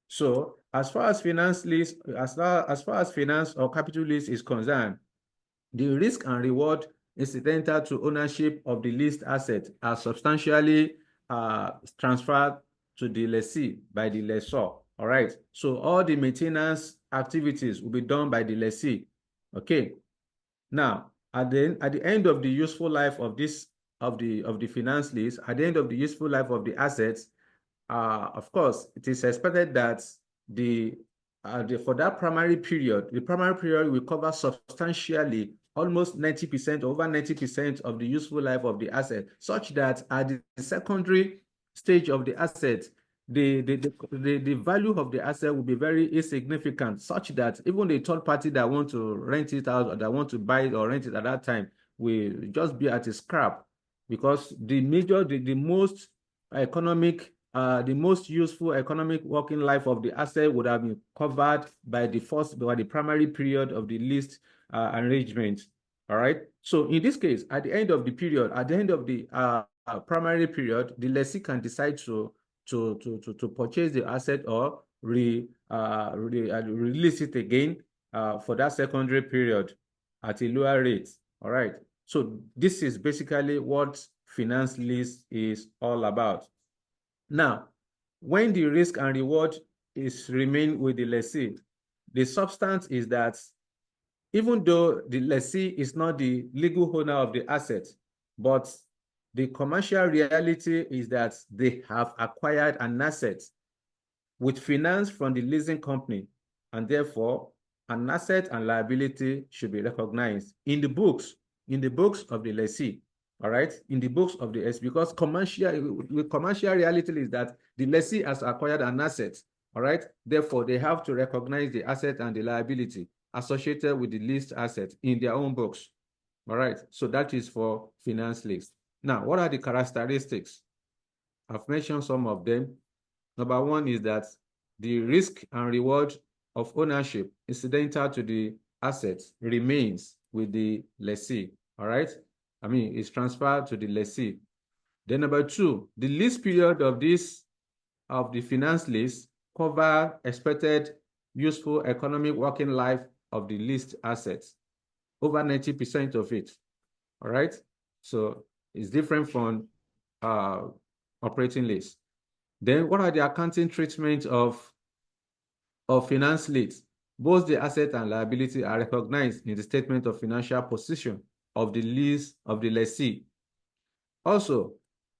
So as far as finance or capital lease is concerned, the risk and reward incidental to ownership of the leased asset are substantially transferred to the lessee by the lessor. All right. So all the maintenance activities will be done by the lessee. Okay. Now, at the end of the useful life of the finance lease, at the end of the useful life of the assets, of course, it is expected that for that primary period, the primary period will cover substantially almost 90%, over 90% of the useful life of the asset, such that at the secondary stage of the asset, the value of the asset will be very insignificant, such that even the third party that want to rent it out or that want to buy it or rent it at that time will just be at a scrap, because the most useful economic working life of the asset would have been covered by the primary period of the lease arrangement. All right. So in this case, at the end of the primary period, the lessee can decide to purchase the asset or release it again for that secondary period at a lower rate. All right. So this is basically what finance lease is all about. Now, when the risk and reward remain with the lessee, the substance is that even though the lessee is not the legal owner of the asset, but the commercial reality is that they have acquired an asset with finance from the leasing company, and therefore an asset and liability should be recognized in the books of the lessee. All right, in the books of the lessee, because commercial reality is that the lessee has acquired an asset. All right, therefore they have to recognize the asset and the liability associated with the leased asset in their own books. All right, so that is for finance lease. Now, what are the characteristics? I've mentioned some of them. Number one is that the risk and reward of ownership incidental to the assets remains with the lessee. All right, it's transferred to the lessee. Then number two, the lease period of the finance lease cover expected useful economic working life of the leased assets, over 90% of it. All right, so it's different from operating lease. Then what are the accounting treatment of finance lease? Both the asset and liability are recognized in the statement of financial position of the lease of the lessee. Also,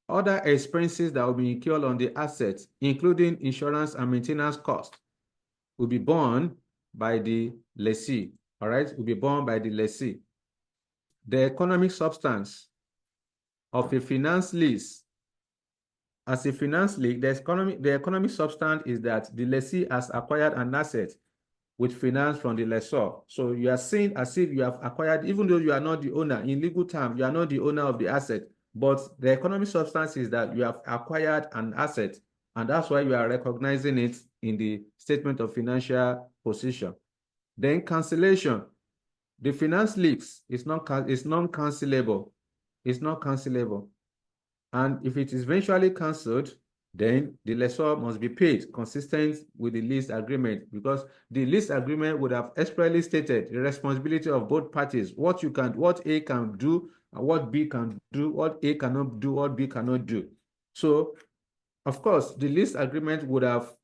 other expenses that will be incurred on the assets, including insurance and maintenance costs, will be borne by the lessee. All right, will be borne by the lessee. The economic substance of a finance lease, as a finance lease, the economic substance is that the lessee has acquired an asset with finance from the lessor. So you are saying as if you have acquired, even though you are not the owner, in legal terms, you are not the owner of the asset, but the economic substance is that you have acquired an asset, and that's why you are recognizing it in the statement of financial position. Then cancellation. The finance lease is non-cancelable. It's not cancelable. And if it is eventually cancelled, then the lessor must be paid consistent with the lease agreement, because the lease agreement would have expressly stated the responsibility of both parties, what A can do, and what B can do, what A cannot do, what B cannot do. So, of course, the lease agreement would have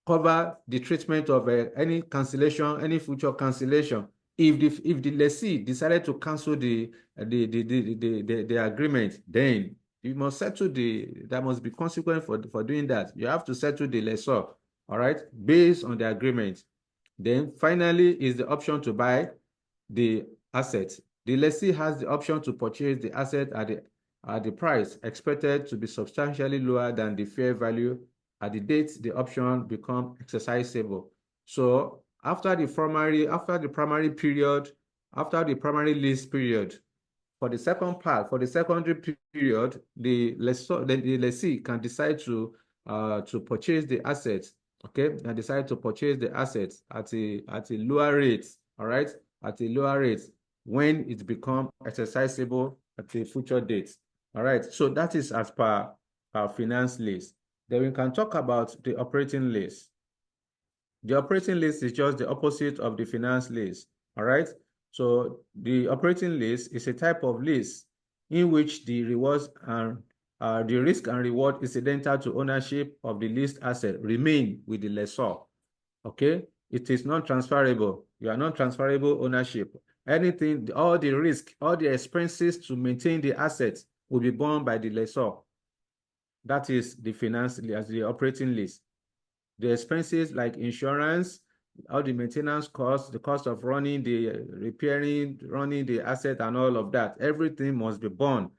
covered the treatment of any cancellation, any future cancellation. If the lessee decided to cancel the agreement, then you must settle there must be consequence for doing that. You have to settle the lessor, all right, based on the agreement. Then finally is the option to buy the asset. The lessee has the option to purchase the asset at the price expected to be substantially lower than the fair value at the date the option become exercisable. So after the primary lease period, for the second part, for the secondary period, the lessee can decide to purchase the assets, okay, and decide to purchase the assets at a lower rate, all right, at a lower rate when it becomes exercisable at a future date. All right, so that is as per our finance lease. Then we can talk about the operating lease. The operating lease is just the opposite of the finance lease. All right. So the operating lease is a type of lease in which the rewards and the risk and reward incidental to ownership of the leased asset remain with the lessor. Okay. It is non-transferable. You are non-transferable ownership. Anything, all the risk, all the expenses to maintain the assets will be borne by the lessor. That is the finance as the operating lease. The expenses like insurance, all the maintenance costs, the cost of running running the asset and all of that, everything must be borne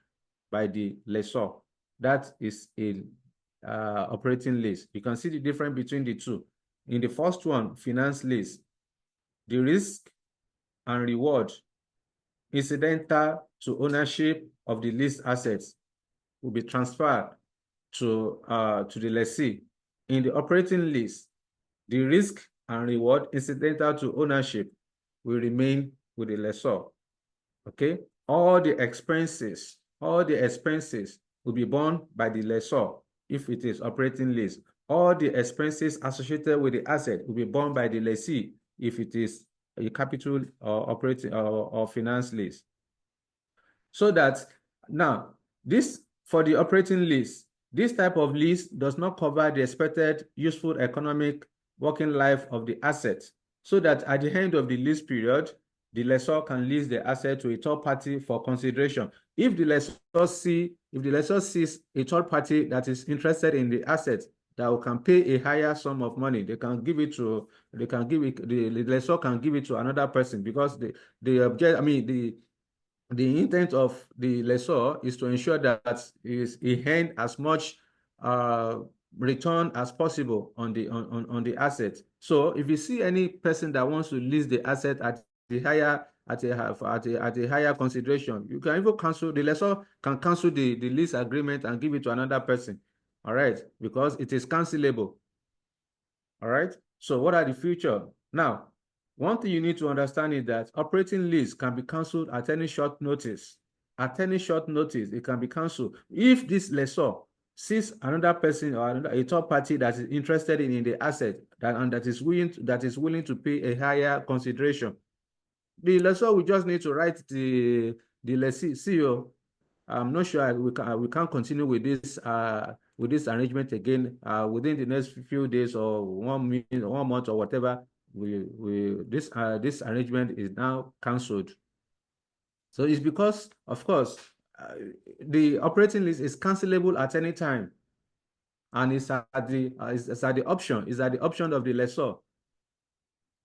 by the lessor. That is a operating lease. You can see the difference between the two. In the first one, finance lease, the risk and reward incidental to ownership of the leased assets will be transferred to the lessee. In the operating lease, the risk and reward incidental to ownership will remain with the lessor. Okay, all the expenses will be borne by the lessor if it is operating lease. All the expenses associated with the asset will be borne by the lessee if it is a capital or operating or finance lease. So that now this for the operating lease, this type of lease does not cover the expected useful economic working life of the asset, so that at the end of the lease period, the lessor can lease the asset to a third party for consideration. If the lessor sees a third party that is interested in the asset that can pay a higher sum of money, the lessor can give it to another person, because the intent of the lessor is to ensure that he earn as much return as possible on the asset. So if you see any person that wants to lease the asset at a higher consideration, you can even cancel. The lessor can cancel the lease agreement and give it to another person. All right, because it is cancelable. All right. So what are the future now? One thing you need to understand is that operating lease can be canceled at any short notice. At any short notice, it can be canceled. If this lessor sees another person or a third party that is interested in the asset that is willing to pay a higher consideration, the lessor will just need to write the lessee, CEO, I'm not sure we can continue with this arrangement again within the next few days or 1 month or whatever. This arrangement is now cancelled. So it's because, of course, the operating lease is cancelable at any time, and it's at the option of the lessor,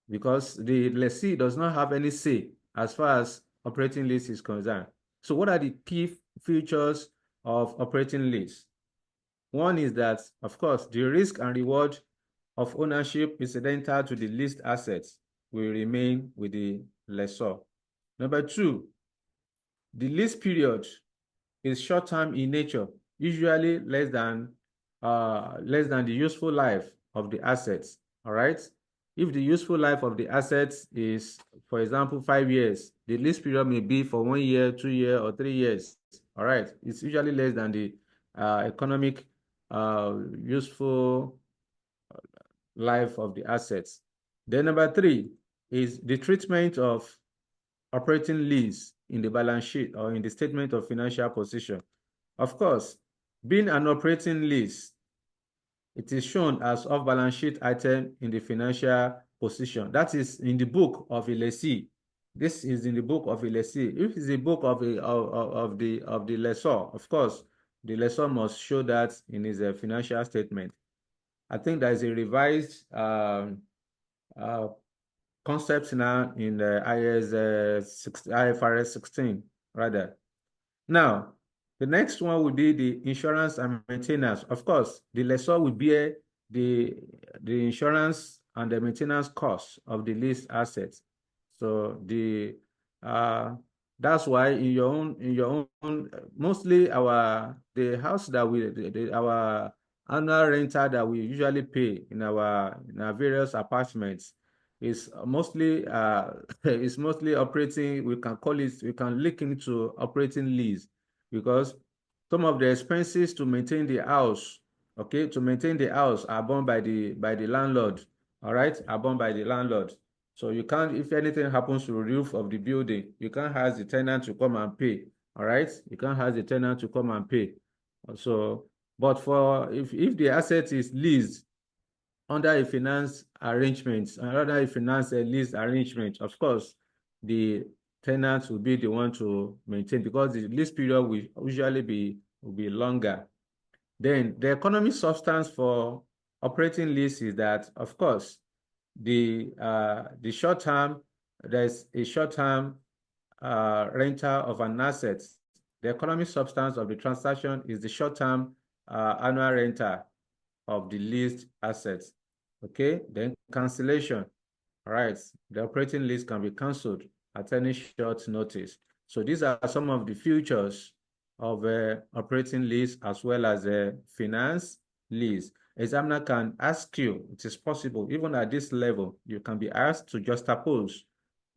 because the lessee does not have any say as far as operating lease is concerned. So what are the key features of operating lease? One is that, of course, the risk and reward of ownership incidental to the leased assets will remain with the lessor. Number two, the lease period is short-term in nature, usually less than the useful life of the assets. All right. If the useful life of the assets is, for example, 5 years, the lease period may be for 1 year, 2 years, or 3 years. All right. It's usually less than the economic useful life of the assets. Then number 3 is the treatment of operating lease in the balance sheet or in the statement of financial position. Of course, being an operating lease, it is shown as off-balance sheet item in the financial position. That is in the book of a lessee. This is in the book of a lessee. If it's the book of the lessor, of course, the lessor must show that in his financial statement. I think there is a revised concept now in the IFRS 16, rather. Now, the next one would be the insurance and maintenance. Of course, the lessor will bear the insurance and the maintenance costs of the leased assets. So that's why in your own mostly the house that our annual rental that we usually pay in our various apartments is mostly is mostly operating. We can link into operating lease, because some of the expenses to maintain the house, okay, to maintain the house are borne by the landlord. All right, are borne by the landlord. So you can't, if anything happens to the roof of the building, you can't ask the tenant to come and pay. All right, you can't ask the tenant to come and pay. So, but for if the asset is leased under a finance arrangement, under a finance lease arrangement, of course, the tenants will be the one to maintain, because the lease period will usually be longer. Then the economic substance for operating lease is that, of course, the short term, there's a short term rental of an asset. The economic substance of the transaction is the short term annual rental of the leased assets. Okay, then cancellation. All right, the operating lease can be cancelled at any short notice. So these are some of the features of operating lease as well as a finance lease. Examiner can ask you, it is possible, even at this level, you can be asked to juxtapose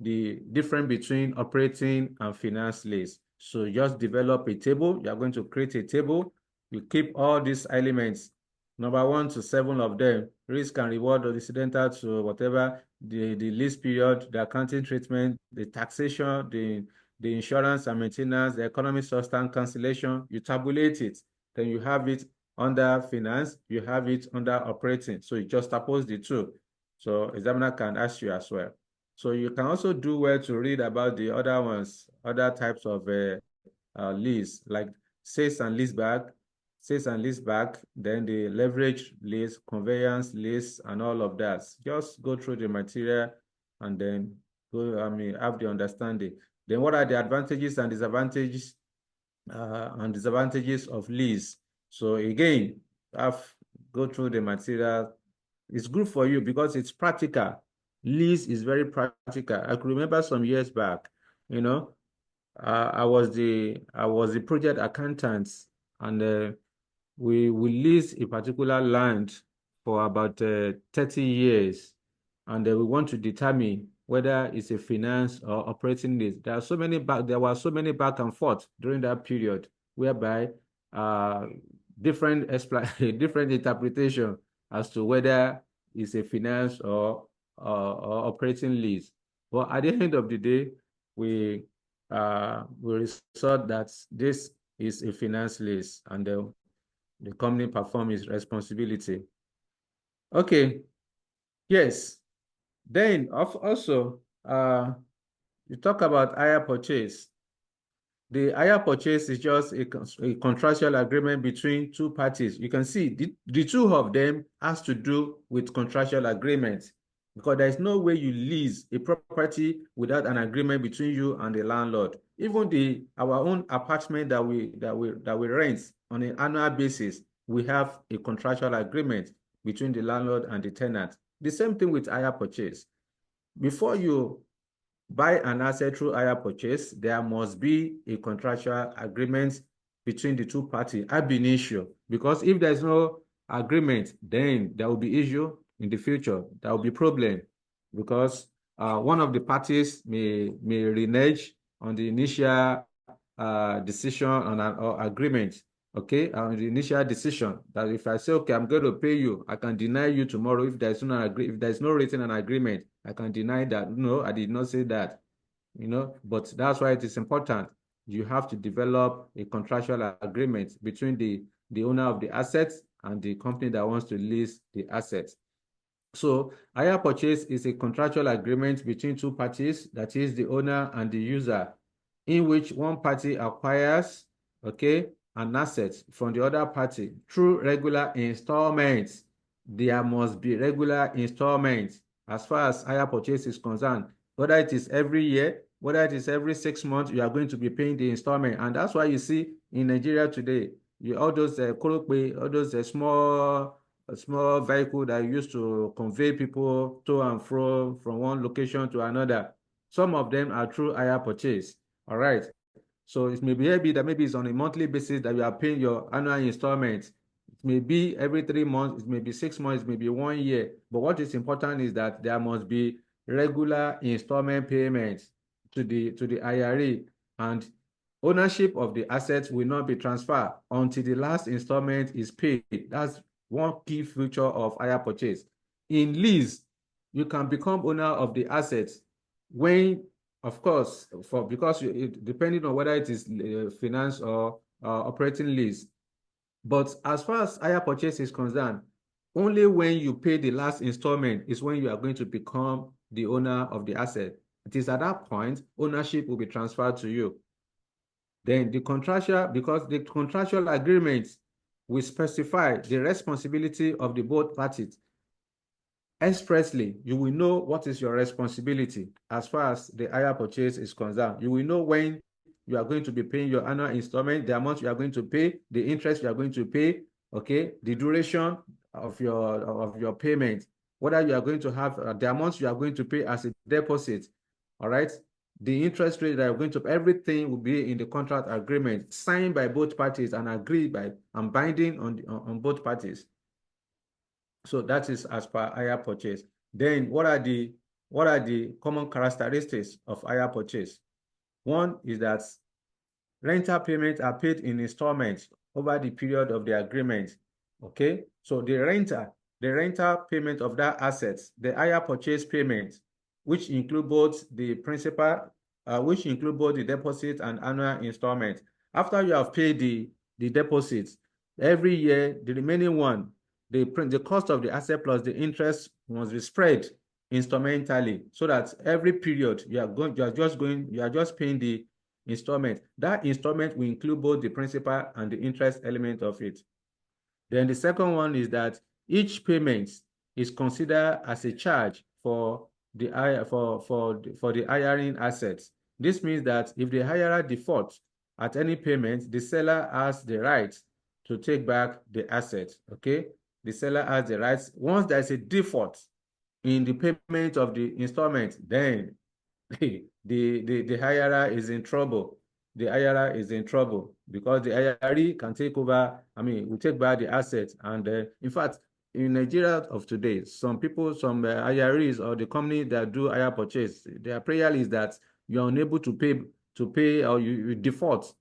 the difference between operating and finance lease. So just develop a table. You are going to create a table. You keep all these elements, number 1 to 7 of them, risk and reward, or incidental to whatever, the lease period, the accounting treatment, the taxation, the insurance and maintenance, the economic substance, cancellation. You tabulate it. Then you have it under finance, you have it under operating. So you just oppose the two. So examiner can ask you as well. So you can also do well to read about the other ones, other types of lease, like sales and leaseback, then the leverage lease, conveyance lease, and all of that. Just go through the material and then have the understanding. Then what are the advantages and disadvantages of lease? So again, go through the material. It's good for you because it's practical. Lease is very practical. I could remember some years back, I was the project accountant, and we lease a particular land for about 30 years, and we want to determine whether it's a finance or operating lease. There were so many back and forth during that period, whereby different interpretation as to whether it's a finance or operating lease. But at the end of the day, we resort that this is a finance lease, and the company performs its responsibility. Okay. Yes. Then also, you talk about hire purchase. The hire purchase is just a contractual agreement between two parties. You can see the two of them has to do with contractual agreement, because there is no way you lease a property without an agreement between you and the landlord. Even our own apartment that we rent on an annual basis, we have a contractual agreement between the landlord and the tenant. The same thing with hire purchase. Before you buy an asset through hire purchase, there must be a contractual agreement between the two parties ab initio, because if there's no agreement, then there will be issue in the future. There will be problem because one of the parties may renege on the initial decision on an or agreement. Okay, on the initial decision that if I say, okay, I'm going to pay you, I can deny you tomorrow if there's no written an agreement. I can deny that. No, I did not say that. But that's why it is important. You have to develop a contractual agreement between the owner of the assets and the company that wants to lease the assets. So hire purchase is a contractual agreement between two parties, that is the owner and the user, in which one party acquires, okay, an asset from the other party through regular installments. There must be regular installments as far as hire purchase is concerned. Whether it is every year, whether it is every 6 months, you are going to be paying the installment. And that's why you see in Nigeria today, all those all those small vehicle that used to convey people to and fro from one location to another. Some of them are through hire purchase. All right. So it may be that maybe it's on a monthly basis that you are paying your annual installment. It may be every 3 months, it may be 6 months, it may be 1 year. But what is important is that there must be regular installment payments to the IRA, and ownership of the assets will not be transferred until the last installment is paid. That's one key feature of hire purchase. In lease, you can become owner of the assets when, of course, because depending on whether it is finance or operating lease. But as far as hire purchase is concerned, only when you pay the last installment is when you are going to become the owner of the asset. It is at that point ownership will be transferred to you. Then because the contractual agreements will specify the responsibility of the both parties. Expressly, you will know what is your responsibility as far as the hire purchase is concerned. You will know when you are going to be paying your annual installment, the amount you are going to pay, the interest you are going to pay, okay, the duration of your payment, whether you are going to have the amount you are going to pay as a deposit, all right, the interest rate that you're going to, everything will be in the contract agreement signed by both parties and agreed by and binding on both parties. So that is as per hire purchase. Then what are the common characteristics of hire purchase? One is that rental payments are paid in installments over the period of the agreement. Okay, so the rental payment of that asset, the hire purchase payment, which include both the principal, which include both the deposit and annual installment. After you have paid the deposits, every year the remaining one, the cost of the asset plus the interest must be spread instrumentally, so that every period you are just paying the installment. That installment will include both the principal and the interest element of it. Then the second one is that each payment is considered as a charge for the hiring assets. This means that if the hirer defaults at any payment, the seller has the right to take back the asset. Okay, the seller has the rights. Once there is a default in the payment of the installment, then the hirer is in trouble. The hirer is in trouble because the hiree can take over, will take back the assets. And in fact, in Nigeria of today, some hirees or the company that do hire purchase, their prayer is that you're unable to pay or you default,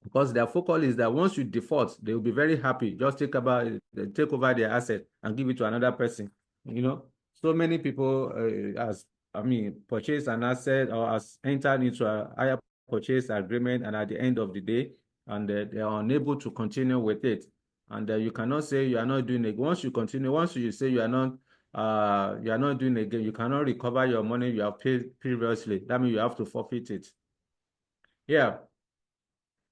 because their focus is that once you default, they will be very happy. Just take over their asset and give it to another person. So many people purchase an asset or has entered into a hire purchase agreement, and at the end of the day, and they are unable to continue with it. And you cannot say you are not doing it. Once you say you are not doing it again, you cannot recover your money you have paid previously. That means you have to forfeit it. Yeah.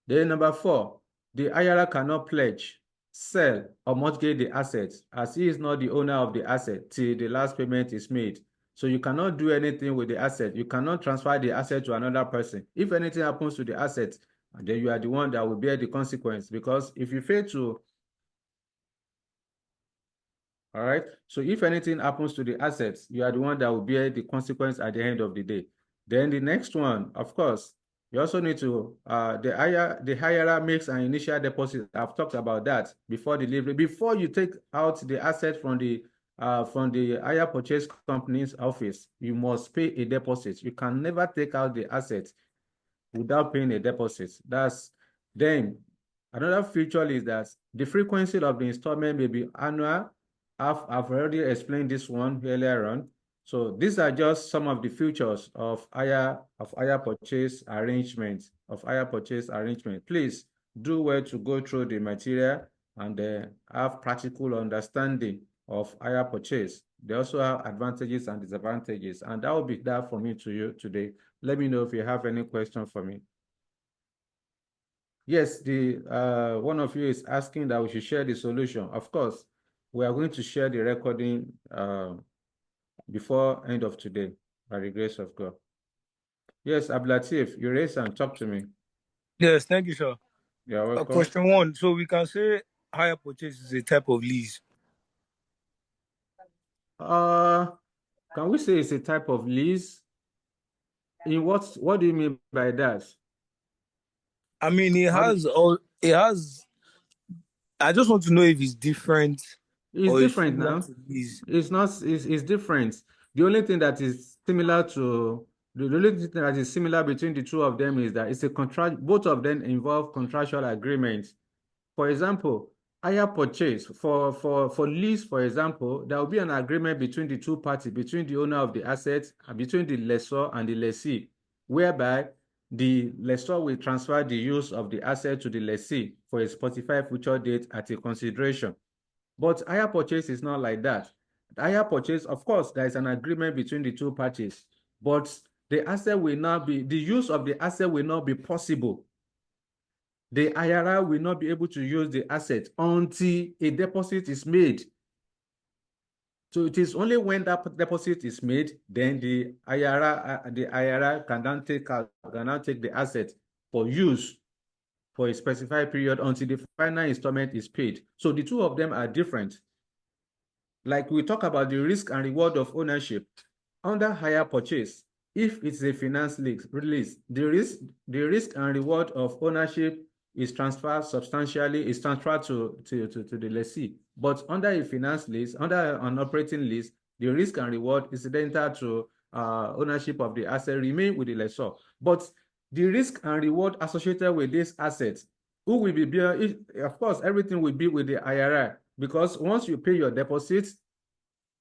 Then number 4, the hirer cannot pledge, sell, or mortgage the assets, as he is not the owner of the asset till the last payment is made. So you cannot do anything with the asset. You cannot transfer the asset to another person. If anything happens to the asset, then you are the one that will bear the consequence, because if you fail to, all right, so if anything happens to the assets, you are the one that will bear the consequence at the end of the day. Then the next one, of course, You also need to, the hirer makes an initial deposit. I've talked about that before delivery. Before you take out the asset from the hire purchase company's office, you must pay a deposit. You can never take out the asset without paying a deposit. That's then another feature is that the frequency of the installment may be annual. I've already explained this one earlier on. So these are just some of the features of hire purchase arrangement. Please do well to go through the material and have practical understanding of hire purchase. They also have advantages and disadvantages, and that will be that for me to you today. Let me know if you have any question for me. Yes, the one of you is asking that we should share the solution. Of course, we are going to share the recording before end of today, by the grace of God. Yes, Ablatif, you raise and talk to me. Yes, thank you, sir. You're welcome. Question one. So we can say hire purchase is a type of lease. Can we say it's a type of lease? In what do you mean by that? I mean, it has. I just want to know if it's different. It's different now. It's not. It's different. The only thing that is similar to the only thing that is similar between the two of them is that it's a contract. Both of them involve contractual agreements. For example, hire purchase for lease. For example, there will be an agreement between the two parties, between the owner of the asset, and between the lessor and the lessee, whereby the lessor will transfer the use of the asset to the lessee for a specified future date at a consideration. But hire purchase is not like that. Hire purchase, of course, there is an agreement between the two parties, but the use of the asset will not be possible. The IRR will not be able to use the asset until a deposit is made. So it is only when that deposit is made, then the IRR can now take the asset for use for a specified period until the final installment is paid. So the two of them are different. Like we talk about the risk and reward of ownership under hire purchase, if it's a finance release, the risk and reward of ownership is transferred to the lessee. But under a finance lease, under an operating lease, the risk and reward incidental to ownership of the asset remain with the lessor. But the risk and reward associated with this asset, who will be bearing? Of course, everything will be with the IRR, because once you pay your deposit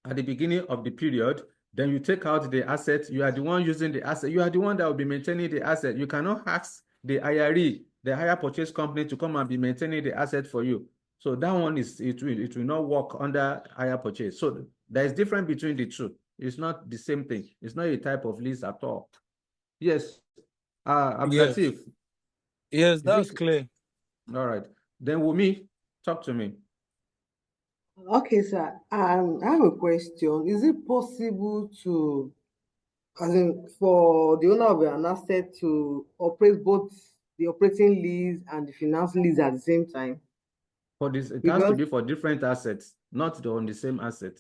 at the beginning of the period, then you take out the asset. You are the one using the asset. You are the one that will be maintaining the asset. You cannot ask the IRE, the hire purchase company, to come and be maintaining the asset for you. So that one it will not work under hire purchase. So there is difference between the two. It's not the same thing. It's not a type of lease at all. Yes. Ablatif. Yes, that's clear. All right. Then Wumi, talk to me. Okay, sir. I have a question. Is it possible to, as in, for the owner of an asset to operate both the operating lease and the finance lease at the same time? For this, it has to be for different assets, not on the same asset.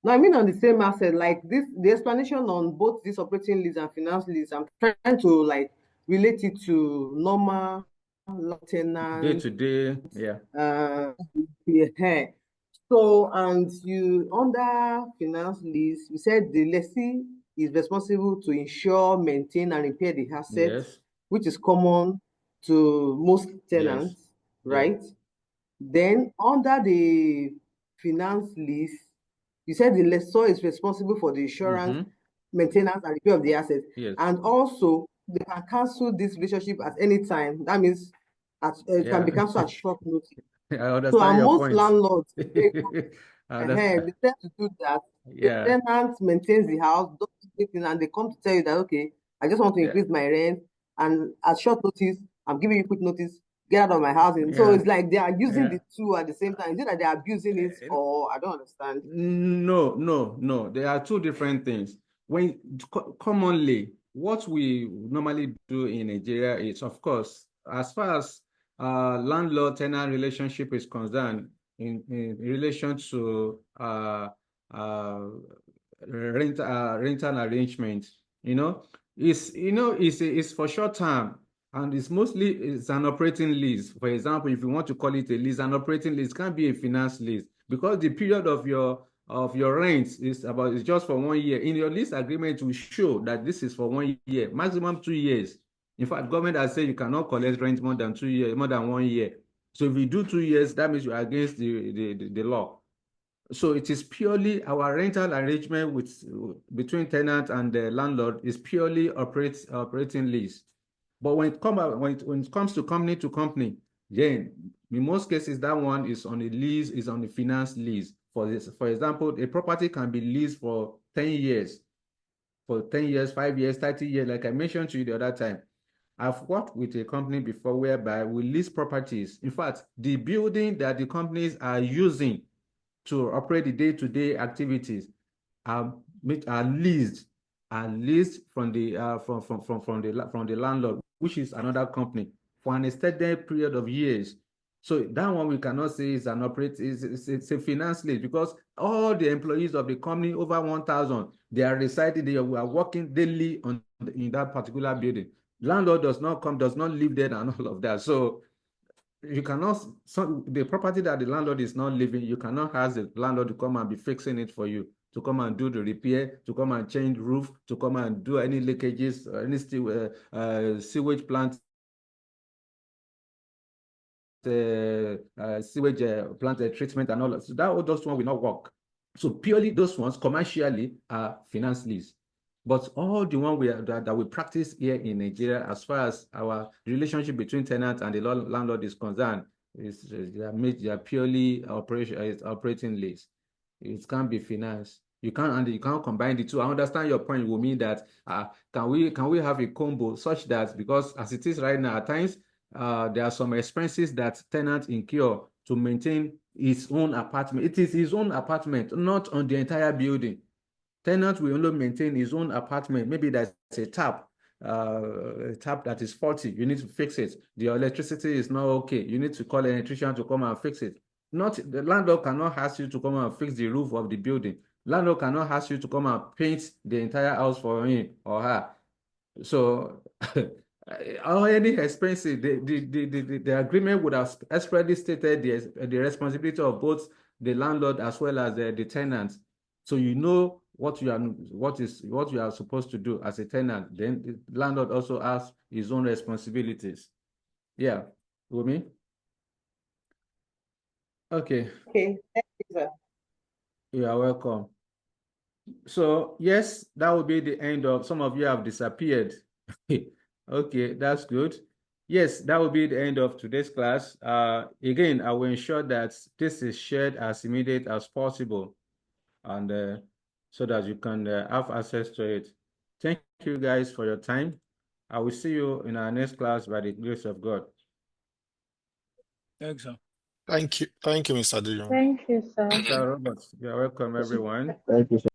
No, I mean on the same asset. Like this, the explanation on both this operating lease and finance lease, I'm trying to like relate it to normal tenant. Day to day, yeah. Yeah. So, and you under finance lease, you said the lessee is responsible to insure, maintain, and repair the asset, Yes. which is common to most tenants, yes. right? Yeah. Then under the finance lease, you said the lessor is responsible for the insurance, maintenance, and repair of the asset. Yes. And also, they can cancel this relationship at any time. That means it can be canceled at short notice. I understand So, and your most point. Landlords, they tend to do that. Yeah. The tenant maintains the house, does everything, and they come to tell you that, okay, I just want to increase my rent, and at short notice, I'm giving you quick notice, get out of my house. And so it's like they are using the two at the same time. Is it that they are abusing it, or I don't understand? No. There are two different things. When commonly, what we normally do in Nigeria is, of course, as far as landlord-tenant relationship is concerned, in relation to rental arrangement, It's for short term, and it's an operating lease. For example, if you want to call it a lease, an operating lease can't be a finance lease because the period of your rent is just for 1 year. In your lease agreement, will show that this is for 1 year, maximum 2 years. In fact, government has said you cannot collect rent more than 2 years, more than 1 year. So if you do 2 years, that means you are against the law. So it is purely our rental arrangement between tenant and the landlord is purely operating lease. But when it comes to company, then in most cases that one is on a lease, is on a finance lease. For example, a property can be leased for 10 years, 5 years, 30 years, like I mentioned to you the other time. I've worked with a company before whereby we lease properties. In fact, the building that the companies are using to operate the day-to-day activities are leased from the landlord, which is another company, for an extended period of years. So that one we cannot say is it's a finance lease, because all the employees of the company, over 1,000, they are residing, they are working daily in that particular building. Landlord does not live there and all of that. So you cannot, the property that the landlord is not living, you cannot ask the landlord to come and be fixing it for you, to come and do the repair, to come and change roof, to come and do any leakages, any sewage plant, sewage plant treatment and all that. So those ones will not work. So purely those ones commercially are finance lease. But all the one that we practice here in Nigeria, as far as our relationship between tenant and the landlord is concerned, they are purely operating lease. It can't be finance. You can't combine the two. I understand your point will mean that can we have a combo such that, because as it is right now, at times there are some expenses that tenant incur to maintain his own apartment. It is his own apartment, not on the entire building. Tenant will only maintain his own apartment. Maybe there's a tap that is faulty. You need to fix it. The electricity is not okay. You need to call an electrician to come and fix it. The landlord cannot ask you to come and fix the roof of the building. Landlord cannot ask you to come and paint the entire house for him or her. So any expenses, the agreement would have expressly stated the responsibility of both the landlord as well as the tenant. So you know what you are supposed to do as a tenant. Then the landlord also has his own responsibilities. Yeah, Wumi? Okay. Okay, thank you, sir. You are welcome. So yes, that will be the end of, some of you have disappeared. Okay, that's good. Yes, that will be the end of today's class. Again, I will ensure that this is shared as immediate as possible, and so that you can have access to it. Thank you guys for your time. I will see you in our next class by the grace of God. Thanks, sir. Thank you, Mr. Dijon. Thank you, sir. Mr. Roberts, you're welcome, everyone. Thank you, sir.